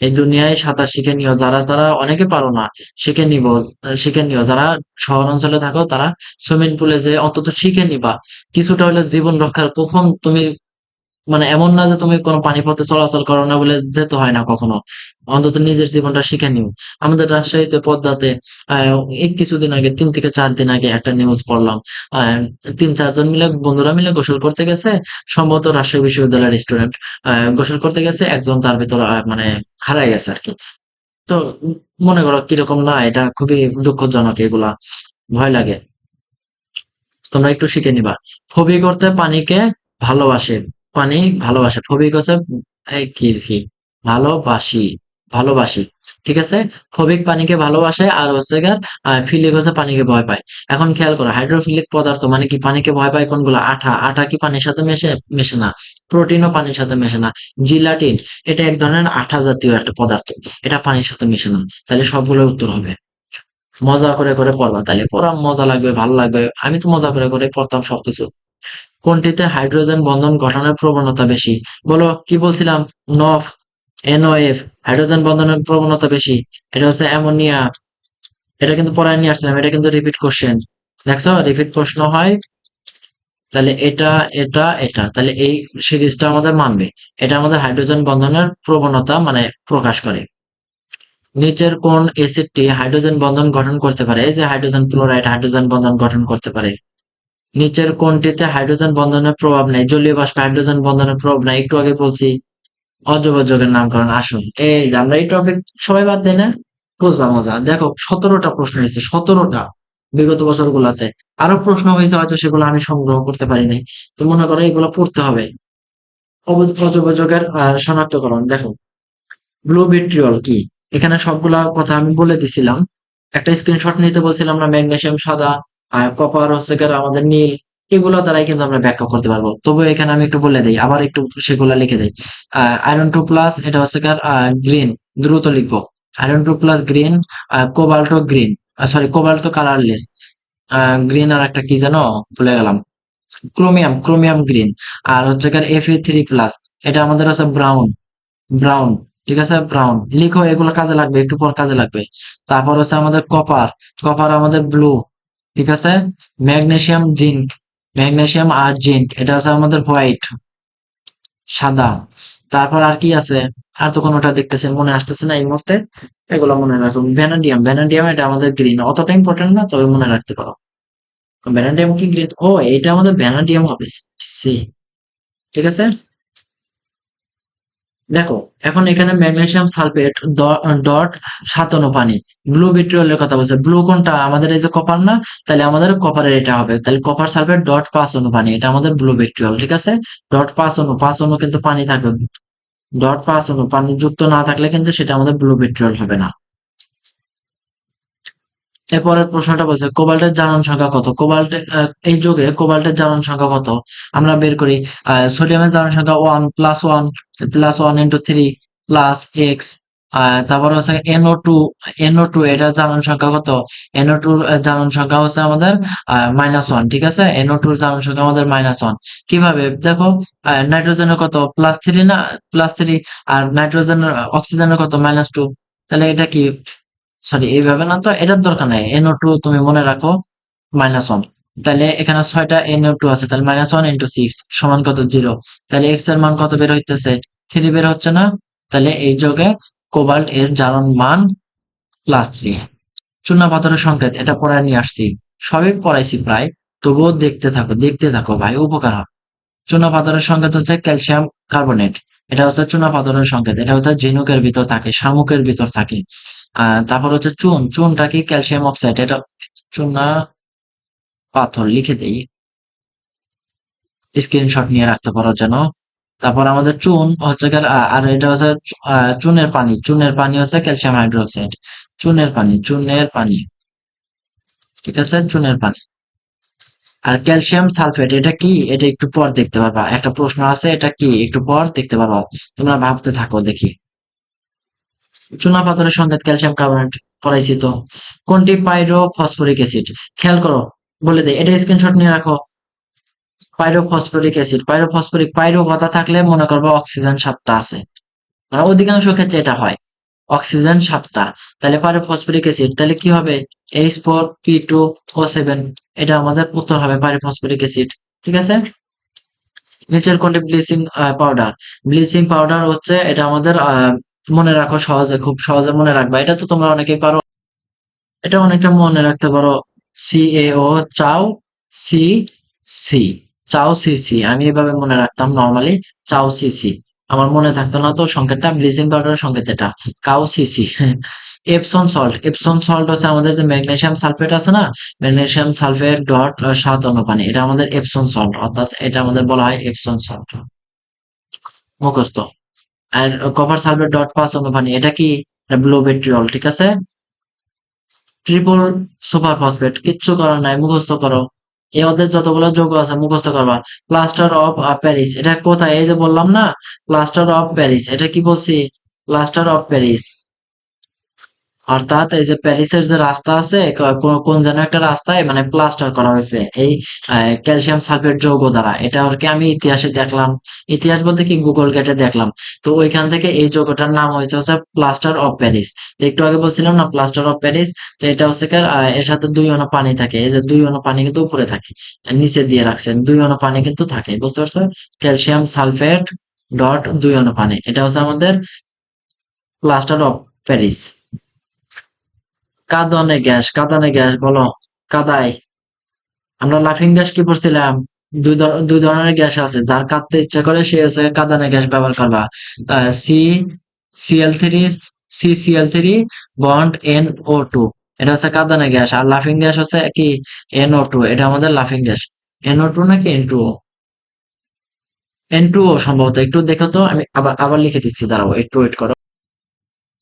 [SPEAKER 1] এই দুনিয়ায় সাঁতার শিখে নিও, যারা যারা অনেকে পারো না শিখে নিও। যারা শহর অঞ্চলে থাকো তারা সুইমিং পুলে যে অন্তত শিখে নিবা, কিছুটা হলে জীবন রক্ষার। কখন তুমি মানে এমন না যে তুমি কোনো পানি পথে চলাচল করো না বলে যেতে হয় না কখনো, অন্তত নিজের জীবনটা শিখে নিও। আমাদের রাজশাহীতে পদ্মাতে এই কিছুদিন আগে 3 থেকে 4 দিন আগে একটা নিউজ পড়লাম। 3-4 জন মিলে বন্ধুরা মিলে গোসল করতে গেছে, সম্ভবত রাজশাহী বিশ্ববিদ্যালয়ের স্টুডেন্ট। গোসল করতে গেছে, একজন তার ভিতর মানে হারায় গেছে আর কি। তো মনে করো কিরকম না, এটা খুবই দুঃখজনক এগুলা, ভয় লাগে। তোমরা একটু শিখে নিবা। ফবি করতে পানিকে ভালোবাসে, পানি ভালোবাসে, ফবি করছে এই কি কি ভালোবাসি, ভালোবাসি, ঠিক আছে। ফবিক পানিকে ভালোবাসে, আর হচ্ছে গিয়ে ফিলিক হচ্ছে পানিকে ভয় পায়। এখন খেয়াল করো, হাইড্রোফিলিক পদার্থ মানে কি, পানিকে ভয় পায় কোনগুলো? আঠা, আঠা কি পানির সাথে মেশে? মেশে না। প্রোটিনও পানির সাথে মেশে না। জিলাটিন, এটা এক ধরনের আঠা জাতীয় একটা পদার্থ, এটা পানির সাথে মিশে না। তাহলে সবগুলো উত্তর হবে। মজা করে করে পড়বা, তাইলে পড়া মজা লাগবে, ভালো লাগবে। আমি তো মজা করে করে পড়তাম সবকিছু। কোনটিতে হাইড্রোজেন বন্ধন গঠনের প্রবণতা বেশি? বলো, কি বলছিলাম? নফ, এনওএফ, হাইড্রোজেন বন্ধনের প্রবণতা বেশি। এটা হচ্ছে অ্যামোনিয়া। এটা কিন্তু পড়ায় নিয়ে আসছিলাম, এটা কিন্তু রিপিট কোশ্চেন। দেখছো, রিপিট প্রশ্ন হয়। তাহলে এটা, এটা তাহলে এই সিরিজটা আমাদের মানবে। এটা আমাদের হাইড্রোজেন বন্ধনের প্রবণতা মানে প্রকাশ করে। নিচের কোন অ্যাসিডটি হাইড্রোজেন বন্ধন গঠন করতে পারে? এই যে হাইড্রোজেন ক্লোরাইড হাইড্রোজেন বন্ধন গঠন করতে পারে। নিচের কোনটিতে হাইড্রোজেন বন্ধনের প্রভাব নেই? জলীয় বাষ্পে হাইড্রোজেন বন্ধনের প্রভাব নাই, একটু আগে বলছি। অজৈব যৌগের নামকরণ। আসুন, এই যে আমরা এই টপিক সবাই বাদ দেয় না, বুঝবা মজা। দেখো 17টা প্রশ্ন হয়েছে, 17টা বিগত বছর গুলাতে। আরো প্রশ্ন হয়েছে, হয়তো সেগুলো আমি সংগ্রহ করতে পারি নাই। তো মনে করো এগুলো পড়তে হবে। অজৈব যৌগের শনাক্তকরণ দেখো। ব্লু ভিট্রিয়ল কি? এখানে সবগুলা কথা আমি বলে দিছিলাম। একটা স্ক্রিনশট নিতে বলছিলাম না, ম্যাগনেসিয়াম সাদা, কপার হচ্ছে গিয়ে আমাদের নীল। এগুলো দ্বারাই কিন্তু আমরা ব্যাখ্যা করতে পারবো। তবে এখানে আমি একটু বলে দিই, আবার একটু সেগুলা লিখে দিই। আয়রন 2 প্লাস, এটা হচ্ছে গিয়ে গ্রিন, দ্রুত লিখবো। Iron 2 plus green. কোবাল্টো গ্রিন, সরি কোবাল্টো কালারলেস। গ্রিন আর একটা কি যেন ভুলে গেলাম। Chromium, chromium green. আর হচ্ছে গিয়ে Fe3+, এটা আমাদের হচ্ছে ব্রাউন, ব্রাউন, ঠিক আছে, ব্রাউন লিখো, এগুলো কাজে লাগবে, একটু পর কাজে লাগবে। তারপর হচ্ছে আমাদের কপার, কপার আমাদের ব্লু, ঠিক আছে। ম্যাগনেসিয়াম জিঙ্ক, ম্যাগনেসিয়াম আর জিঙ্ক, এটা হচ্ছে আমাদের হোয়াইট, সাদা। তারপর আর কি আছে? আর তো কোনোটা দেখতেছে মনে আসতেছে না এই মুহূর্তে। এগুলো মনে রাখুন। ভ্যানাডিয়াম, ভ্যানাডিয়াম এটা আমাদের গ্রিন, অতটা ইম্পর্টেন্ট না, তবে মনে রাখতে পারো। ভ্যানাডিয়াম কি গ্রিন? ও, এটা আমাদের ভ্যানাডিয়াম হবে। সি, ঠিক আছে। দেখো, এখন এখানে ম্যাগনেসিয়াম সালফেট ডট 7 অনুপানি। ব্লু ভিট্রিয়লের কথা বলছে, ব্লু কোনটা? আমাদের এই যে কপার না? তাহলে আমাদের কপারের এটা হবে, তাহলে কপার সালফেট ডট 5 অনুপানি, এটা আমাদের ব্লু ভিট্রিয়ল, ঠিক আছে। ডট 5 অনু, 5 অনু কিন্তু পানি থাকবে। ডট 5 অনু পানি যুক্ত না থাকলে কিন্তু সেটা আমাদের ব্লু ভিট্রিয়ল হবে না। এরপরের প্রশ্নটা বলছে কোবাল্টের জারণ সংখ্যা কত? কোবাল্টের এই যুগে কোবাল্টের জারণ সংখ্যা কত? আমরা বের করি। সোডিয়ামের জারণ সংখ্যা 1+1, +1 × 3 + x। তারপরে হচ্ছে NO2, এটা জারণ সংখ্যা কত? NO2 জারণ সংখ্যা হচ্ছে আমাদের -1, ঠিক আছে। NO2 জারণ সংখ্যা আমাদের -1। কিভাবে দেখো, নাইট্রোজেনের কত? +3 না, +3। আর নাইট্রোজেনের, অক্সিজেনের কত? -2। তাহলে এটা কি, সরি এইভাবে না তো, এটার দরকার নাই। NO2 তুমি মনে রাখো -1। তাহলে এখানে 6টা NO2 আছে, তাহলে -1 × 6 সমান কত? 0। তাহলে x এর মান কত বের হইতেছে? 3 বের হচ্ছে না? তাহলে এই যোগে কোবাল্ট এর জারণ মান +3। চুনা পাথরের সংকেত, এটা পড়ায় নিয়ে আসছি, সবই পড়াইছি প্রায়, তবুও দেখতে থাকো, দেখতে থাকো ভাই, উপকার হবে। চুনা পাথরের সংকেত হচ্ছে ক্যালসিয়াম কার্বনেট। এটা হচ্ছে চুনা পাথরের সংকেত, এটা হচ্ছে ঝিনুকের ভিতর থাকে, শামুকের ভিতর থাকে। তারপর হচ্ছে চুন, চুনটা কি? ক্যালসিয়াম অক্সাইড, এটা চুনা পাথর লিখে দেই, স্ক্রিনশট নিয়ে রাখতে পারো যেন। তারপর আমাদের চুন হচ্ছে আর এটা হচ্ছে চুনের পানি, চুনের পানি হচ্ছে ক্যালসিয়াম হাইড্রোক্সাইড। চুনের পানি, চুনের পানি, ঠিক আছে, চুনের পানি। আর ক্যালসিয়াম সালফেট এটা কি? এটা একটু পর দেখতে পারবা, একটা প্রশ্ন আছে, এটা কি একটু পর দেখতে পারবা। তোমরা ভাবতে থাকো দেখি। চুনা পাথরের সংকেত ক্যালসিয়াম কার্বনেট পড়াইছি তো। কোনটি পাইরো ফসফরিক অ্যাসিড? খেয়াল করো, বলে দেয়, এটা স্ক্রিনশট নিয়ে রাখো। পাইরো ফসফরিক অ্যাসিড, পাইরো ফসফরিক, পাইরো কথা থাকলে মনে করবো অক্সিজেন 7টা আছে, মানে অধিকাংশ ক্ষেত্রে এটা হয়, অক্সিজেন 7টা। তাহলে পাইরো ফসফরিক অ্যাসিড, তাহলে কি হবে? H4P2O7, এটা আমাদের উত্তর হবে পাইরো ফসফরিক অ্যাসিড, ঠিক আছে। নিচের কোনটি ব্লিচিং পাউডার? ব্লিচিং পাউডার হচ্ছে এটা আমাদের মনে রাখো সহজে, খুব সহজে মনে রাখবা, এটা তো তোমরা অনেকেই পারো, এটা অনেকটা মনে রাখতে পারো। CaO, চাও সি সি, চাও সি সি, আমি এভাবে মনে রাখতাম নর্মালি, চাও সি সি। আমার মনে থাকতো না তো সংকেতটা, ব্লিচিং পাউডারের সংকেত এটা কাউ সি সি। এপসন সল্ট, এপসন সল্ট হচ্ছে আমাদের যে ম্যাগনেসিয়াম সালফেট আছে না, ম্যাগনেসিয়াম সালফেট ডট 7 অনুপানি, এটা আমাদের এপসন সল্ট, অর্থাৎ এটা আমাদের বলা হয় এপসন সল্ট, মুখস্থ। আর কপার সালফেট ডট 5 অনুপানি, এটা কি? ব্লু ভিট্রিয়ল, ঠিক আছে। ট্রিপল সুপার ফসফেট, কিচ্ছু করার নাই, মুখস্থ করো। এ ওদের যতগুলো যৌগ আছে মুখস্থ করবা। প্লাস্টার অফ প্যারিস, এটা কোথায়? এই যে বললাম না, প্লাস্টার অফ প্যারিস, এটা কি বলছি? প্লাস্টার অফ প্যারিস, অর্থাৎ এই যে প্যারিসের যে রাস্তা আছে, কোন যেন একটা রাস্তায় মানে প্লাস্টার করা হয়েছে এই ক্যালসিয়াম সালফেট যৌগ দ্বারা। এটা আর কি আমি ইতিহাসে দেখলাম, ইতিহাস বলতে কি গুগল ঘেটে দেখলাম। তো ওইখান থেকে এই যৌগটার নাম হয়েছে হচ্ছে প্লাস্টার অফ প্যারিস। তো একটু আগে বলছিলাম না প্লাস্টার অফ প্যারিস, তো এটা হচ্ছে এর সাথে 2 অণু পানি থাকে, এই যে 2 অণু পানি কিন্তু উপরে থাকে, আর নিচে দিয়ে রাখছেন 2 অণু পানি কিন্তু থাকে, বুঝতে পারছো? ক্যালসিয়াম সালফেট ডট 2 অণু পানি, এটা হচ্ছে আমাদের প্লাস্টার অফ প্যারিস। কাঁদনে গ্যাস, কাঁদানে গ্যাস বলো। কাদায় আমরা লাফিং গ্যাস কি পড়ছিলাম? দুই ধরনের গ্যাস আছে, যার কাঁদতে ইচ্ছা করে সে হচ্ছে কাঁদানে গ্যাস ব্যবহার করবা। সি সিএল3, CCl3 বন্ড NO2, এটা হচ্ছে কাঁদানে গ্যাস। আর লাফিং গ্যাস হচ্ছে কি? NO2, এটা আমাদের লাফিং গ্যাস। NO2 নাকি N2O? N2O সম্ভবত, একটু দেখো তো, আমি আবার আবার লিখে দিচ্ছি, দাঁড়াও একটু ওয়েট করো।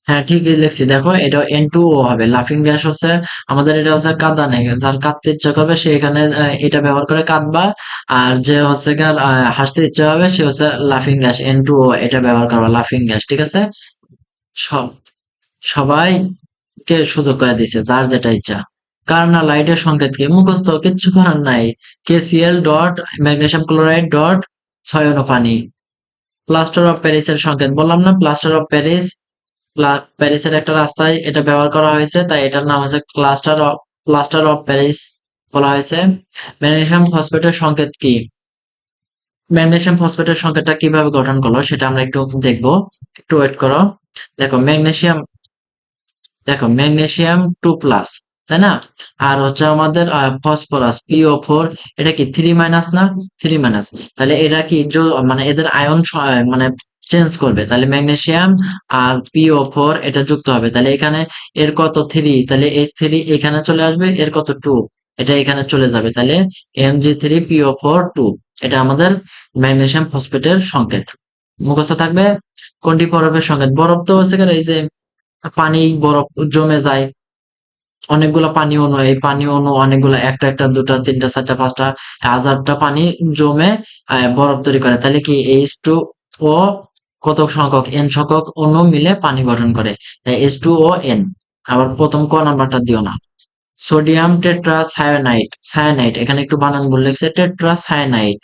[SPEAKER 1] হ্যাঁ, ঠিকই লিখছি, দেখো এটা N2O হবে। লাফিং গ্যাস হচ্ছে আমাদের, এটা হচ্ছে কাঁদানে, যার কাঁদতে ইচ্ছা করবে সে এখানে এটা ব্যবহার করে কাঁদবা। আর যে হচ্ছে হাসতে ইচ্ছা হবে সে হচ্ছে লাফিং গ্যাস N2O, এটা ব্যবহার করবা, লাফিং গ্যাস, ঠিক আছে। সব সবাইকে সুযোগ করে দিছে, যার যেটা ইচ্ছা। কার্না লাইটের সংকেত কি? মুখস্থ, কিচ্ছু করার নাই। KCl dot magnesium chloride dot 6 অনুপানি। প্লাস্টার অফ প্যারিসের সংকেত বললাম না, প্লাস্টার অফ প্যারিস, প্যারিসের একটা রাস্তায় এটা ব্যবহার করা হয়েছে, তাই এটার নাম হচ্ছে প্লাস্টার অফ প্যারিস বলা হয়েছে। ম্যাগনেসিয়াম ফসফেটের সংকেত কি? ম্যাগনেসিয়াম ফসফেটের সংকেতটা কিভাবে গঠন করলো সেটা আমরা একটু দেখবো, একটু ওয়েট করো। দেখো ম্যাগনেসিয়াম, ম্যাগনেসিয়াম 2+, তাই না? আর হচ্ছে আমাদের ফসফরাস PO4, এটা কি 3- না? 3-, তাহলে এটা কি মানে এদের আয়ন মানে চেঞ্জ করবে, তাহলে ম্যাগনেসিয়াম আর PO4 এটা যুক্ত হবে, তাহলে এখানে এর কত 3, তাহলে এই 3 এখানে চলে আসবে, এর কত 2, এটা এখানে চলে যাবে, তাহলে Mg3PO4 2, এটা আমাদের ম্যাগনেসিয়াম ফসফেটের সংকেত, মুখস্থ থাকবে। কোনটি বরফের সংকেত? বরফ তো হচ্ছে এই যে পানি, বরফ জমে যায়, অনেকগুলা পানি অণু, এই পানি অণু অনেকগুলা, একটা একটা দুটা তিনটা চারটা পাঁচটা হাজারটা পানি জমে বরফ তৈরি করে, তাহলে কি H2O কত সংখ্যক? N সংখ্যক অণু মিলে পানি গঠন করে, তাই H2ON। আবার প্রথম ক নাম্বারটা দিও না। সোডিয়াম টেট্রাসায়ানাইড, সায়ানাইড, এখানে একটু বানান ভুল লিখছে, টেট্রাসায়ানাইড,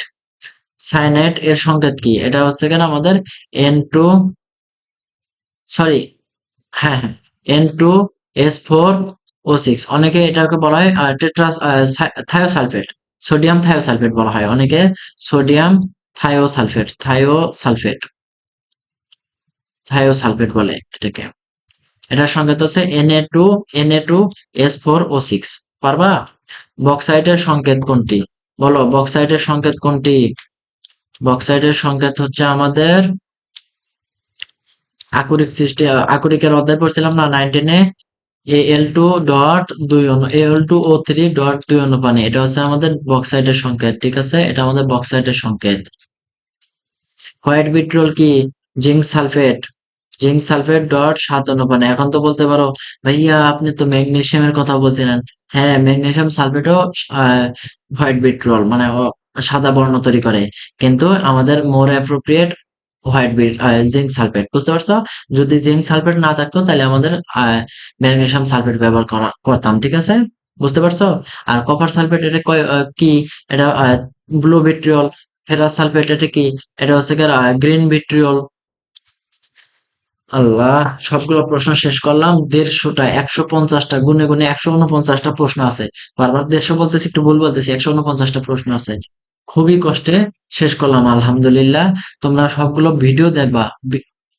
[SPEAKER 1] সায়ানাইড এর সংকেত কি? এটা হচ্ছে আমাদের N2, সরি, হ্যাঁ হ্যাঁ, N2S4O6, অনেকে এটাকে বলা হয় টেট্রাস থায়োসালফেট, সোডিয়াম থায়োসালফেট বলা হয় অনেকে, সোডিয়াম থায়োসালফেট, থায়োসালফেট বলে এটাকে। এটার সংকেত হচ্ছে Na2S4O6, পারবা? বক্সাইটের সংকেত কোনটি? বলো, বক্সাইটের সংকেত কোনটি? বক্সাইটের সংকেত হচ্ছে আমাদের আকরিকের অধ্যায় পড়ছিলাম না 9-এ, Al2.2 Al2O3.2 অনুপানি, এটা হচ্ছে আমাদের বক্সাইটের সংকেত, ঠিক আছে, এটা আমাদের বক্সাইটের সংকেত। হোয়াইট বিট্রিয়ল কি? Zinc sulphate, zinc sulphate dot 7 অনুপানি। এখন তো বলতে পারো ভাইয়া আপনি তো ম্যাগনেসিয়ামের কথা বলছিলেন। হ্যাঁ, ম্যাগনেসিয়াম সালফেটও হোয়াইট বিট্রিয়ল মানে সাদা বর্ণ তৈরি করে, কিন্তু আমাদের মোর অ্যাপ্রোপ্রিয়েট জিঙ্ক সালফেট, বুঝতে পারছো? যদি জিঙ্ক সালফেট না থাকতো তাহলে আমাদের ম্যাগনেসিয়াম সালফেট ব্যবহার করতাম, ঠিক আছে, বুঝতে পারছো? আর কপার সালফেট এটা কি? এটা ব্লু ভিট্রিয়ল। ফেরাস সালফেট এটা কি? এটা হচ্ছে গ্রিন ভিট্রিয়ল। আল্লাহ, সবগুলো প্রশ্ন শেষ করলাম। 150টা, 150টা, গুনে গুনে 149টা প্রশ্ন আছে। বারবার 150 বলতেছি, একটু ভুল বলতেছি, 149টা প্রশ্ন আছে। খুবই কষ্টে শেষ করলাম আলহামদুলিল্লাহ। তোমরা সবগুলো ভিডিও দেখবা।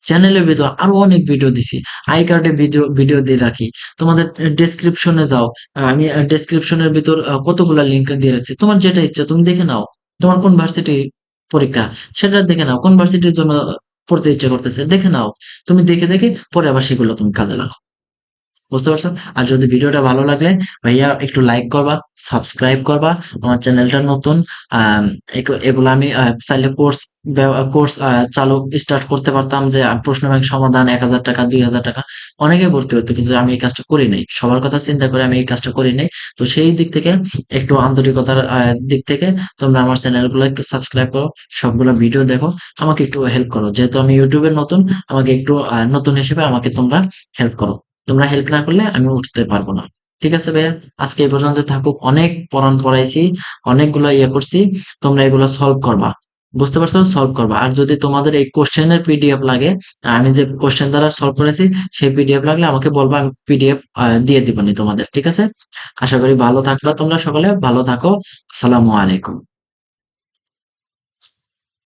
[SPEAKER 1] চ্যানেলের ভিতর আরো অনেক ভিডিও দিছি, আই কার্ডে ভিডিও ভিডিও দিয়ে রাখি। তোমাদের ডেসক্রিপশনে যাও, আমি ডেসক্রিপশনের ভিতর কতগুলা লিঙ্ক দিয়ে রাখছি, তোমার যেটা ইচ্ছা তুমি দেখে নাও। তোমার কোন ভার্সিটি পরীক্ষা সেটা দেখে নাও, কোন ভার্সিটির জন্য পড়তে ইচ্ছা করতেছে দেখে নাও। তুমি দেখে দেখে পরে আবার সেগুলো তুমি কাজে লাগাও। বুঝতে পারছো? আর যদি ভিডিওটা ভালো লাগলে ভাইয়া একটু লাইক করবা, সাবস্ক্রাইব করবা। আমার চ্যানেলটা নতুন। আম, এগুলো আমি চাইলে কোর্স চালু স্টার্ট করতে পারতাম, যে প্রশ্ন ব্যাংক সমাধান 1,000 টাকা 2,000 টাকা অনেকে ভর্তি হতো, কিন্তু আমি এই কাজটা করি নাই, সবার কথা চিন্তা করে আমি এই কাজটা করি নাই। তো সেই দিক থেকে একটু আন্তরিকতার দিক থেকে তোমরা আমার চ্যানেলগুলো একটু সাবস্ক্রাইব করো, সবগুলো ভিডিও দেখো, আমাকে একটু হেল্প করো, যেহেতু আমি ইউটিউবে নতুন। আমাকে একটু নতুন হিসেবে আমাকে তোমরা হেল্প করো। তোমরা হেল্প না করলে আমি উঠতে পারবো না। ঠিক আছে ভাইয়া, আজকে এই পর্যন্ত থাকুক। অনেক পড়ান পড়াইছি, অনেকগুলো ইয়ে করছি। তোমরা এগুলো সলভ করবা। বুঝতে পারছো? সলভ করবা। আর যদি তোমাদের এই কোশ্চেনের পিডিএফ লাগে, আমি যে কোশ্চেন দ্বারা সলভ করেছি সেই পিডিএফ লাগলে আমাকে বলবা, আমি পিডিএফ দিয়ে দিবনি তোমাদের। ঠিক আছে? আশা করি ভালো থাকবা, তোমরা সকলে ভালো থাকো। আসসালামু আলাইকুম।